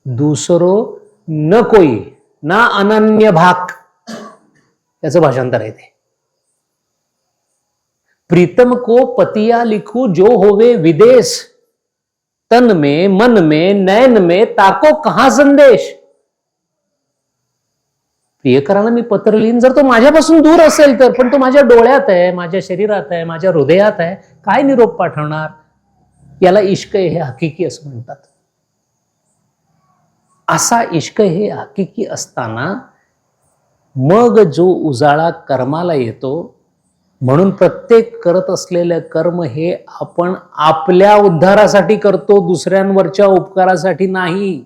दूसरो न कोई ना अनन्य भाक, याचं भाषांतर आहे ते. प्रीतम को पतिया लिखू जो होवे विदेश, तन में मन में नयन में ताको कहा संदेश. प्रियकराला मी पत्र लिहीन, जर तो माझ्यापासून दूर असेल तर, पण तो माझ्या डोळ्यात आहे, माझ्या शरीरात आहे, माझ्या हृदयात आहे, काय निरोप पाठवणार. याला इश्क हे हकीकी असं म्हणतात. असा इश्क हे हकीकी असताना मग जो उजाळा कर्माला येतो. म्हणून प्रत्येक करत असलेलं कर्म हे आपण आपल्या उद्धारासाठी करतो, दुसऱ्यांवरच्या उपकारासाठी नाही.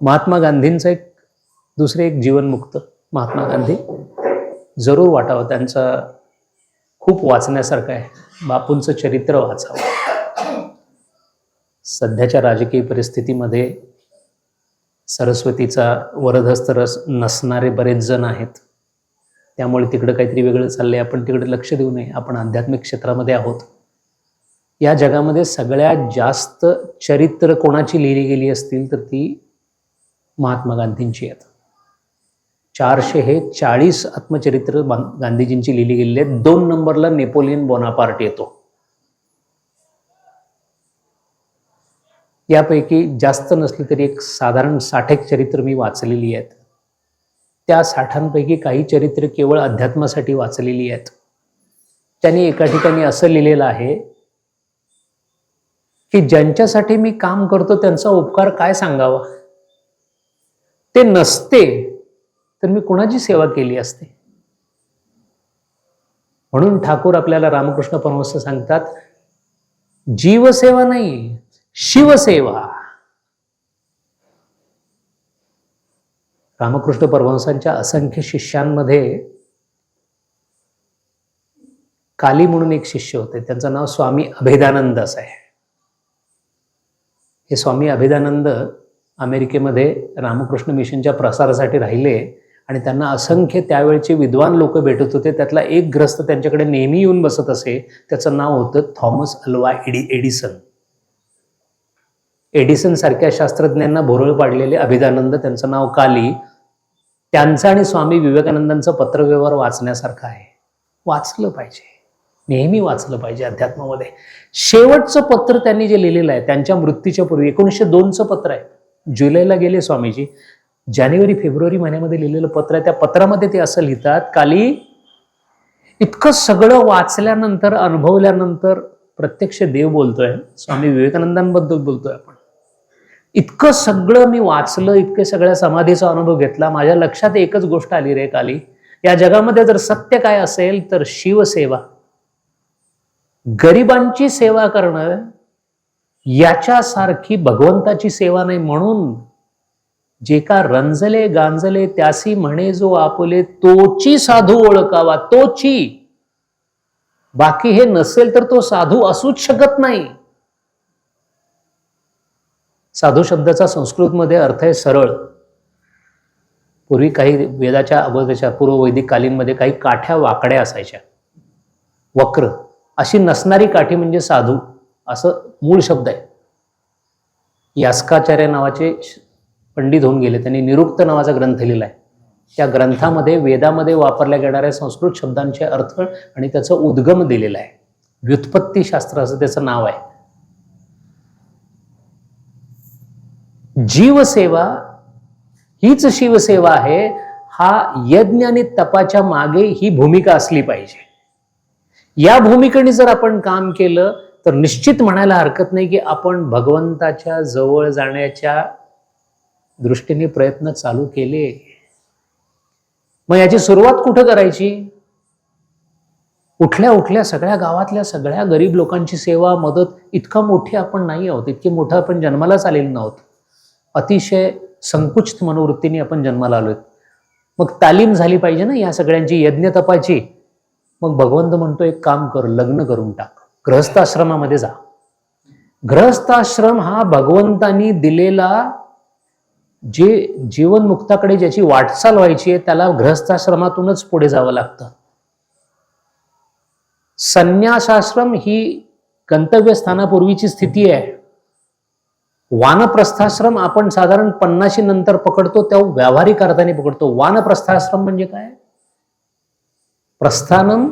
महात्मा गांधींचं दुसरे एक जीवनमुक्त महात्मा गांधी जरूर वाटावं, त्यांचं खूप वाचण्यासारखं आहे. बापूंचं चरित्र वाचावं. सध्याच्या राजकीय परिस्थितीमध्ये सरस्वतीचा वरदहस्त रस नसणारे बरेच जण आहेत. त्यामुळे तिकडं काहीतरी वेगळं चाललंय, आपण तिकडे लक्ष देऊ नये. आपण आध्यात्मिक क्षेत्रामध्ये आहोत. या जगामध्ये सगळ्यात जास्त चरित्र कोणाची लिहिली गेली असतील तर ती महात्मा गांधींची आहेत. 440 आत्मचरित्र गांधीजींची लिहिली गेलेली आहेत. 2 नंबरला नेपोलियन बोनापार्ट येतो. यापैकी जास्त नसली तरी एक साधारण 60 चरित्र मी वाचलेली आहेत. त्या 60 काही चरित्र केवळ अध्यात्मासाठी वाचलेली आहेत. त्यांनी एका ठिकाणी असं लिहिलेलं आहे की ज्यांच्यासाठी मी काम करतो त्यांचा उपकार काय सांगावा. ते नसते तर मी कुणाची सेवा केली असते. म्हणून ठाकूर आपल्याला रामकृष्ण परमहंस सांगतात, जीवसेवा नाही शिवसेवा. रामकृष्ण परमहंसांच्या असंख्य शिष्यांमध्ये काली म्हणून एक शिष्य होते. त्यांचं नाव स्वामी अभेदानंद असं आहे. हे स्वामी अभेदानंद अमेरिकेमध्ये रामकृष्ण मिशनच्या प्रसारासाठी राहिले आणि त्यांना असंख्य त्यावेळचे विद्वान लोक भेटत होते. त्यातला एक ग्रस्त त्यांच्याकडे नेहमी येऊन बसत असे. त्याचं नाव होतं थॉमस अल्वा एडिसन. एडिसन सारख्या शास्त्रज्ञांना भोरळ पाडलेले अभेदानंद, त्यांचं नाव काली. त्यांचं आणि स्वामी विवेकानंदांचं पत्रव्यवहार वाचण्यासारखं आहे. वाचलं पाहिजे, नेहमी वाचलं पाहिजे अध्यात्मामध्ये. शेवटचं पत्र त्यांनी जे लिहिलेलं आहे त्यांच्या मृत्यूच्या पूर्वी 1902चं पत्र आहे. जुलैला गेले स्वामीजी, जानेवारी फेब्रुवारी महिन्यामध्ये लिहिलेलं पत्र आहे. त्या पत्रामध्ये ते असं लिहितात, काली इतकं सगळं वाचल्यानंतर अनुभवल्यानंतर प्रत्यक्ष देव बोलतोय, स्वामी विवेकानंदांबद्दल बोलतोय आपण. इतकं सगळं मी वाचलं, इतके सगळ्या समाधीचा अनुभव घेतला, माझ्या लक्षात एकच गोष्ट आली रे काली, या जगामध्ये जर सत्य काय असेल तर शिवसेवा, गरिबांची सेवा करणं याच्यासारखी भगवंताची सेवा नाही. म्हणून जे का रंजले गांजले त्यासी म्हणे जो आपुले, तोची साधू ओळखावा, तोची. बाकी हे नसेल तर तो साधू असूच शकत नाही. साधू शब्दाचा संस्कृतमध्ये अर्थ आहे सरळ. पूर्वी काही वेदाच्या अगोदरच्या पूर्ववैदिक कालीनमध्ये काही काठ्या वाकड्या असायच्या, वक्र. अशी नसणारी काठी म्हणजे साधू, असं मूळ शब्द आहे. यास्काचार्य नावाचे पंडित होऊन गेले, त्यांनी निरुक्त नावाचा ग्रंथ लिहिलाय. त्या ग्रंथामध्ये वेदामध्ये वापरल्या गेणाऱ्या संस्कृत शब्दांचे अर्थ आणि त्याचं उद्गम दिलेलं आहे. व्युत्पत्ती शास्त्र असं त्याचं नाव आहे. जीवसेवा हीच शिवसेवा आहे. हा यज्ञ आणि तपाच्या मागे ही भूमिका असली पाहिजे. या भूमिकेने जर आपण काम केलं तर निश्चित म्हणायला हरकत नाही की आपण भगवंताच्या जवळ जाण्याच्या दृष्टीने प्रयत्न चालू केले. मग याची सुरुवात कुठं करायची? उठल्या उठल्या सगळ्या गावातल्या सगळ्या गरीब लोकांची सेवा, मदत. इतका मोठे आपण नाही आहोत, इतके मोठं आपण जन्मालाच आलेलो नव्हतो. अतिशय संकुचित मनोवृत्तीने आपण जन्माला आलोय. मग तालीम झाली पाहिजे ना या सगळ्यांची, यज्ञ तपाची. मग भगवंत म्हणतो एक काम कर, लग्न करून टाक, गृहस्थाश्रमामध्ये जा. गृहस्थाश्रम हा भगवंतांनी दिलेला, जे जीवनमुक्ताकडे ज्याची वाटचाल व्हायची आहे त्याला गृहस्थाश्रमातूनच पुढे जावं लागतं. संन्यासाश्रम ही गंतव्यस्थानापूर्वीची स्थिती आहे. वानप्रस्थाश्रम आपण साधारण 50 नंतर पकडतो, तेव्हा व्यावहारिक अर्थाने पकडतो. वानप्रस्थाश्रम म्हणजे काय? प्रस्थानम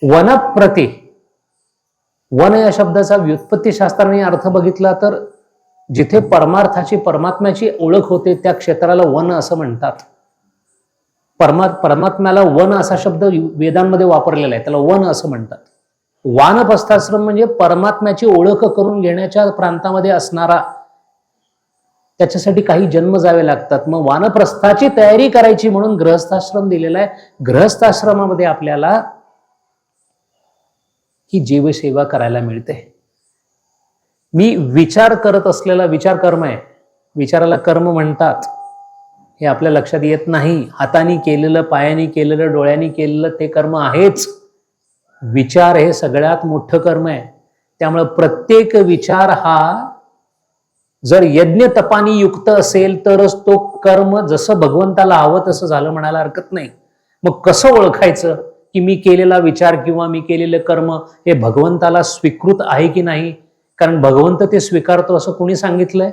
वनप्रती, वन या शब्दाचा व्युत्पत्तीशास्त्राने अर्थ बघितला तर जिथे परमार्थाची, परमात्म्याची ओळख होते त्या क्षेत्राला वन असं म्हणतात. परमात्म्याला वन असा शब्द वेदांमध्ये वापरलेला आहे, त्याला वन असं म्हणतात. वानप्रस्थाश्रम म्हणजे परमात्म्याची ओळख करून घेण्याच्या प्रांतामध्ये असणारा, त्याच्यासाठी काही जन्म जावे लागतात. मग वानप्रस्थाची तयारी करायची म्हणून गृहस्थाश्रम दिलेला आहे. गृहस्थाश्रमामध्ये आपल्याला ही जीवसेवा करायला मिळते. मी विचार करत असलेला विचार कर्म आहे, विचाराला कर्म म्हणतात, हे आपल्या लक्षात येत नाही. हाताने केलेलं, पायाने केलेलं, डोळ्यांनी केलेलं ते कर्म आहेच. विचार हे सगळ्यात मोठं कर्म आहे. त्यामुळे प्रत्येक विचार हा जर यज्ञ तपानी युक्त असेल तरच तो कर्म जसं भगवंताला हवं तसं झालं म्हणायला हरकत नाही. मग कसं ओळखायचं की मी केलेला विचार किंवा मी केलेलं कर्म हे भगवंताला स्वीकृत आहे की नाही? कारण भगवंत ते स्वीकारतो असं कोणी सांगितलंय?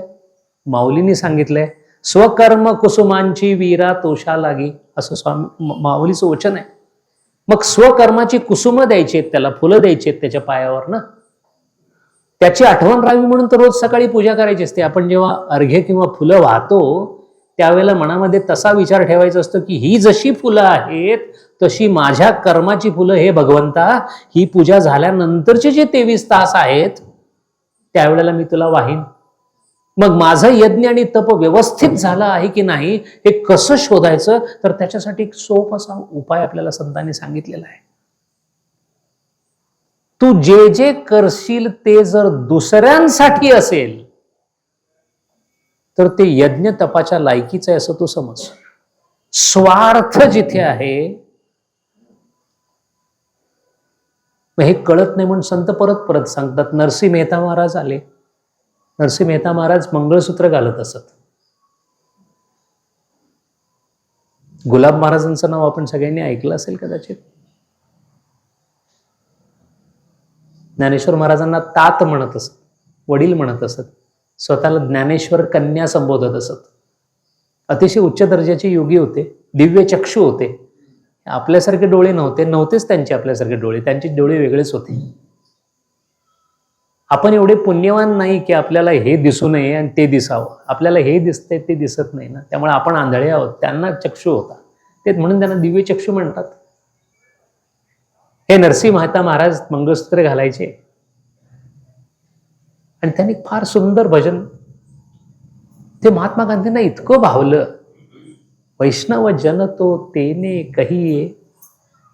माऊलींनी सांगितलंय. स्वकर्म कुसुमांची वीरा तोषा लागी, असं स्वामी माऊलीचं वचन आहे. मग स्वकर्माची कुसुम द्यायची आहेत, त्याला फुलं द्यायची आहेत त्याच्या पायावर ना, त्याची आठवण राहावी म्हणून तर रोज सकाळी पूजा करायची असते. आपण जेव्हा अर्घ्य किंवा फुलं वाहतो त्यावेळेला मनामध्ये तसा विचार ठेवायचा असतो की ही जशी फुलं आहेत तशी माझ्या कर्माची फुलं हे भगवंता, ही पूजा झाल्यानंतरचे जे 23 तास आहेत त्यावेळेला मी तुला वाहीन. मग माझं यज्ञ आणि तप व्यवस्थित झालं आहे की नाही हे कसं शोधायचं? तर त्याच्यासाठी एक सोपा उपाय आपल्याला संतांनी सांगितलेला आहे. तू जे जे करशील ते जर दुसऱ्यांसाठी असेल तर ते यज्ञ तपाच्या लायकीचं आहे असं तू समज. स्वार्थ जिथे आहे, हे कळत नाही म्हणून संत परत परत सांगतात. नरसिंह मेहता महाराज आले. नरसिंह मेहता महाराज मंगळसूत्र घालत असत. गुलाब महाराजांचं नाव आपण सगळ्यांनी ऐकलं असेल कदाचित. ज्ञानेश्वर महाराजांना तात म्हणत असत, वडील म्हणत असत, स्वतःला ज्ञानेश्वर कन्या संबोधत असत. अतिशय उच्च दर्जाचे योगी होते, दिव्य चक्षु होते. आपल्यासारखे डोळे नव्हतेच त्यांचे आपल्यासारखे डोळे, त्यांचे डोळे वेगळेच होते. आपण एवढे पुण्यवान नाही की आपल्याला हे दिसू नये आणि ते दिसावं. आपल्याला हे दिसतंय ते दिसत नाही ना, त्यामुळे आपण आंधळे आहोत. त्यांना चक्षु होता, ते म्हणून त्यांना दिव्य चक्षु म्हणतात. हे नरसिंह मेहता महाराज मंगळसूत्र घालायचे आणि त्यांनी फार सुंदर भजन, ते महात्मा गांधींना इतकं भावलं. वैष्णव जन तो तेने कहिये,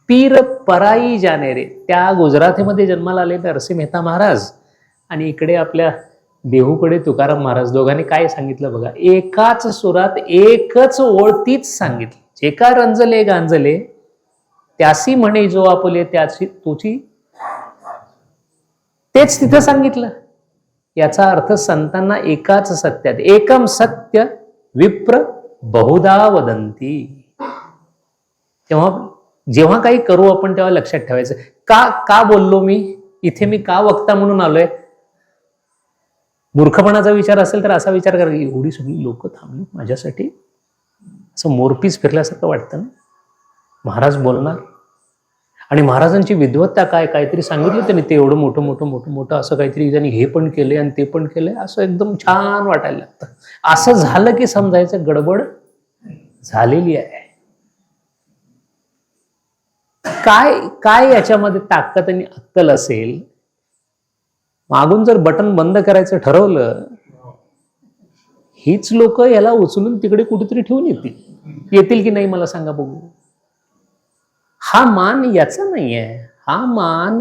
पीर पराई जाने रे. त्या गुजरातीमध्ये जन्माला आले नरसिंह मेहता महाराज आणि इकडे आपल्या देहूकडे तुकाराम महाराज. दोघांनी काय सांगितलं बघा, एकाच सुरात एकच ओळतीच सांगितलं. जे का रंजले गांजले त्यासी म्हणे जो आपुले त्याची तुची, तेच तिथं सांगितलं. याचा अर्थ संतांना एकाच सत्यात, एकम सत्य विप्र बहुधा वदंती. तेव्हा जेव्हा काही करू आपण तेव्हा लक्षात ठेवायचं, का बोललो मी इथे, मी का वक्ता म्हणून आलोय. मूर्खपणाचा विचार असेल तर असा विचार करा, एवढी सगळी लोक थांबली माझ्यासाठी, असं मोरपीस फिरल्यासारखं वाटतं ना. महाराज बोलणार आणि महाराजांची विद्वत्ता काय, काहीतरी सांगितलं त्यांनी, ते एवढं मोठं मोठं मोठं मोठं असं काहीतरी त्यांनी हे पण केले आणि ते पण केले, असं एकदम छान वाटायला लागतं. असं झालं की समजायचं गडबड झालेली आहे. काय काय याच्यामध्ये ताकद आणि अक्कल असेल. मागून जर बटन बंद करायचं ठरवलं, हीच लोक याला उचलून तिकडे कुठेतरी ठेवून येतील की नाही मला सांगा बघू. हा मान याचा नाहीये. हा मान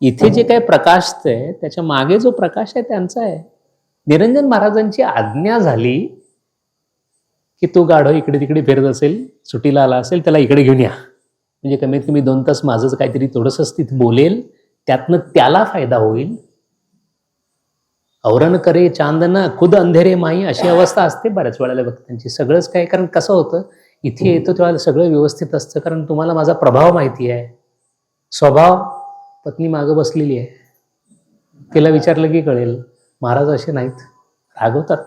इथे जे काही प्रकाशतंय त्याच्या मागे जो प्रकाश आहे त्यांचा आहे. निरंजन महाराजांची आज्ञा झाली की तो गाढव इकडे तिकडे फिरत असेल, सुट्टीला आला असेल, त्याला इकडे घेऊन या. म्हणजे कमीत कमी 2 तास माझं काहीतरी थोडंसं तिथे बोलेल, त्यातनं त्याला फायदा होईल. औरण करे चांदना खुद अंधेरे माई, अशी अवस्था असते बऱ्याच वेळेला भक्तांची. सगळंच काय, कारण कसं होतं इथे येतो तेव्हा सगळं व्यवस्थित असतं, कारण तुम्हाला माझा प्रभाव माहिती आहे. स्वभाव, पत्नी मागं बसलेली आहे, तिला विचारलं की कळेल. महाराज असे नाहीत, रागवतात.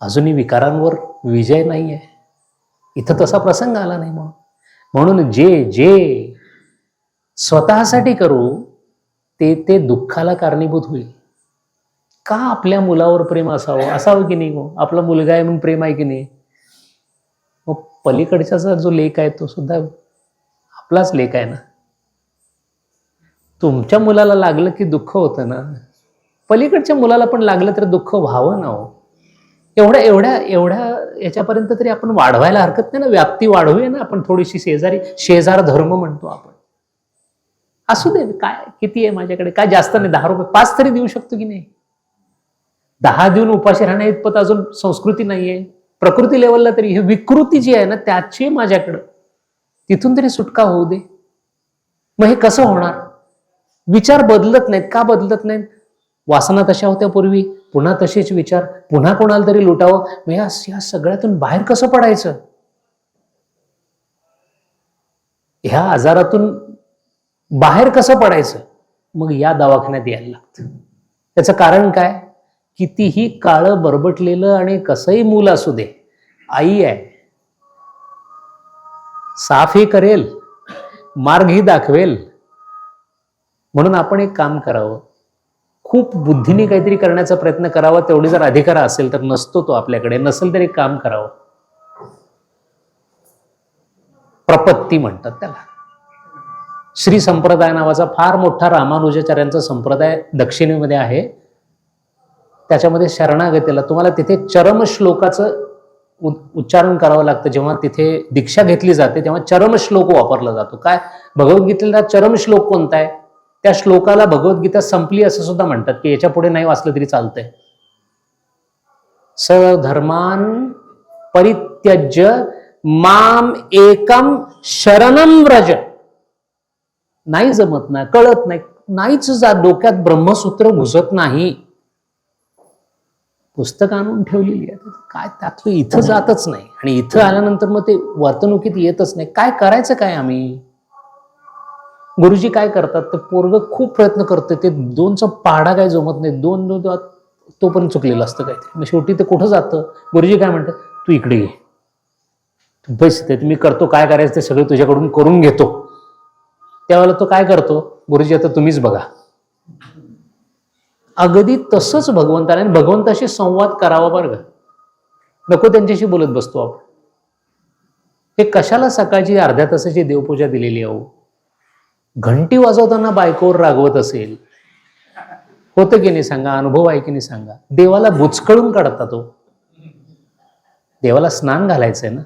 अजूनही विकारांवर विजय नाही आहे. इथं तसा प्रसंग आला नाही. म्हणून जे जे स्वतःसाठी करू ते ते दुःखाला कारणीभूत होईल. का आपल्या मुलावर प्रेम असावं की नाही? हो, आपला मुलगा आहे म्हणून प्रेम आहे की नाही? मग पलीकडच्याचा जो लेक आहे तो सुद्धा आपलाच लेक आहे ना. तुमच्या मुलाला लागलं की दुःख होतं ना, पलीकडच्या मुलाला पण लागलं तर दुःख व्हावं ना. हो, एवढ्या एवढ्या एवढ्या याच्यापर्यंत तरी आपण वाढवायला हरकत नाही ना. व्याप्ती वाढवूया ना आपण थोडीशी. शेजार धर्म म्हणतो आपण. असू दे, काय किती आहे माझ्याकडे, काय जास्त नाही, 10 रुपये 5 तरी देऊ शकतो की नाही? 10 देऊन उपाशी राहण्या इतपत अजून संस्कृती नाहीये. प्रकृती लेवलला तरी ही विकृती जी आहे ना त्याची माझ्याकडं, तिथून तरी सुटका होऊ दे. मग हे कसं होणार? विचार बदलत नाहीत. का बदलत नाहीत? वासना तशा होत्या पूर्वी, पुन्हा तसेच विचार, पुन्हा कोणाला तरी लुटावं. मग या सगळ्यातून बाहेर कसं पडायचं? ह्या आजारातून बाहेर कसं पडायचं? मग या दवाखान्यात यायला लागतं. त्याचं कारण काय? कितीही काळं बरबटलेलं आणि कसंही मूल असू दे, आई आहे, साफही करेल, मार्गही दाखवेल. म्हणून आपण एक काम करावं, खूप बुद्धीने काहीतरी करण्याचा प्रयत्न करावा. तेवढी जर अधिकार असेल तर, नसतो तो आपल्याकडे, नसेल तर एक काम करावं. प्रपत्ती म्हणतात त्याला. श्री संप्रदाय नावाचा फार मोठा रामानुजाचार्यांचा संप्रदाय दक्षिणेमध्ये आहे. त्याच्यामध्ये शरणागतीला तुम्हाला तिथे चरम श्लोकाचं उच्चारण करावं लागतं. जेव्हा तिथे दीक्षा घेतली जाते तेव्हा चरम श्लोक वापरला जातो. काय? भगवद्गीतेला चरम श्लोक कोणता आहे? त्या श्लोकाला भगवद्गीता संपली असं सुद्धा म्हणतात, की याच्या पुढे नाही वाचलं तरी चालतंय. सर्वधर्मान परित्यज्य माम एकम शरणम व्रज. नाही जमत ना, कळत नाही, नाहीच जात, डोक्यात ब्रह्मसूत्र घुसत नाही. पुस्तक आणून ठेवलेली आहे, काय त्यातलं इथं जातच नाही. आणि इथं आल्यानंतर मग ते वर्तणुकीत येतच नाही. काय करायचं काय आम्ही? गुरुजी काय करतात, तर पोरग खूप प्रयत्न करतं, ते 2चा पाडा काय जमत नाही, 2 तोपर्यंत चुकलेलं असतं काय. मग शेवटी ते कुठं जातं? गुरुजी काय म्हणतात, तू इकडे ये, तू बस, ते मी करतो, काय करायचं ते सगळं तुझ्याकडून करून घेतो. त्यावेळेला तो काय करतो? गुरुजी आता तुम्हीच बघा. अगदी तसंच भगवंताने, भगवंताशी संवाद करावा बरं का. नको त्यांच्याशी बोलत बसतो आपण. हे कशाला सकाळची अर्ध्या तासाची देवपूजा दिलेली आहे? घंटी वाजवताना बायकोवर रागवत असेल, होतं की नाही सांगा? अनुभव आहे की नाही सांगा? देवाला बुचकळून काढता तो. देवाला स्नान घालायचंय ना.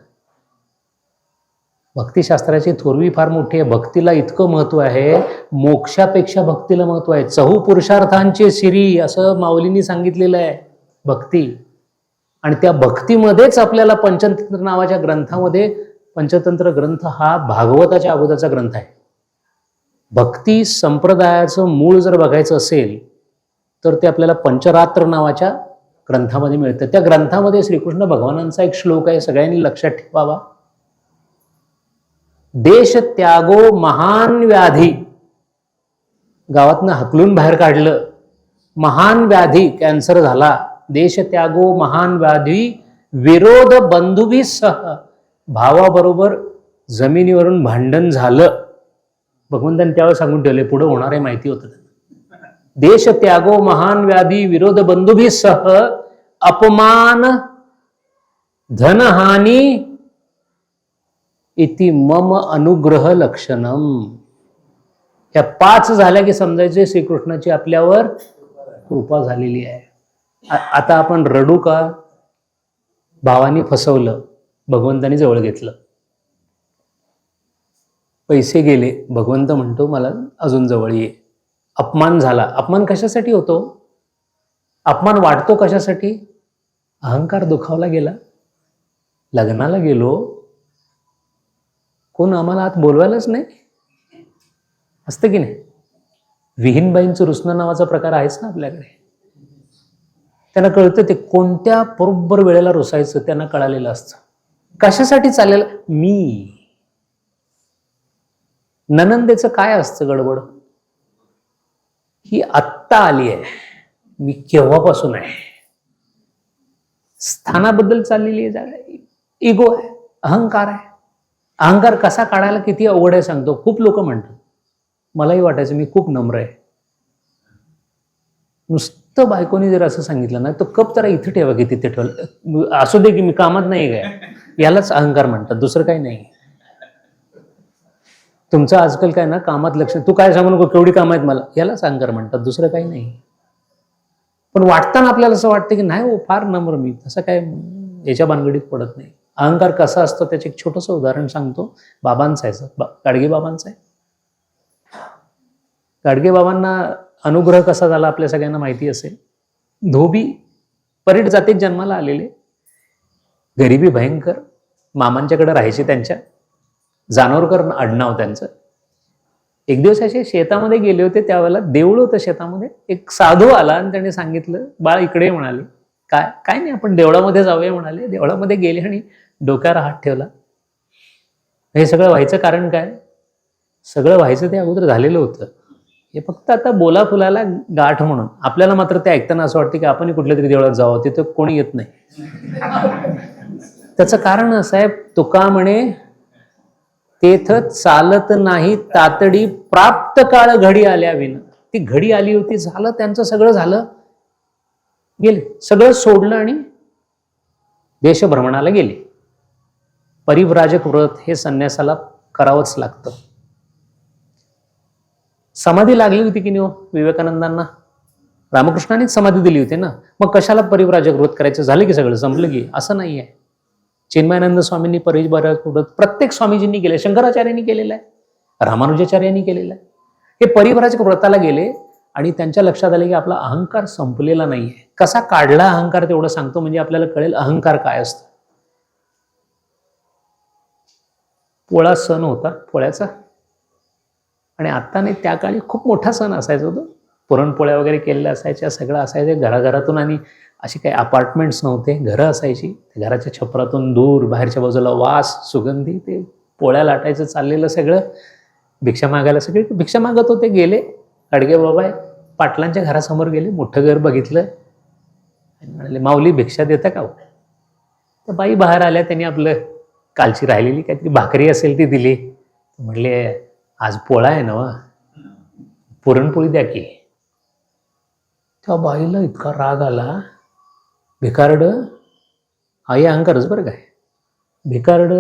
भक्तिशास्त्राची थोरवी फार मोठी आहे. भक्तीला इतकं महत्व आहे, मोक्षापेक्षा भक्तीला महत्व आहे. चहू पुरुषार्थांचे सिरी असं माऊलींनी सांगितलेलं आहे भक्ती. आणि त्या भक्तीमध्येच आपल्याला पंचतंत्र नावाच्या ग्रंथामध्ये, पंचतंत्र ग्रंथ हा भागवताच्या अगोदरचा ग्रंथ आहे. भक्ती संप्रदायाचं मूळ जर बघायचं असेल तर ते आपल्याला पंचरात्र नावाच्या ग्रंथामध्ये मिळतं. त्या ग्रंथामध्ये श्रीकृष्ण भगवानांचा एक श्लोक आहे, सगळ्यांनी लक्षात ठेवावा. देश त्यागो महान व्याधी. गावातनं हकलून बाहेर काढलं, महान व्याधी, कॅन्सर झाला. देश त्यागो महान व्याधी विरोध बंधुभी सह. भावाबरोबर जमिनीवरून भांडण झालं. भगवंतांनी त्यावेळेस सांगून ठेवले, पुढे होणार आहे माहिती होतं. देश त्यागो महान व्याधी विरोध बंधुभी सह अपमान धनहानी इति मम अनुग्रह लक्षणम. या 5 झाल्या की समजायचे श्रीकृष्णाची आपल्यावर कृपा झालेली आहे. आता आपण रडू का? भावानी फसवलं, भगवंतानी जवळ घेतलं, पैसे गेले, भगवंत म्हणतो मला अजून जवळ ये. अपमान झाला. अपमान कशासाठी होतो? अपमान वाटतो कशासाठी? अहंकार दुखावला गेला. लग्नाला गेलो, कोण आम्हाला आत बोलवायलाच नाही, असतं की नाही? विहीनबाईंचं रुसणं नावाचा प्रकार आहेच ना आपल्याकडे. त्यांना कळतं ते कोणत्या बरोबर वेळेला रुसायचं, त्यांना कळालेलं असतं. कशासाठी चालेल? मी. ननंदेचं काय असतं गडबड? ही आत्ता आली आहे, मी केव्हापासून आहे. स्थानाबद्दल चाललेली आहे जागा. इगो आहे, अहंकार आहे. अहंकार कसा काढायला किती अवघड आहे सांगतो. खूप लोक म्हणतात मलाही वाटायचं मी खूप नम्र आहे. नुसतं बायकोनी जर असं सांगितलं ना, तो कप जरा इथे ठेवा की तिथे ठेवा, असू दे की मी कामात नाही काय, यालाच अहंकार म्हणतात, दुसरं काही नाही. तुमचं आजकाल काय ना, कामात लक्ष, तू काय सांगू नको केवढी कामं आहेत मला, यालाच अहंकार म्हणतात, दुसरं काही नाही. पण वाटताना आपल्याला असं वाटतं की नाही हो, फार नम्र मी, तसं काय याच्या भानगडीत पडत नाही. अहंकार कसा असतो त्याचं एक छोटंसं उदाहरण सांगतो. बाबांचं आहे, गाडगे बाबांचं आहे. गाडगे बाबांना अनुग्रह कसा झाला आपल्या सगळ्यांना माहिती असेल. धोबी परीट जातीत जन्माला आलेले, गरिबी भयंकर, मामांच्याकडे राहायचे, त्यांच्या जानोरकर आडनाव त्यांचं. एक दिवस असे शेतामध्ये गेले होते, त्यावेळेला देऊळ होतं शेतामध्ये, एक साधू आला आणि त्याने सांगितलं, बाळ इकडे म्हणाले. काय काय नाही, आपण देवळामध्ये जाऊया म्हणाले. देवळामध्ये गेले आणि डोक्यावर हात ठेवला. हे सगळं व्हायचं कारण काय? सगळं व्हायचं ते अगोदर झालेलं होतं, हे फक्त आता बोला फुलाला गाठ म्हणून. आपल्याला मात्र ते ऐकताना असं वाटतं की आपणही कुठल्या तरी देवळात जावं, तिथं कोणी येत नाही. त्याचं कारण असं आहे, तुका म्हणे तेथ चालत नाही तातडी, प्राप्त काळ घडी आल्या विना. ती घडी आली होती, झालं त्यांचं, सगळं झालं, गेले, सगळं सोडलं आणि देशभ्रमणाला गेले. परिव्राजक व्रत हे संन्यासाला करावंच लागतं. समाधी लागली होती की नाही विवेकानंदांना? रामकृष्णांनीच समाधी दिली होती ना, मग कशाला परिव्राजक व्रत करायचं? झालं की सगळं संपलं की? असं नाही आहे. चिन्मयानंद स्वामींनी परिव्राजक व्रत प्रत्येक स्वामीजींनी केले, शंकराचार्यांनी केलेलं आहे, रामानुजाचार्यांनी केलेलं आहे. हे परिव्राजक व्रताला गेले आणि त्यांच्या लक्षात आले की आपला अहंकार संपलेला नाहीये. कसा काढला अहंकार तेवढं सांगतो, म्हणजे आपल्याला कळेल अहंकार काय असतं. पोळा सण होता, पोळ्याचा, आणि आता नाही, त्या काळी खूप मोठा सण असायचा होतो. पुरणपोळ्या वगैरे केलेल्या असायच्या, सगळं असायचं घराघरातून. आणि अशी काही अपार्टमेंट्स नव्हते, घरं असायची. घराच्या छपरातून दूर बाहेरच्या बाजूला वास, सुगंधी, ते पोळ्या लाटायचं चाललेलं सगळं. भिक्षा मागायला सगळे भिक्षा मागत होते. गेले गाडगे बाबा पाटलांच्या घरासमोर गेले, मोठं घर बघितलं आणि म्हणाले, माऊली भिक्षा देता का? तर बाई बाहेर आल्या, त्यांनी आपलं कालची राहिलेली काहीतरी भाकरी असेल ती दिली. म्हणले, आज पोळा आहे ना, पुरणपोळी द्या की. त्या बाईला इतका राग आला, भिकारड, आई अहंकारच बरं काय, भिकारड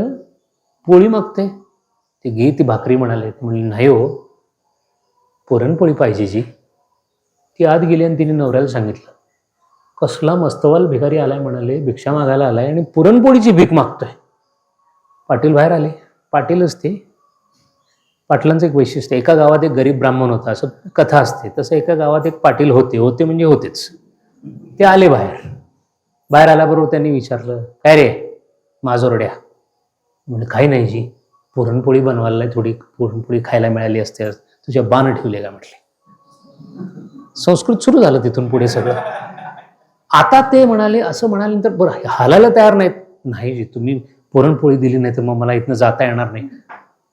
पोळी मागते, ते घे ती भाकरी म्हणाले. म्हणले, नाही हो, पुरणपोळी पाहिजे जी. ती आत गेली आणि तिने नवऱ्याला सांगितलं, कसला मस्तवाल भिकारी आलाय म्हणाले, भिक्षा मागायला आलाय आणि पुरणपोळीची भीक मागतोय. पाटील बाहेर आले. पाटीलच ते. पाटलांचं एक वैशिष्ट्य, एका गावात एक गरीब ब्राह्मण होता, असं कथा असते, तसं एका गावात एक पाटील होते म्हणजे होतेच. ते आले बाहेर. बाहेर आल्याबरोबर त्यांनी विचारलं, काय रे माजोरड्या? म्हणजे काही नाही जी, पुरणपोळी बनवायला नाही, थोडी पुरणपोळी खायला मिळाली असते, तुझ्या बाण ठेवले का म्हटले. संस्कृत सुरू झालं तिथून पुढे सगळं. आता ते म्हणाले, असं म्हणाल्यानंतर बरं हालायला तयार नाहीत. नाही जी, तुम्ही पुरणपोळी दिली नाही तर मग मला इथनं जाता येणार नाही.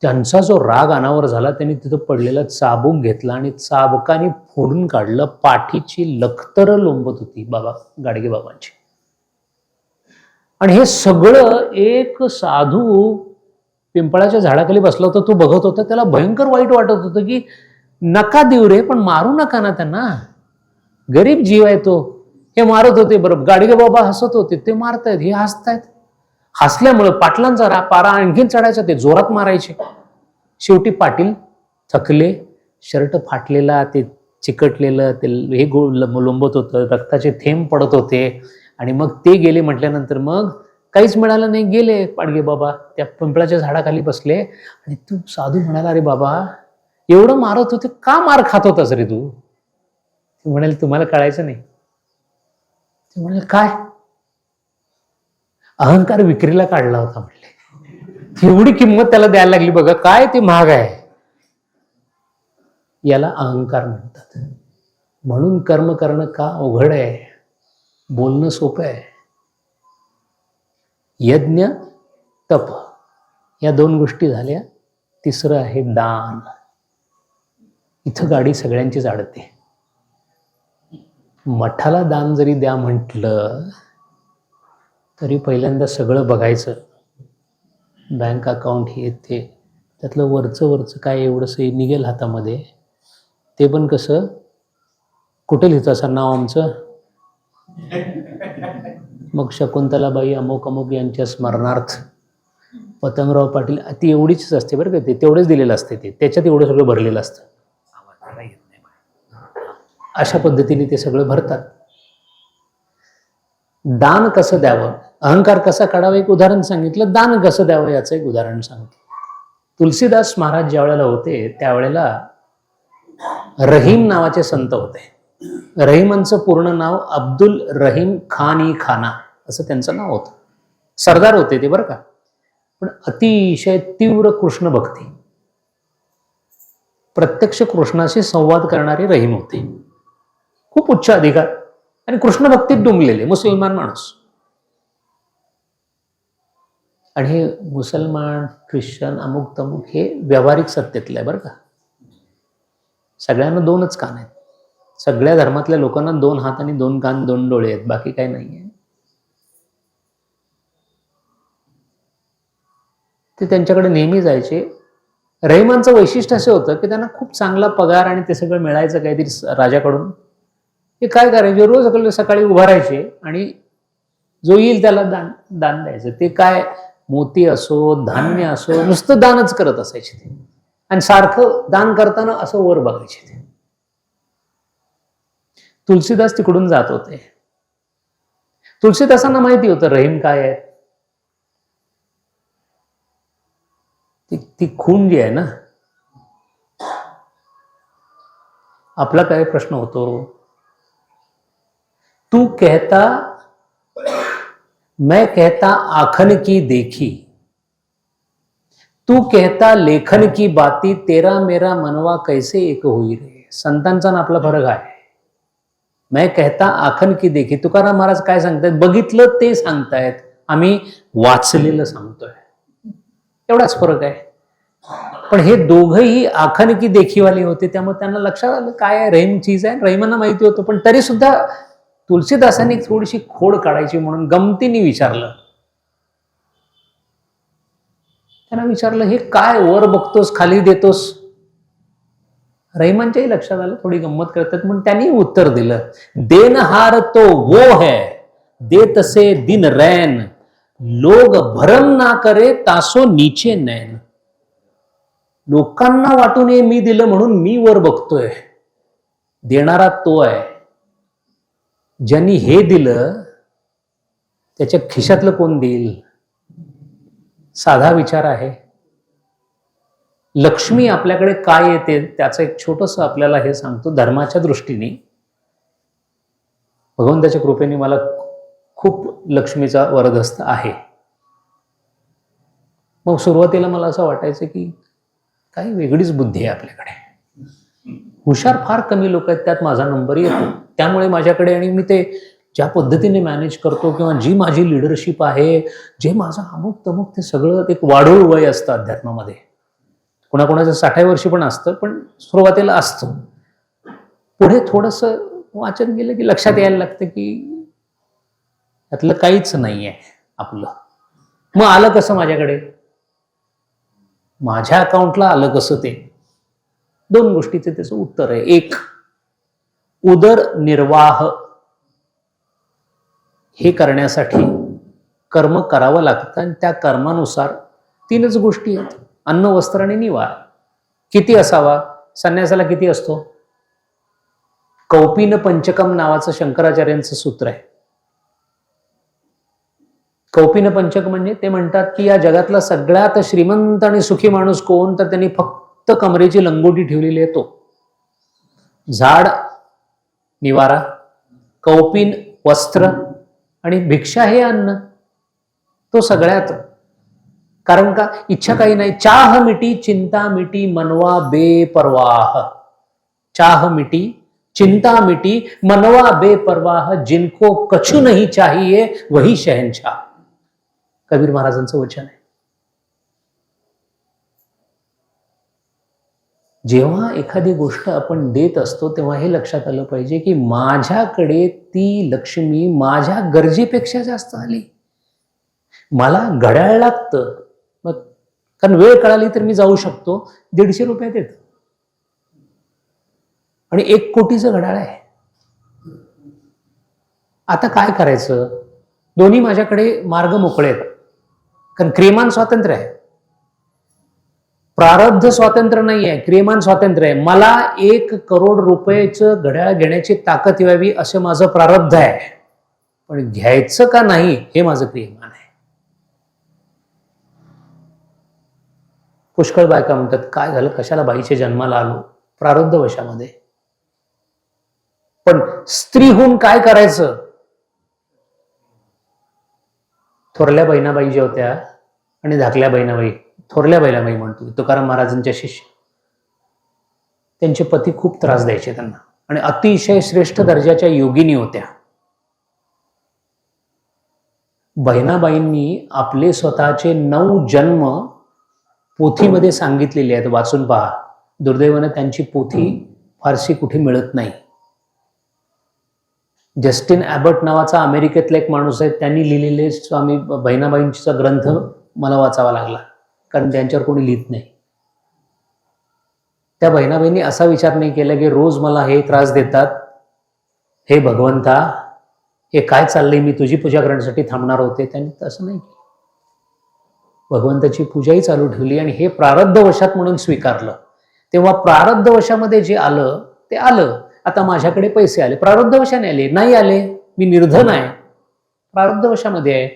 त्यांचा जो राग अनावर झाला, त्यांनी तिथं पडलेला चाबूक घेतला आणि चाबकाने फोडून काढलं. पाठीची लखतर लोंबत होती बाबा गाडगे बाबांची. आणि हे सगळं एक साधू पिंपळाच्या झाडाखाली बसला होता, तो बघत होता. त्याला भयंकर वाईट वाटत होतं की नका देऊ रे, पण मारू नका ना त्यांना, गरीब जीव आहे तो. हे मारत होते, बरोबर गाडगे बाबा हसत होते, ते मारतायत, हे हसतायत. हसल्यामुळे पाटलांचा पारा आणखीन चढायचा, ते जोरात मारायचे. शेवटी पाटील थकले, शर्ट फाटलेला, ते चिकटलेलं, ते हे लोंबत होतं, रक्ताचे थेंब पडत होते. आणि मग ते गेले म्हटल्यानंतर मग काहीच मिळालं नाही, गेले पाडगे बाबा. त्या पिंपळाच्या झाडाखाली बसले आणि तू साधू म्हणाला, अरे बाबा एवढं मारत होते, का मार खात होतास रे तू? ते म्हणाले, तुम्हाला कळायचं नाही. ते म्हणाले, काय? अहंकार विक्रीला काढला होता म्हटले. एवढी किंमत त्याला द्यायला लागली बघा, काय ते महाग आहे. याला अहंकार म्हणतात. म्हणून कर्म करणं का अवघड आहे, बोलणं सोपं आहे. यज्ञ तप या दोन गोष्टी झाल्या, तिसरं आहे दान. इथं गाडी सगळ्यांचीच अडते. मठाला दान जरी द्या म्हटलं तरी पहिल्यांदा सगळं बघायचं, बँक अकाउंट हे ते, त्यातलं वरचं काय एवढंसं निघेल हातामध्ये, ते पण कसं, कुठे लिहितं सर नाव आमचं? मग शकुंतलाबाई अमुक अमुक यांच्या स्मरणार्थ पतंगराव पाटील, ती एवढीच असते बरं का, ते तेवढेच दिलेलं असते, ते त्याच्यात एवढं सगळं भरलेलं असतं. अशा पद्धतीने ते सगळं भरतात. दान कसं द्यावं, अहंकार कसा काढावा, एक उदाहरण सांगितलं. दान कसं द्यावं याचं एक उदाहरण सांगितलं. तुलसीदास महाराज ज्या वेळेला होते त्यावेळेला रहीम नावाचे संत होते. रहीमांचं पूर्ण नाव अब्दुल रहीम खान खाना असं त्यांचं नाव होतं. सरदार होते ते बरं का, पण अतिशय तीव्र कृष्ण भक्ती, प्रत्यक्ष कृष्णाशी संवाद करणारे रहीम होते. खूप उच्च अधिकार आणि कृष्ण भक्तीत डुंबलेले मुसलमान माणूस. आणि हे मुसलमान, ख्रिश्चन, अमुक तमुक हे व्यावहारिक सत्तेतलं आहे बरं का. सगळ्यांना दोनच कान आहेत. सगळ्या धर्मातल्या लोकांना 2 हात आणि 2 कान 2 डोळे आहेत, बाकी काही नाही आहे. ते त्यांच्याकडे नेहमी जायचे. रहिमांचं वैशिष्ट्य असं होतं की त्यांना खूप चांगला पगार आणि ते सगळं मिळायचं काहीतरी राजाकडून. ते काय करायचे, रोज सकाळी उभा राहायचे आणि जो येईल त्याला दान द्यायचं. ते काय मोती असो, धान्य असो, नुसतं दानच करत असायचे ते. आणि सारखं दान करताना असं वर बघायचे ते. तुलसीदास तिकडून जात होते. तुलसीदासांना माहिती होतं रहीम काय आहे. ती खून जी आहे ना, आपला काय प्रश्न होतो, तू कहता मैं कहता आखन की देखी, तू कहता लेखन की बाती, तेरा मेरा मनवा कैसे एक होई रे. संतांचा ना आपला फरक आहे. मैं कहता आखन की देखी, तुकाराम महाराज काय सांगतायत, बघितलं ते सांगतायत, आम्ही वाचलेलं सांगतोय, एवढाच फरक आहे. पण हे दोघंही आखन की देखीवाले होते, त्यामुळे त्यांना लक्षात आलं काय आहे, रहीम चीज आहे. रहीमांना माहिती होतं, पण तरी सुद्धा तुलसीदासांनी थोडीशी खोड काढायची म्हणून गमतीने विचारलं. त्यांना विचारलं, हे काय वर बघतोस खाली देतोस. रहीमांच्याही लक्षात आलं थोडी गंमत करतात, म्हणून त्यांनी उत्तर दिलं, देनहार तो वो है देत से दिन रैन, लोग भरम ना करे तासो नीचे नैन. लोकांना वाटू नये मी दिलं म्हणून मी वर बघतोय, देणारा तो आहे. ज्यांनी हे दिलं त्याच्या खिशातलं कोण देईल. साधा विचार आहे. लक्ष्मी आपल्याकडे काय येते त्याचं एक छोटस आपल्याला हे सांगतो. धर्माच्या दृष्टीने भगवंताच्या कृपेने मला खूप लक्ष्मीचा वरदहस्त आहे. मग सुरुवातीला मला असं वाटायचं की काही वेगळीच बुद्धी आहे आपल्याकडे, हुशार फार कमी लोक आहेत, त्यात माझा नंबर येतो. त्यामुळे माझ्याकडे, आणि मी ते ज्या पद्धतीने मॅनेज करतो किंवा जी माझी लिडरशिप आहे, जे माझं अमुक तमुक, ते सगळं एक वाढोळ वय असतं अध्यात्मामध्ये. कोणाकोणाचं 60 वर्षी पण असतं, पण सुरुवातीला असतं. पुढे थोडंसं वाचन केलं की लक्षात यायला लागतं की त्यातलं काहीच नाही आहे आपलं. मग आलं कसं माझ्याकडे, माझ्या अकाउंटला आलं कसं, ते 2 गोष्टीचे त्याचं उत्तर आहे. एक, उदरनिर्वाह हे करण्यासाठी कर्म करावं लागतं आणि त्या कर्मानुसार 3च गोष्टी आहेत, अन्न, वस्त्र आणि निवारा. किती असावा, संन्यासाला किती असतो. कौपिन पंचकम नावाचं शंकराचार्यांचं सूत्र आहे. कौपिन पंचक म्हणजे ते म्हणतात की या जगातला सगळ्यात श्रीमंत आणि सुखी माणूस कोण, तर त्यांनी फक्त कमरेची लंगोटी ठेवलेली आहे. तो झाड निवारा, कौपिन वस्त्र आणि भिक्षा हे अन्न. तो सगळ्यात, कारण का इच्छा काही नाही. चाह मिटी चिंता मिटी मनवा बेपरवाह, चाह मिटी चिंता मिटी मनवा बेपरवाह, जिनको कछु नहीं चाहिए वही शहनशाह. कबीर महाराजांचं वचन आहे. जेव्हा एखादी गोष्ट आपण देत असतो तेव्हा हे लक्षात आलं पाहिजे की माझ्याकडे ती लक्ष्मी माझ्या गरजेपेक्षा जास्त आली. मला घड्याळ लागतं, मग कारण वेळ कळाली तर मी जाऊ शकतो, 150 रुपये देत. आणि 1 कोटीचं घड्याळ आहे. आता काय करायचं? दोन्ही माझ्याकडे मार्ग मोकळे आहेत. कारण क्रियमान स्वातंत्र्य आहे, प्रारब्ध स्वातंत्र्य नाही आहे, क्रियमान स्वातंत्र्य आहे. मला 1 करोड रुपयाचं घड्याळ घेण्याची ताकद यावी असं माझं प्रारब्ध आहे, पण घ्यायचं का नाही हे माझं क्रियमान आहे. पुष्कळ बायका म्हणतात, काय झालं, कशाला बाईच्या जन्माला आलो? प्रारब्ध वशामध्ये. पण स्त्री होऊन काय करायचं? थोरल्या बहिणाबाई ज्या होत्या आणि धाकल्या बहिणाबाई, थोरल्या बहिणाबाई म्हणतो तुकाराम महाराजांच्या शिष्य, त्यांचे पती खूप त्रास द्यायचे त्यांना आणि अतिशय श्रेष्ठ दर्जाच्या योगिनी होत्या. बहिणाबाईंनी आपले स्वतःचे 9 जन्म पोथीमध्ये सांगितलेले आहेत, वाचून पहा. दुर्दैवाने त्यांची पोथी फारशी कुठे मिळत नाही. जस्टिन ॲबट नावाचा अमेरिकेतला एक माणूस आहे, त्यांनी लिहिलेले स्वामी बहिणाबाईंचा ग्रंथ मला वाचावा लागला, कारण त्यांच्यावर कोणी लिहित नाही. त्या बहिणाबाईंनी असा विचार नाही केला की रोज मला हे त्रास देतात, हे भगवंता हे काय चाललंय, मी तुझी पूजा करण्यासाठी थांबणार होते. त्यांनी तसं नाही केलं. भगवंताची पूजाही चालू ठेवली आणि हे प्रारब्ध वशात म्हणून स्वीकारलं. तेव्हा प्रारब्ध वशामध्ये जे आलं ते आलं. आता माझ्याकडे पैसे आले, प्रारब्ध वशाने आले. नाही आले, मी निर्धन आहे, प्रारब्ध वशामध्ये आहे.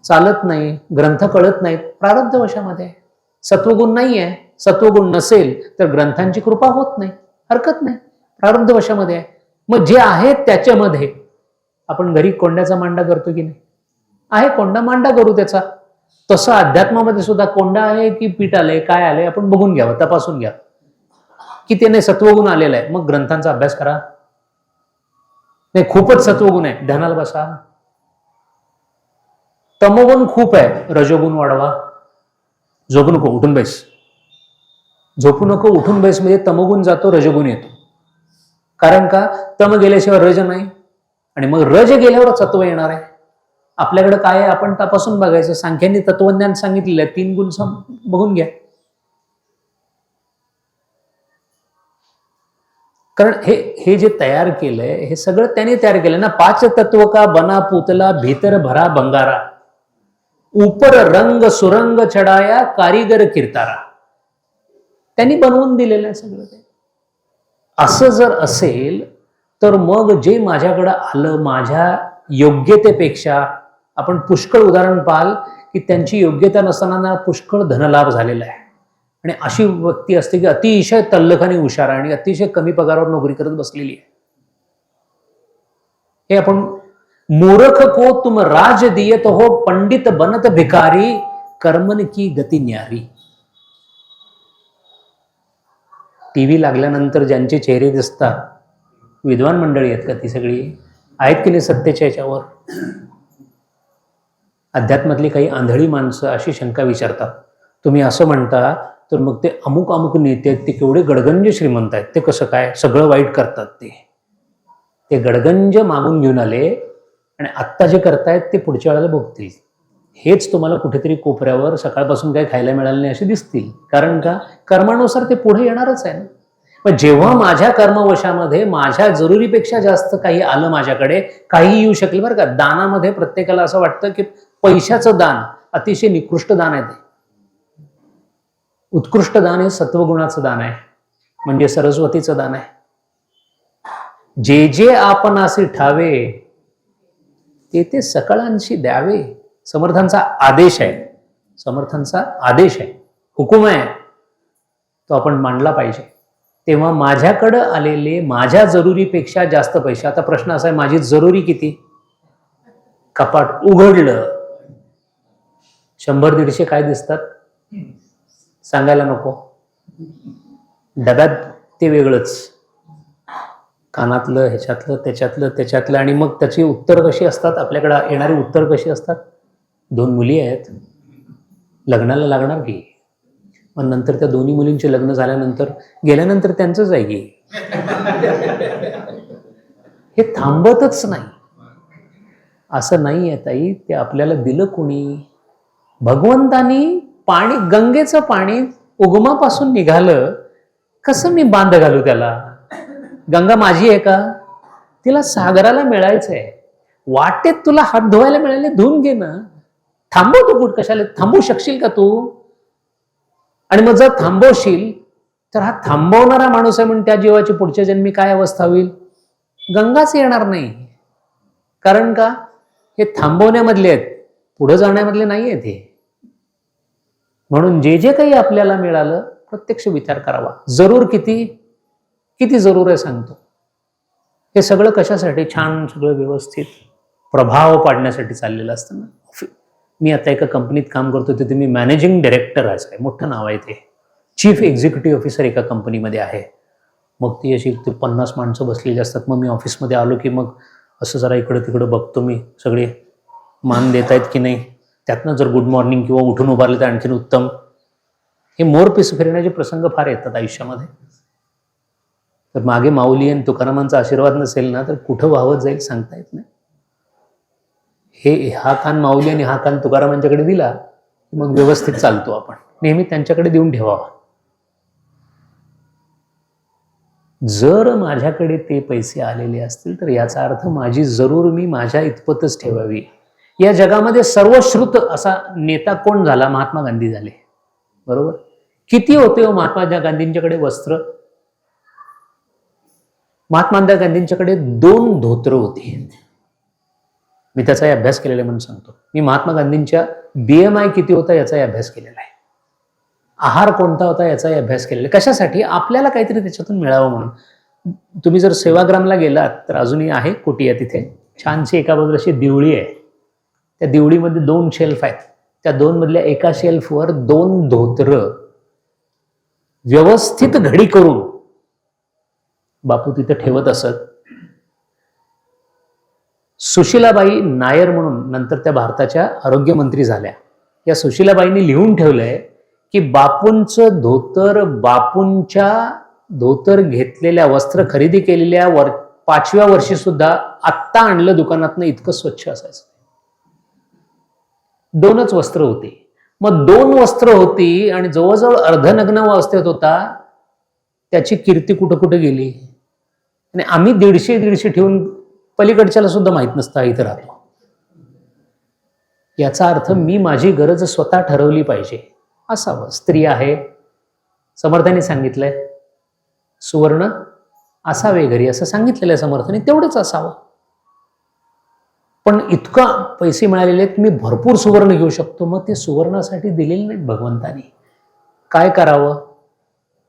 चालत नाही, ग्रंथ कळत नाहीत, प्रारब्ध वशामध्ये आहे. सत्वगुण नाही आहे, सत्वगुण नसेल तर ग्रंथांची कृपा होत नाही, हरकत नाही, प्रारब्ध वशामध्ये आहे. मग जे आहे त्याच्यामध्ये आपण घरी कोंड्याचा मांडा करतो की नाही? आहे कोंडा, मांडा करू त्याचा. तसं अध्यात्मामध्ये सुद्धा कोंडा आहे की पीठ आलंय, काय आलंय, आपण बघून घ्यावं, तपासून घ्या की त्याने सत्वगुण आलेला आहे. मग ग्रंथांचा अभ्यास करा. नाही खूपच सत्वगुण आहे, ध्यानाला बसा. तमोगुण खूप आहे, रजोगुण वाढवा. झोपू नको, उठून बैस. झोपू नको, उठून बैस म्हणजे तमोगुण जातो, रजोगुण येतो. कारण का? तम गेल्याशिवाय रज नाही, आणि मग रज गेल्यावर सत्व येणार आहे. आपल्याकडे काय आहे आपण तपासून बघायचं. सांख्यांनी तत्वज्ञान सांगितलेलं आहे, 3 गुण बघून घ्या. कारण हे जे तयार केलंय हे सगळं त्याने तयार केलं ना. 5 तत्व का बना पुतला, भीतर भरा बंगारा, ऊपर रंग सुरंग चढाया, कारीगर किरतारा. त्यांनी बनवून दिलेलं आहे सगळं ते. असं जर असेल तर मग जे माझ्याकडं आलं माझ्या योग्यतेपेक्षा, आपण पुष्कळ उदाहरण पाहाल की त्यांची योग्यता नसताना पुष्कळ धनलाभ झालेला आहे. आणि अशी व्यक्ती असते की अतिशय तल्लख आणि हुशार आणि अतिशय कमी पगारावर नोकरी करत बसलेली आहे. हे आपण मूर्ख को तुम राज दियत हो, पंडित बनत भिकारी, कर्मन की गती न्यारी. टीव्ही लागल्यानंतर ज्यांचे चेहरे दिसतात, विद्वान मंडळी आहेत का ती सगळी? आहेत की नाही सत्तेच्या याच्यावर? अध्यात्मातली काही आंधळी माणसं अशी शंका विचारतात, तुम्ही असं म्हणता तर मग ते अमुक अमुक नेते आहेत, ते केवढे गडगंज श्रीमंत आहेत, ते कसं काय सगळं वाईट करतात? ते गडगंज मागून घेऊन आले आणि आत्ता जे करतायत ते पुढच्या वेळेला बघतील. हेच तुम्हाला कुठेतरी कोपऱ्यावर सकाळपासून काही खायला मिळालं नाही असे दिसतील. कारण का? कर्मानुसार ते पुढे येणारच आहे ना. पण जेव्हा माझ्या कर्मवशामध्ये माझ्या जरुरीपेक्षा जास्त काही आलं, माझ्याकडे काही येऊ शकेल. बरं का, दानामध्ये प्रत्येकाला असं वाटतं की पैशाचं दान अतिशय निकृष्ट दान आहे. ते उत्कृष्ट दान हे सत्वगुणाचं दान आहे, म्हणजे सरस्वतीचं दान आहे. जे जे आपणासी ठावे ते ते सकळांशी द्यावे. समर्थांचा आदेश आहे, समर्थांचा आदेश आहे, हुकूम आहे, तो आपण मांडला पाहिजे. तेव्हा माझ्याकडं आलेले माझ्या जरुरीपेक्षा जास्त पैसे. आता प्रश्न असा आहे, माझी जरुरी किती? कपाट उघडलं 100-150 काय दिसतात सांगायला नको. डब्यात ते वेगळंच, कानातलं, ह्याच्यातलं, त्याच्यातलं. आणि मग त्याची उत्तर कशी असतात? आपल्याकडे येणारी उत्तर कशी असतात? 2 मुली आहेत, लग्नाला लागणार की? मग नंतर त्या दोन्ही मुलींचे लग्न झाल्यानंतर गेल्यानंतर त्यांचंच आहे की. हे थांबतच नाही. असं नाही आहे ताई, ते आपल्याला दिलं कोणी? भगवंतानी. पाणी, गंगेचं पाणी उगमापासून निघालं, कसं मी बांध घालू त्याला? गंगा माझी आहे का? तिला सागराला मिळायचंय. वाटेत तुला हात धुवायला मिळाले, धुवून घे ना. थांबव तू कुठ कशाला? थांबवू शकशील का तू? आणि मग जर थांबवशील तर हा थांबवणारा माणूस आहे म्हणून त्या जीवाची पुढच्या जन्मी काय अवस्था होईल? गंगाच येणार नाही. कारण का? हे थांबवण्यामधले आहेत, पुढे जाण्यामधले नाही आहेत हे. म्हणून जे जे काही आपल्याला मिळालं प्रत्यक्ष विचार करावा. जरूर किती किती जरूर आहे सांगतो. हे सगळं कशासाठी? छान सगळं व्यवस्थित प्रभाव पाडण्यासाठी चाललेलं असतं ना. मी आता एका कंपनीत काम करतो, तिथे मी मॅनेजिंग डायरेक्टर आहे, मोठं नाव आहे ते. चीफ एक्झिक्युटिव्ह ऑफिसर एका कंपनीमध्ये आहे. मग ती अशी 50 माणसं बसलेली असतात. मग मी ऑफिसमध्ये आलो की मग असं जरा इकडं तिकडं बघतो मी, सगळे मान देत आहेत की नाही. त्यातनं जर गुड मॉर्निंग किंवा उठून उभारले तर आणखीन उत्तम. हे मोरपीस फिरण्याचे प्रसंग फार येतात आयुष्यामध्ये. तर मागे माऊली आणि तुकारामांचा आशीर्वाद नसेल ना तर कुठं वाहवत जाईल सांगता येत नाही. हा कान माऊली आणि हा कान तुकारामांच्याकडे दिला मग व्यवस्थित चालतो. आपण नेहमी त्यांच्याकडे देऊन ठेवावा. जर माझ्याकडे ते पैसे आलेले असतील तर याचा अर्थ माझी जरूर मी माझ्या इतपतच ठेवावी. या जगामध्ये सर्वश्रुत असा नेता कोण झाला? महात्मा गांधी झाले. बरोबर? किती होते हो महात्मा गांधींच्याकडे वस्त्र? महात्मा गांधींच्याकडे 2 धोतर होते. मी त्याचाही अभ्यास केलेला म्हणून सांगतो. मी महात्मा गांधींच्या BMI किती होता याचाही अभ्यास केलेला आहे. आहार कोणता होता याचाही अभ्यास केलेला आहे. कशासाठी? आपल्याला काहीतरी त्याच्यातून मिळावं म्हणून. तुम्ही जर सेवाग्रामला गेलात तर अजूनही आहे कोटिया तिथे छानशी एका बाजूला अशी दिवळी आहे. त्या दिवळीमध्ये 2 शेल्फ आहेत. त्या 2 मधल्या एका शेल्फवर 2 धोतर व्यवस्थित घडी करून बापू तिथे ठेवत असत. सुशीलाबाई नायर म्हणून नंतर त्या भारताच्या आरोग्यमंत्री झाल्या. या सुशीलाबाईंनी लिहून ठेवलंय की बापूंचं धोतर, बापूंच्या धोतर घेतलेल्या वस्त्र खरेदी केलेल्या 5व्या वर्षी सुद्धा आत्ता आणलं दुकानातनं इतकं स्वच्छ असायचं. 2च वस्त्र होती. मग 2 वस्त्र होती आणि जवळजवळ अर्धनग्न अवस्थेत होता. त्याची कीर्ती कुठं कुठं गेली. आणि आम्ही 150 ठेवून पलीकडच्याला सुद्धा माहित नसतं इथं राहतो. याचा अर्थ मी माझी गरज स्वतः ठरवली पाहिजे असावं. स्त्री आहे, समर्थाने सांगितलंय सुवर्ण असावे घरी असं सांगितलेलं आहे समर्थाने, तेवढंच असावं. पण इतका पैसे मिळालेले आहेत मी भरपूर सुवर्ण घेऊ शकतो. मग ते सुवर्णासाठी दिलेले नाहीत भगवंतानी. काय करावं?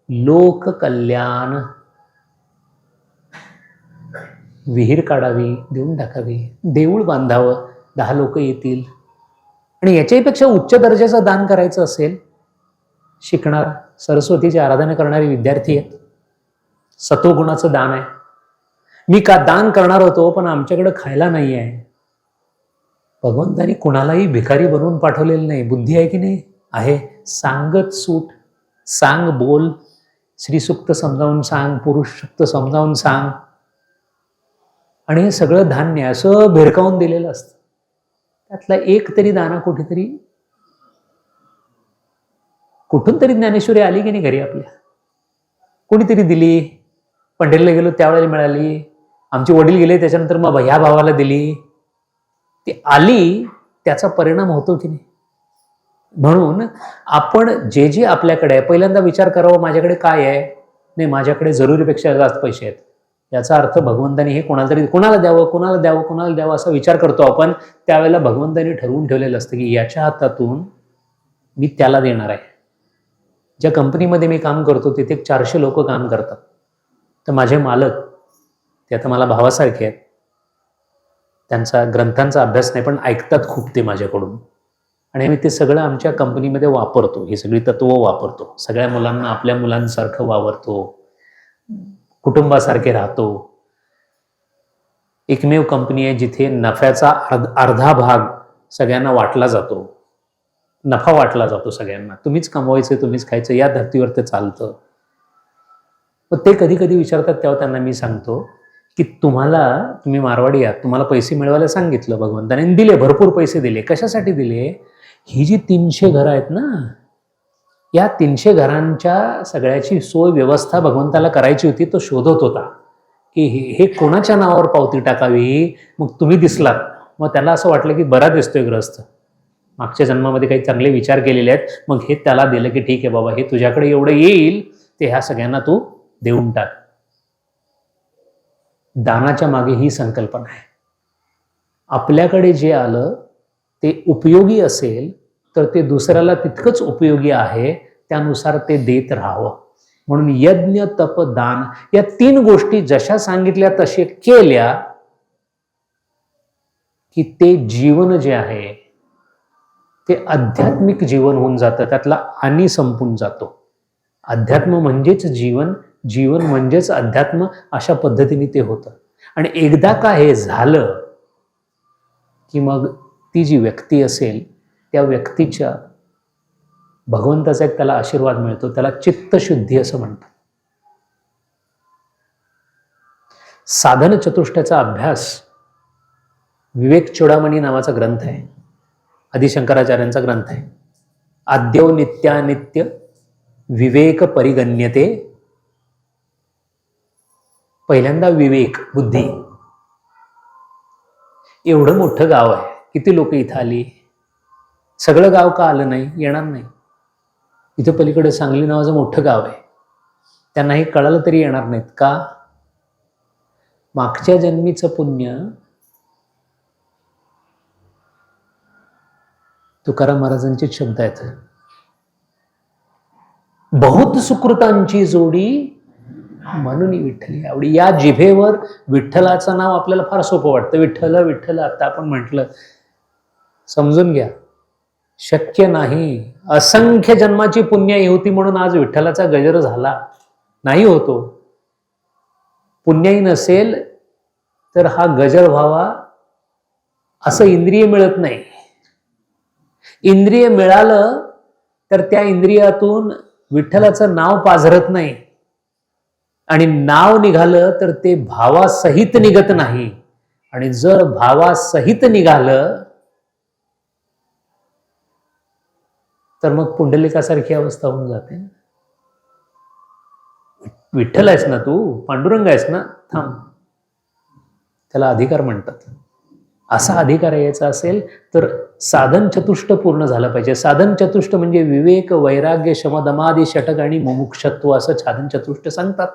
लोककल्याण. विहीर काढावी, देऊन टाकावी, देऊळ बांधावं, 10 लोक येतील. आणि याच्यापेक्षा उच्च दर्जाचं दान करायचं असेल, शिकणार सरस्वतीची आराधना करणारे विद्यार्थी आहेत, सत्वगुणाचं दान आहे. मी का दान करणार होतो पण आमच्याकडे खायला नाही आहे. भगवंतानी कुणालाही भिकारी बनवून पाठवलेलं नाही. बुद्धी आहे की नाही? आहे. सांगत सूट, सांग बोल, श्रीसूक्त समजावून सांग, पुरुष सूक्त समजावून सांग. आणि हे सगळं धान्य असं भिरकावून दिलेलं असतं. त्यातला एक तरी दाना कुठेतरी कुठून तरी ज्ञानेश्वरी आली की नाही घरी आपल्या? कोणीतरी दिली. पंढरीला गेलो त्यावेळेला मिळाली. आमचे वडील गेले त्याच्यानंतर मग ह्या भावाला दिली. ती आली त्याचा परिणाम होतो की नाही? म्हणून आपण जे जे आपल्याकडे आहे पहिल्यांदा विचार करावा माझ्याकडे काय आहे. नाही माझ्याकडे जरुरीपेक्षा जास्त पैसे आहेत. याचा अर्थ भगवंतानी हे कोणाला तरी कोणाला द्यावं असा विचार करतो आपण. त्यावेळेला भगवंतानी ठरवून ठेवलेलं असतं की याच्या हातातून मी त्याला देणार आहे. ज्या कंपनीमध्ये मी काम करतो तिथे 400 लोक काम करतात. तर माझे मालक ते आता मला भावासारखे आहेत. त्यांचा ग्रंथांचा अभ्यास नाही पण ऐकतात खूप ते माझ्याकडून. आणि आम्ही ते सगळं आमच्या कंपनीमध्ये वापरतो. ही सगळी तत्व वापरतो. सगळ्या मुलांना आपल्या मुलांसारखं वावरतो, कुटुंबासारखे राहतो. एकमेव कंपनी आहे जिथे नफ्याचा अर्धा भाग सगळ्यांना वाटला जातो. नफा वाटला जातो सगळ्यांना. तुम्हीच कमवायचं, तुम्हीच खायचं, या धर्तीवर ते चालतं. मग ते कधी कधी विचारतात तेव्हा त्यांना मी सांगतो की तुम्ही मारवाडी आहात, तुम्हाला पैसे मिळवायला सांगितलं भगवंताने, दिले, भरपूर पैसे दिले. कशासाठी दिले? ही जी 300 घरं आहेत ना, या 300 घरांच्या सगळ्याची सोय व्यवस्था भगवंताला करायची होती. तो शोधत होता की हे कोणाच्या नावावर पावती टाकावी. मग तुम्ही दिसलात, मग त्याला असं वाटलं की बरा दिसतोय ग्रस्त, मागच्या जन्मामध्ये काही चांगले विचार केलेले आहेत, मग हे त्याला दिलं की ठीक आहे बाबा, हे तुझ्याकडे एवढं येईल ते ह्या सगळ्यांना तू देऊन टाक. दानाच्या मागे ही संकल्पना आहे. आपल्याकडे जे आलं ते उपयोगी असेल तर ते दुसऱ्याला तितकंच उपयोगी आहे, त्यानुसार ते देत राहावं. म्हणून यज्ञ, तप, दान या 3 गोष्टी जशा सांगितल्या तसे केल्या की ते जीवन जे आहे ते आध्यात्मिक जीवन होऊन जातं, त्यातला आणि संपून जातो. अध्यात्म म्हणजेच जीवन, जीवन म्हणजेच अध्यात्म, अशा पद्धतीने ते होतं. आणि एकदा का हे झालं की मग ती जी व्यक्ती असेल त्या व्यक्तीच्या भगवंताचा एक त्याला आशीर्वाद मिळतो, त्याला चित्तशुद्धी असं म्हणतात. साधन चतुष्टयाचा अभ्यास विवेक चूडामणी नावाचा ग्रंथ आहे, आदिशंकराचार्यांचा ग्रंथ आहे. आद्यो नित्यानित्य विवेक परिगण्यते. पहिल्यांदा विवेक, बुद्धी. एवढं मोठं गाव आहे, किती लोक इथं आली, सगळं गाव का आलं नाही, येणार नाही. इथं पलीकडे सांगली नावाचं मोठं गाव आहे, त्यांनाही कळालं तरी येणार नाहीत का? मागच्या जन्मीचं पुण्य. तुकाराम महाराजांचे शब्द आहेत, बहुत सुकृतांची जोडी म्हणून विठ्ठली आवडी. या जिभेवर विठ्ठलाचं नाव आपल्याला फार सोपं वाटतं, विठ्ठल विठ्ठल. आता आपण म्हटलं, समजून घ्या, शक्य नाही. असंख्य जन्माची पुण्याई होती म्हणून आज विठ्ठलाचा गजर झाला नाही होतो. पुण्याई नसेल तर हा गजर व्हावा असं इंद्रिय मिळत नाही. इंद्रिय मिळालं तर त्या इंद्रियातून विठ्ठलाचं नाव पाझरत नाही, आणि नाव निघालं तर ते भावासहित निघत नाही. आणि जर भावासहित निघालं तर मग पुंडलिकासारखी अवस्था होऊन जाते. विठ्ठल आहेस ना तू, पांडुरंग आहेस ना, थांब. त्याला अधिकार म्हणतात. असा अधिकार यायचा असेल तर साधन चतुष्ट पूर्ण झालं पाहिजे. साधन चतुष्ट म्हणजे विवेक, वैराग्य, शमदमादी, षटक आणि मुमुक्षत्व असं साधन चतुष्ट सांगतात.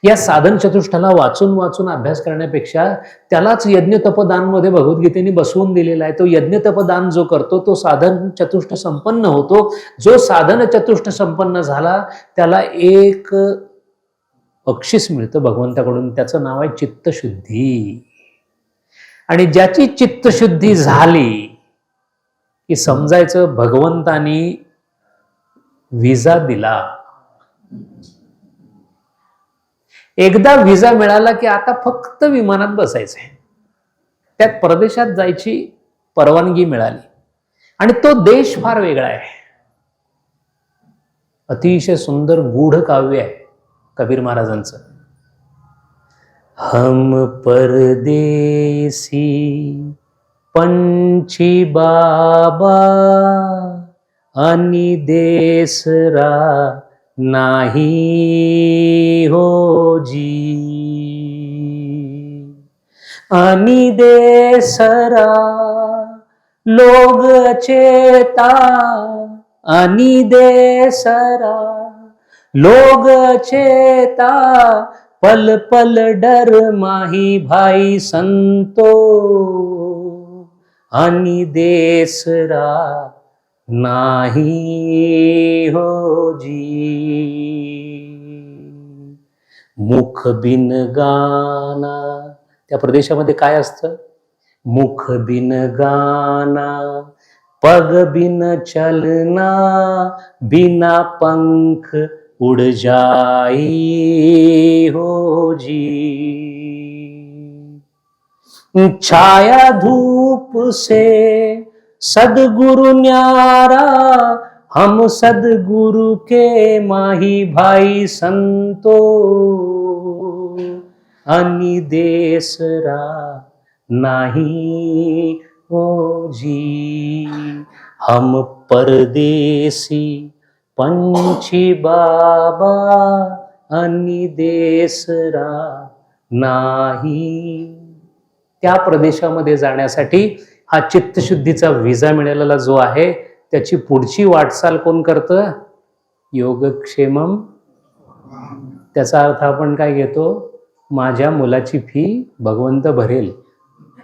या साधन चतुष्टाला वाचून वाचून अभ्यास करण्यापेक्षा त्यालाच यज्ञ तपदानमध्ये भगवद्गीतेने बसवून दिलेला आहे. तो यज्ञ तपदान जो करतो तो साधन चतुष्ट संपन्न होतो. जो साधन चतुष्ट संपन्न झाला त्याला एक बक्षीस मिळतं भगवंताकडून, त्याचं नाव आहे चित्तशुद्धी. आणि ज्याची चित्तशुद्धी झाली की समजायचं भगवंतानी विजा दिला. एकदा विजा मिळाला की आता फक्त विमानात बसायचंय. त्यात परदेशात जायची परवानगी मिळाली, आणि तो देश फार वेगळा आहे. अतिशय सुंदर गूढ काव्य आहे कबीर महाराजांचं. हम परदेसी पंछी बाबा आणि देसरा नाही हो जी, आणि देसरा लोग चेता, आणि देसरा लोग चेता, पल पल डर माही भाई संतो, आणि देसरा नाही हो जी. मुख बिन गाना, त्या प्रदेशामध्ये काय असतं? मुख बिन गाना, पग बिन चलना, बिना पंख उड़ जाई हो जी. छाया धूप से सदगुरु न्यारा, हम सदगुरु के माही भाई संतो, अनि देसरा नाही हो जी. हम परदेसी पंछी बाबा, अनि देसरा नाही. त्या प्रदेशामध्ये जाण्यासाठी हा चित्तशुद्धीचा व्हिसा मिळालेला जो आहे त्याची पुढची वाटचाल कोण करतं? योगक्षेमम. त्याचा अर्थ आपण काय घेतो? माझ्या मुलाची फी भगवंत भरेल,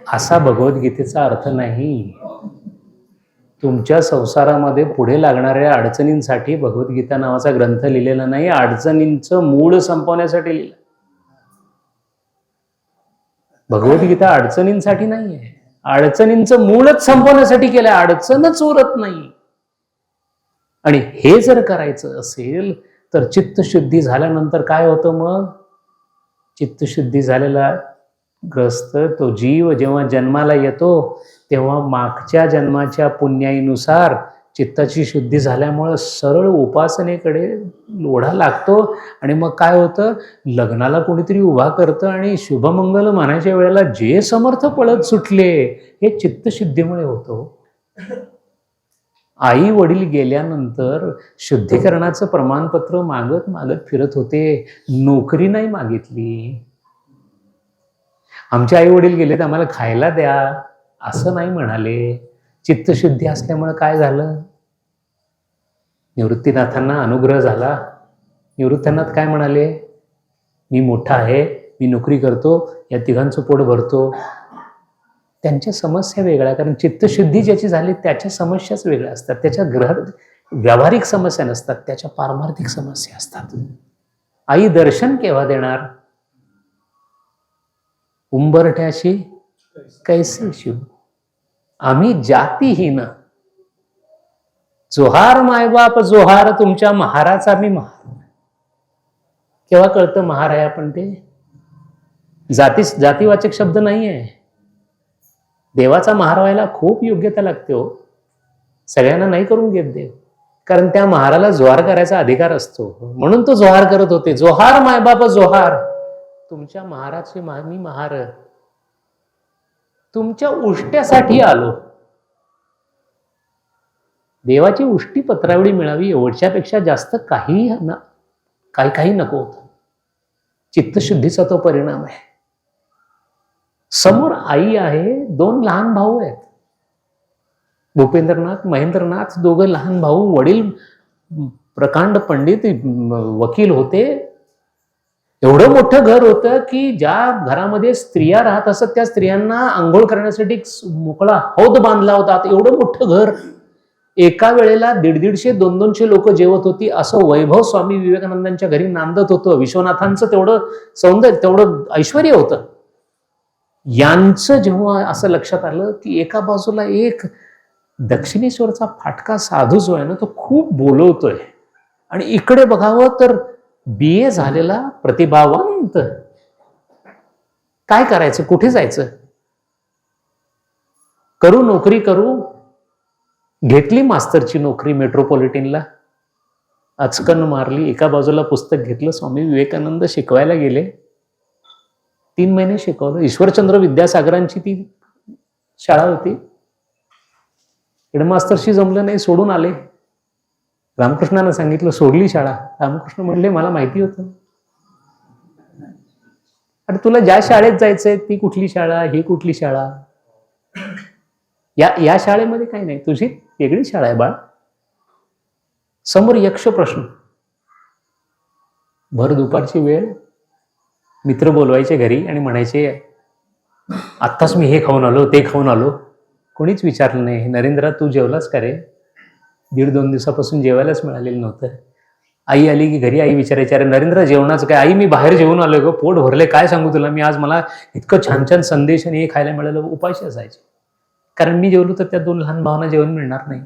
असा भगवद्गीतेचा अर्थ नाही. तुमच्या संसारामध्ये पुढे लागणाऱ्या अडचणींसाठी भगवद्गीता नावाचा ग्रंथ लिहिलेला नाही, अडचणींचं मूळ संपवण्यासाठी लिहिलं. भगवद्गीता अडचणींसाठी नाही आहे, अडचणींचं मूळच संपवण्यासाठी केलं. अडचणच उरत नाही. आणि हे जर करायचं असेल तर चित्तशुद्धी झाल्यानंतर काय होतं? मग चित्तशुद्धी झालेला ग्रस्त तो जीव जेव्हा जन्माला येतो तेव्हा मागच्या जन्माच्या पुण्याईनुसार चित्ताची शुद्धी झाल्यामुळं सरळ उपासनेकडे लोढा लागतो. आणि मग काय होतं? लग्नाला कोणीतरी उभा करतं आणि शुभमंगल म्हणायच्या वेळेला जे समर्थ पळत सुटले, हे चित्तशुद्धीमुळे होतं. आई वडील गेल्यानंतर शुद्धीकरणाचं प्रमाणपत्र मागत मागत फिरत होते, नोकरी नाही मागितली. आमचे आई वडील गेले तर आम्हाला खायला द्या असं नाही म्हणाले. चित्तशुद्धी असल्यामुळे काय झालं? निवृत्तीनाथांना अनुग्रह झाला. निवृत्तीनाथ काय म्हणाले? मी मोठा आहे, मी नोकरी करतो, या तिघांचं पोट भरतो. त्यांच्या समस्या वेगळ्या, कारण चित्तशुद्धी ज्याची झाली त्याच्या समस्याच वेगळ्या असतात. त्याच्या व्यावहारिक समस्या नसतात, त्याच्या पारमार्थिक समस्या असतात. आई दर्शन केव्हा देणार? उंबरठ्याशी कैसे शिव. आम्ही जातीहीन. जोहार मायबाप जोहार, तुमच्या महाराचा मी महार. केव्हा कळतं महार आहे आपण ते? जातीवाचक शब्द नाही आहे. देवाचा महार व्हायला खूप योग्यता लागते हो. सगळ्यांना नाही करून घेत देव, कारण त्या महाराला जोहार करायचा अधिकार असतो. म्हणून तो जोहार करत होते. जोहार मायबाप जोहार, तुमच्या महाराचे मी महार. तुमच्या उष्ट्यासाठी आलो. देवाची उष्टी पत्रावळी मिळावी एवढ्यापेक्षा जास्त काही नको होतं. चित्तशुद्धीचा तो परिणाम आहे. समोर आई आहे, दोन लहान भाऊ आहेत, भूपेंद्रनाथ महेंद्रनाथ, दोघं लहान भाऊ. वडील प्रकांड पंडित वकील होते. एवढं मोठं घर होतं की ज्या घरामध्ये स्त्रिया राहत असत त्या स्त्रियांना आंघोळ करण्यासाठी मोकळा हौद बांधला होता. एवढं मोठं घर, एका वेळेला 150-200 लोक जेवत होती. असं वैभव स्वामी विवेकानंदांच्या घरी नांदत होतं. विश्वनाथांचं तेवढं सौंदर्य, तेवढं ऐश्वर्य होतं. यांचं जेव्हा असं लक्षात आलं की एका बाजूला एक दक्षिणेश्वरचा फाटका साधू जो आहे ना, तो खूप बोलवतोय, आणि इकडे बघावं तर BA झालेला प्रतिभावंत. काय करायचं? कुठे जायचं? करू नोकरी करू. घेतली मास्तरची नोकरी मेट्रोपॉलिटनला, अचकन मारली. एका बाजूला पुस्तक घेतलं, स्वामी विवेकानंद शिकवायला गेले. 3 महिने शिकवलं. ईश्वरचंद्र विद्यासागरांची ती शाळा होती. हेडमास्तरशी जमलं नाही, सोडून आले. रामकृष्णानं सांगितलं, सोडली शाळा. रामकृष्ण म्हणले, मला माहिती होतं. अरे तुला ज्या शाळेत जायचंय ती कुठली शाळा, ही कुठली शाळा? या शाळेमध्ये काही नाही, तुझी वेगळी शाळा आहे बाळ. समोर यक्ष प्रश्न. भर दुपारची वेळ, मित्र बोलवायचे घरी आणि म्हणायचे, आत्ताच मी हे खाऊन आलो, ते खाऊन आलो. कोणीच विचारलं नाही, नरेंद्रा तू जेवलास का रे? 1.5-2 दिवसापासून जेवायलाच मिळालेलं नव्हतं. आई आली की घरी आई विचारायची, अरे नरेंद्र जेवणाचं काय? आई मी बाहेर जेवून आलोय ग, पोट भरले, काय सांगू तुला मी, आज मला इतकं छान छान संदेश आणि हे खायला मिळालं. उपाशी असायचे, कारण मी जेवलो तर त्या 2 लहान भावांना जेवण मिळणार नाही.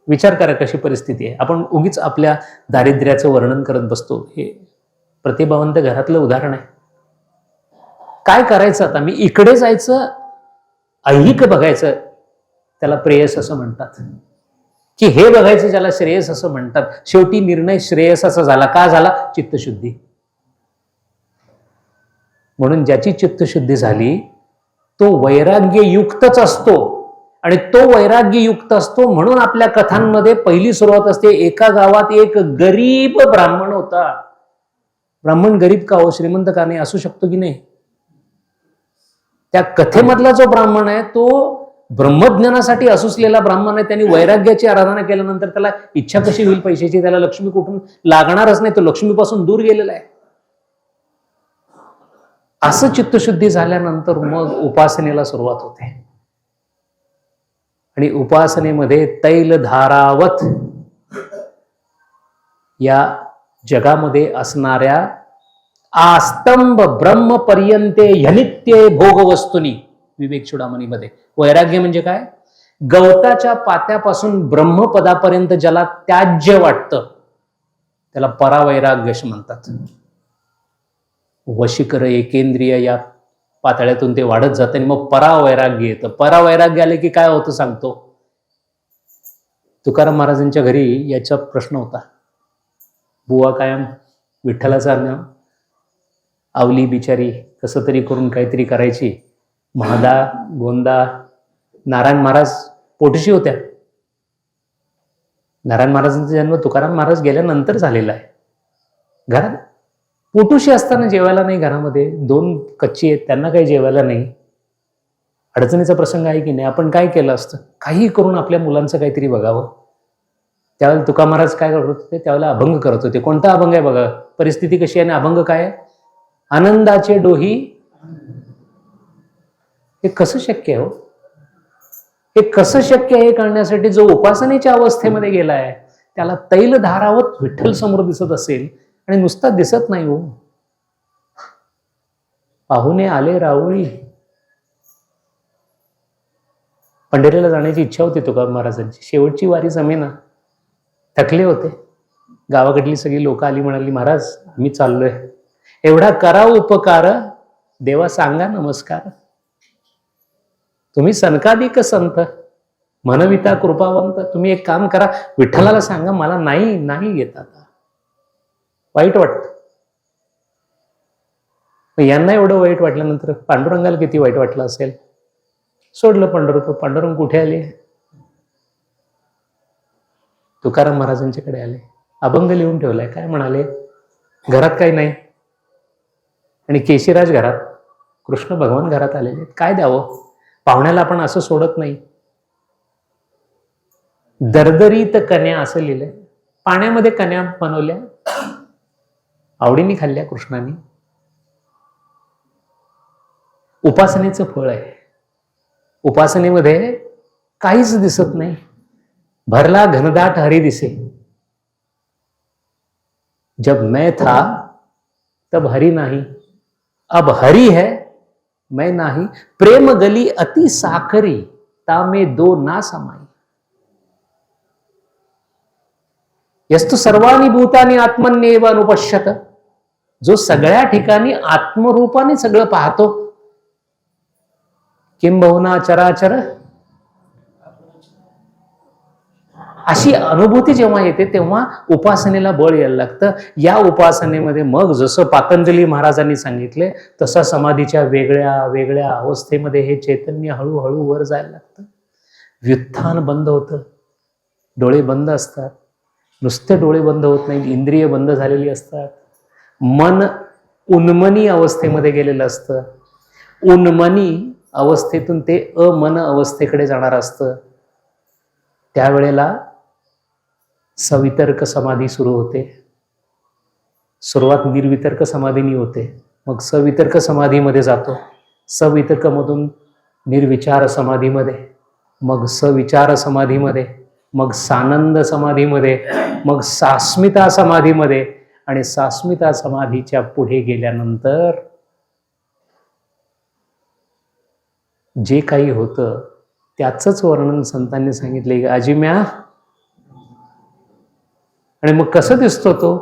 विचार करा कशी परिस्थिती आहे. आपण उगीच आपल्या दारिद्र्याचं वर्णन करत बसतो. हे प्रतिभावंत घरातलं उदाहरण आहे. काय करायचं आता? मी इकडे जायचं, ऐहिक बघायचं, त्याला प्रेयस असं म्हणतात, की हे बघायचं ज्याला श्रेयस असं म्हणतात. शेवटी निर्णय श्रेयसाचा झाला. का झाला? चित्तशुद्धी. म्हणून ज्याची चित्तशुद्धी झाली तो वैराग्ययुक्तच असतो, आणि तो वैराग्ययुक्त असतो. म्हणून आपल्या कथांमध्ये पहिली सुरुवात असते, एका गावात एक गरीब ब्राह्मण होता. ब्राह्मण गरीब का हो, श्रीमंत का नाही, असू शकतो की नाही? त्या कथेमधला जो ब्राह्मण आहे तो ब्रह्मज्ञानासाठी असुसलेला ब्राह्मण आहे. त्यांनी वैराग्याची आराधना केल्यानंतर त्याला इच्छा कशी होईल पैशाची? त्याला लक्ष्मी कुठून लागणारच नाही, तो लक्ष्मीपासून दूर गेलेला आहे. असं चित्तशुद्धी झाल्यानंतर मग उपासनेला सुरुवात होते. आणि उपासनेमध्ये तैलधारावत या जगामध्ये असणाऱ्या आस्तंभ ब्रह्म पर्यंते यनित्ये भोगवस्तुनी, विवेक चुडामणीमध्ये. वैराग्य म्हणजे काय? गवताच्या पात्यापासून ब्रह्मपदापर्यंत ज्याला त्याज्य वाटतं त्याला परावैराग्य असे म्हणतात. वशीकर एकेंद्रिय या पातळ्यातून ते वाढत जातं आणि मग परावैराग्य येतं. परावैराग्य आले की काय होतं सांगतो. तुकाराम महाराजांच्या घरी याचा प्रश्न होता. बुवा कायम विठ्ठलाचा नाव, आवली बिचारी कसं तरी करून काहीतरी करायची. महादा गोंदा नारायण महाराज पोटशी होत्या. नारायण महाराजांचा जन्म तुकाराम महाराज गेल्यानंतर झालेला आहे. घरात पोटुशी असताना जेवायला नाही घरामध्ये, 2 कच्ची आहेत, त्यांना काही जेवायला नाही. अडचणीचा प्रसंग आहे की नाही? आपण काय केलं असतं? काही करून आपल्या मुलांचं काहीतरी बघावं. त्यावेळेला तुका महाराज काय करत होते? त्यावेळेला अभंग करत होते. कोणता अभंग आहे बघा, परिस्थिती कशी आहे आणि अभंग काय आहे? आनंदाचे डोही. हे कसं शक्य आहे हो? हे कसं शक्य आहे कळण्यासाठी जो उपासनेच्या अवस्थेमध्ये गेलाय त्याला तैल धारावत विठ्ठल समोर दिसत असेल आणि नुसता दिसत नाही हो. पाहुणे आले रावळी. पंढरीला जाण्याची इच्छा होती तुकाराम महाराजांची. शेवटची वारी जमेना, थकले होते. गावाकडली सगळी लोक आली, म्हणाली महाराज आम्ही चाललोय. एवढा करा उपकार, देवा सांगा नमस्कार. तुम्ही सनकादिक संत, मनविता कृपावंत, तुम्ही एक काम करा, विठ्ठलाला सांगा मला नाही येत आता. वाईट वाटत. यांना एवढं वाईट वाटल्यानंतर पांडुरंगाला किती वाईट वाटलं असेल. सोडलं पंढरपूर. पांडुरंग कुठे आले? तुकाराम महाराजांच्याकडे आले. अभंग लिहून ठेवलाय. काय म्हणाले? घरात काही नाही आणि केशीराज घरात, कृष्ण भगवान घरात आलेले. काय द्यावं पाहुण्याला? आपण असं सोडत नाही. दरदरीत कन्या असं लिहिलंय. पाण्यामध्ये कन्या बनवल्या, आवडीने खाल्ल्या कृष्णाने. उपासनेचं फळ आहे. उपासनेमध्ये काहीच दिसत नाही. भरला घनदाट हरी दिसे. जब मैं था तब हरी नहीं, अब हरी है मैं नाही. प्रेम गली अति साखरी, तामे 2 ना समाई. यस्तु सर्वानी भूतानी आत्मन्येव अनुपश्यत. जो सगळ्या ठिकाणी आत्मरूपाने सगळं पाहतो. किंबहुना चराचर. अशी अनुभूती जेव्हा येते तेव्हा उपासनेला बळ यायला लागतं. या उपासनेमध्ये मग जसं पातंजली महाराजांनी सांगितले तसं समाधीच्या वेगळ्या वेगळ्या अवस्थेमध्ये हे चैतन्य हळूहळू वर जायला लागतं. व्युत्थान बंद होतं. डोळे बंद असतात. नुसते डोळे बंद होत नाही, इंद्रिय बंद झालेली असतात. मन उन्मनी अवस्थेमध्ये गेलेलं असतं. उन्मनी अवस्थेतून ते अमन अवस्थेकडे जाणार असतं. त्यावेळेला सवितर्क समाधी सुरू होते. सुरुवात निर्वितर्क समाधीनी होते, मग सवितर्क समाधीमध्ये जातो. सवितर्कमधून निर्विचार समाधीमध्ये, मग सविचार समाधीमध्ये, मग सानंद समाधीमध्ये, मग सास्मिता समाधीमध्ये. आणि सास्मिता समाधीच्या पुढे गेल्यानंतर जे काही होतं त्याचंच वर्णन संतांनी सांगितले. अजिम्या. आणि मग कसं दिसतो तो?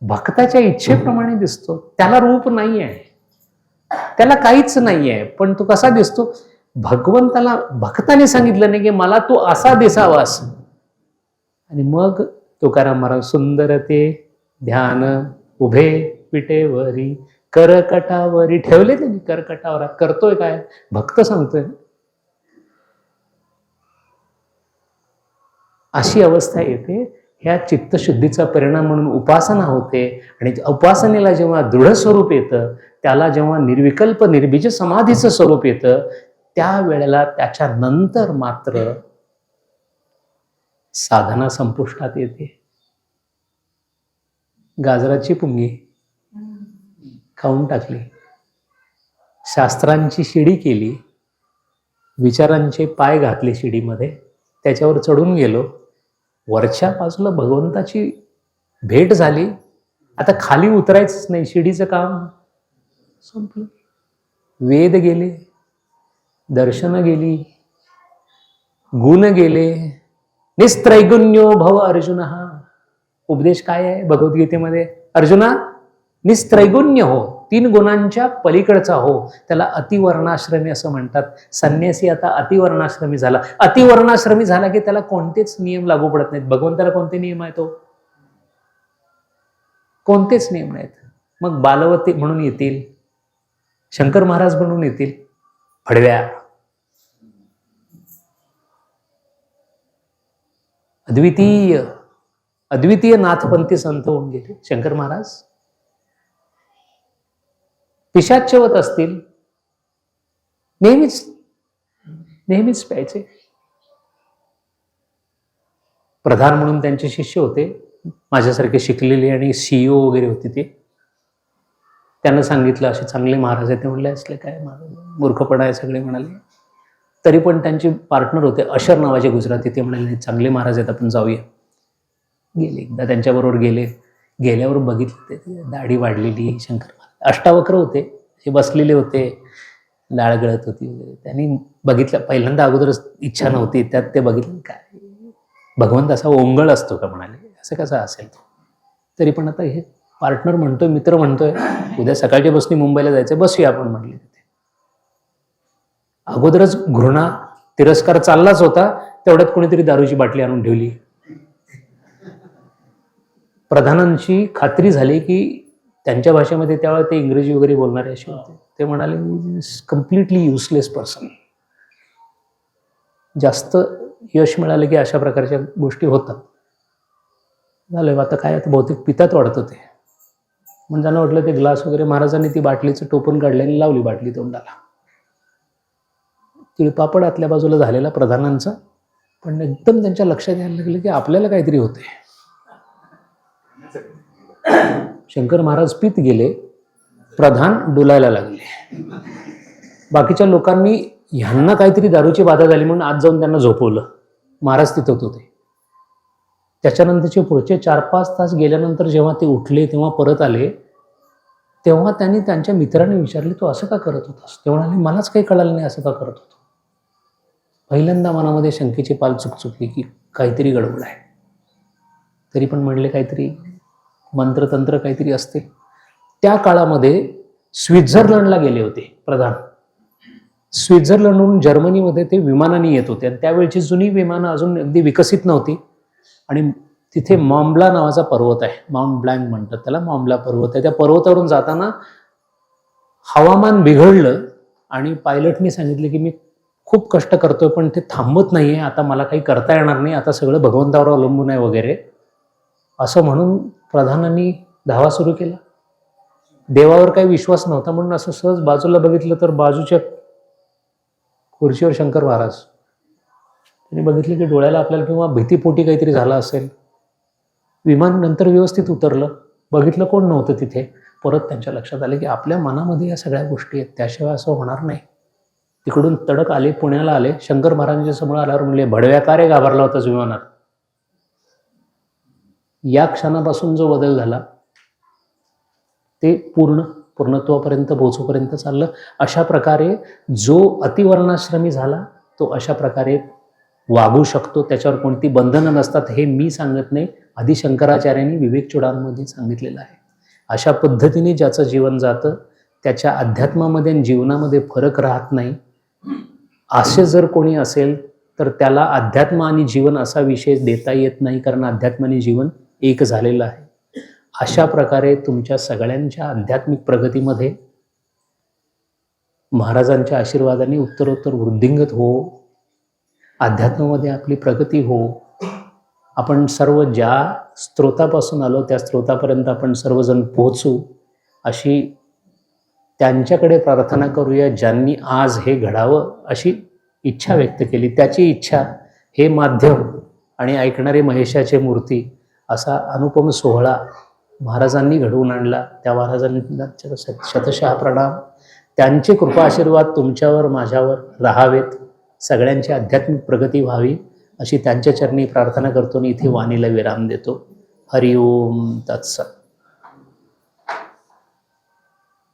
भक्ताच्या इच्छेप्रमाणे दिसतो. त्याला रूप नाहीये, त्याला काहीच नाहीये, पण तो कसा दिसतो? भगवंताला भक्ताने सांगितलं नाही की मला तू असा दिसावास. आणि मग तुकाराम महाराज सुंदर ते ध्यान उभे पिटेवरी करकटावरी ठेवले. त्यांनी करकटावर. करतोय काय? भक्त सांगतोय. अशी अवस्था येते ह्या चित्तशुद्धीचा परिणाम म्हणून उपासना होते आणि उपासनेला जेव्हा दृढ स्वरूप येतं, त्याला जेव्हा निर्विकल्प निर्बीज समाधीचं स्वरूप येतं, त्यावेळेला त्याच्यानंतर मात्र साधना संपुष्टात येते. गाजराची पुंगी खाऊन टाकली, शास्त्रांची शिडी केली, विचारांचे पाय घातले शिडीमध्ये, त्याच्यावर चढून गेलो, वरच्या बाजूला भगवंताची भेट झाली. आता खाली उतरायचंच नाही, शिडीचं काम संपलं. वेद गेले, दर्शनं गेली, गुण गेले. निस्त्रैगुण्यो भव अर्जुन. हा उपदेश काय आहे भगवद्गीतेमध्ये? अर्जुना, निस्त्रैगुण्य हो, 3 गुणांच्या पलीकडचा हो. त्याला अतिवर्णाश्रमी असं म्हणतात. संन्यासी आता अतिवर्णाश्रमी झाला. अतिवर्णाश्रमी झाला की त्याला कोणतेच नियम लागू पडत नाहीत. भगवंताला कोणते नियम आहेत? कोणतेच नियम नाहीत. मग बालवती म्हणून येतील, शंकर महाराज म्हणून येतील, फडव्या. अद्वितीय नाथपंथी संत होऊन गेले शंकर महाराज. पिशाच्यवत असतील, नेहमीच प्यायचे. प्रधान म्हणून त्यांचे शिष्य होते, माझ्यासारखे शिकलेले आणि CEO वगैरे होते ते. त्यांना सांगितलं असे चांगले महाराज आहे. ते म्हणले असले काय महाराज, मूर्खपणा आहे सगळे म्हणाले. तरी पण त्यांचे पार्टनर होते अशर नावाचे गुजराती, ते म्हणाले चांगले महाराज आहेत, आपण जाऊया. गेले, एकदा त्यांच्याबरोबर गेले. गेल्यावर बघितलं ते दाढी वाढलेली शंकर महाराज, अष्टावक्र होते, हे बसलेले होते, लाळ गळत होती वगैरे. त्यांनी बघितलं, पहिल्यांदा अगोदरच इच्छा नव्हती, त्यात ते बघितलं काय भगवंत असा ओंगळ असतो का म्हणाले, असं कसं असेल तो. तरी पण आता हे पार्टनर म्हणतोय, मित्र म्हणतोय, उद्या सकाळच्या बसनी मुंबईला जायचं, बसूया आपण म्हटले. तिथे अगोदरच घृणा तिरस्कार चाललाच होता, तेवढ्यात कोणीतरी दारूची बाटली आणून ठेवली. प्रधानांची खात्री झाली की त्यांच्या भाषेमध्ये त्यावेळेला ते इंग्रजी वगैरे बोलणारे असे होते. ते म्हणाले कम्प्लिटली युजलेस पर्सन. जास्त यश मिळालं की अशा प्रकारच्या गोष्टी होतात. झालं आता काय, आता बहुतेक पितात वाढत होते. म्हणून त्यांना वाटलं ते ग्लास वगैरे, महाराजांनी ती बाटलीचं टोपण काढलं आणि लावली बाटली तोंडाला. तिळपापड आतल्या बाजूला झालेला प्रधानांचा, पण एकदम त्यांच्या लक्षात यायला लागलं की आपल्याला काहीतरी होते. शंकर महाराज पित गेले, प्रधान डुलायला लागले. बाकीच्या लोकांनी ह्यांना काहीतरी दारूची बाधा झाली म्हणून आज जाऊन त्यांना झोपवलं. महाराज तिथं होते. त्याच्यानंतरचे पुढचे 4-5 तास गेल्यानंतर जेव्हा ते उठले, तेव्हा परत आले, तेव्हा त्यांनी त्यांच्या मित्राने विचारले, तू असं का करत होतास? ते म्हणाले, मलाच काही कळालं नाही असं का करत होतो. पहिल्यांदा मनामध्ये शंकेची पाल चुकचुकली की काहीतरी गडबड आहे. तरी पण म्हणले काहीतरी मंत्रतंत्र काहीतरी असते. त्या काळामध्ये स्वित्झर्लंडला गेले होते प्रधान. स्वित्झर्लंडहून जर्मनीमध्ये ते विमानाने येत होते, आणि त्यावेळची जुनी विमानं अजून अगदी विकसित नव्हती. आणि तिथे मॉम्ब्ला नावाचा पर्वत आहे, माउंट ब्लँक म्हणतात त्याला, मॉम्ब्ला पर्वत आहे. त्या पर्वतावरून जाताना हवामान बिघडलं आणि पायलटनी सांगितलं की मी खूप कष्ट करतोय पण ते थांबत नाहीये, आता मला काही करता येणार नाही, आता सगळं भगवंतावर अवलंबून आहे वगैरे असं म्हणून प्रधानांनी धावा सुरू केला. देवावर काही विश्वास नव्हता म्हणून असं सहज बाजूला बघितलं तर बाजूच्या खुर्चीवर शंकर महाराज. त्यांनी बघितलं की डोळ्याला आपल्याला किंवा भीतीपोटी काहीतरी झालं असेल. विमान नंतर व्यवस्थित उतरलं, बघितलं कोण नव्हतं तिथे. परत त्यांच्या लक्षात आलं की आपल्या मनामध्ये या सगळ्या गोष्टी आहेत, त्याशिवाय असं होणार नाही. तिकडून तडक आले, पुण्याला आले. शंकर महाराजांच्या समोर आल्यावर म्हणले, भडव्या का रे घाबरला होतास विमानात? या क्षणापासून जो बदल झाला ते पूर्णत्वापर्यंत पोहोचूपर्यंत चाललं. अशा प्रकारे जो अतिवर्णाश्रमी झाला तो अशा प्रकारे वागू शकतो, त्याच्यावर कोणती बंधनं नसतात. हे मी सांगत नाही, आदी शंकराचार्यांनी विवेक चूडामणमध्ये सांगितलेलं आहे. अशा पद्धतीने ज्याचं जीवन जातं त्याच्या अध्यात्मामध्ये आणि जीवनामध्ये फरक राहत नाही. असे जर कोणी असेल तर त्याला अध्यात्म आणि जीवन असा विषय देता येत नाही, कारण अध्यात्म आणि जीवन एक झालेलं आहे. अशा प्रकारे तुमच्या सगळ्यांच्या आध्यात्मिक प्रगतीमध्ये महाराजांच्या आशीर्वादाने उत्तरोत्तर वृद्धिंगत हो, अध्यात्मामध्ये आपली प्रगती हो, आपण सर्व ज्या स्रोतापासून आलो त्या स्रोतापर्यंत आपण सर्वजण पोहोचू, अशी त्यांच्याकडे प्रार्थना करूया ज्यांनी आज हे घडावं अशी इच्छा व्यक्त केली. त्याची इच्छा, हे माध्यम आणि ऐकणारे महेशाचे मूर्ती असा अनुपम सोहळा महाराजांनी घडवून आणला. त्या महाराजांना शतशः प्रणाम. त्यांचे कृपा आशीर्वाद तुमच्यावर माझ्यावर राहावेत, सगळ्यांची आध्यात्मिक प्रगती व्हावी अशी त्यांच्या चरणी प्रार्थना करतो आणि इथे वाणीला विराम देतो. हरिओम तत्सत.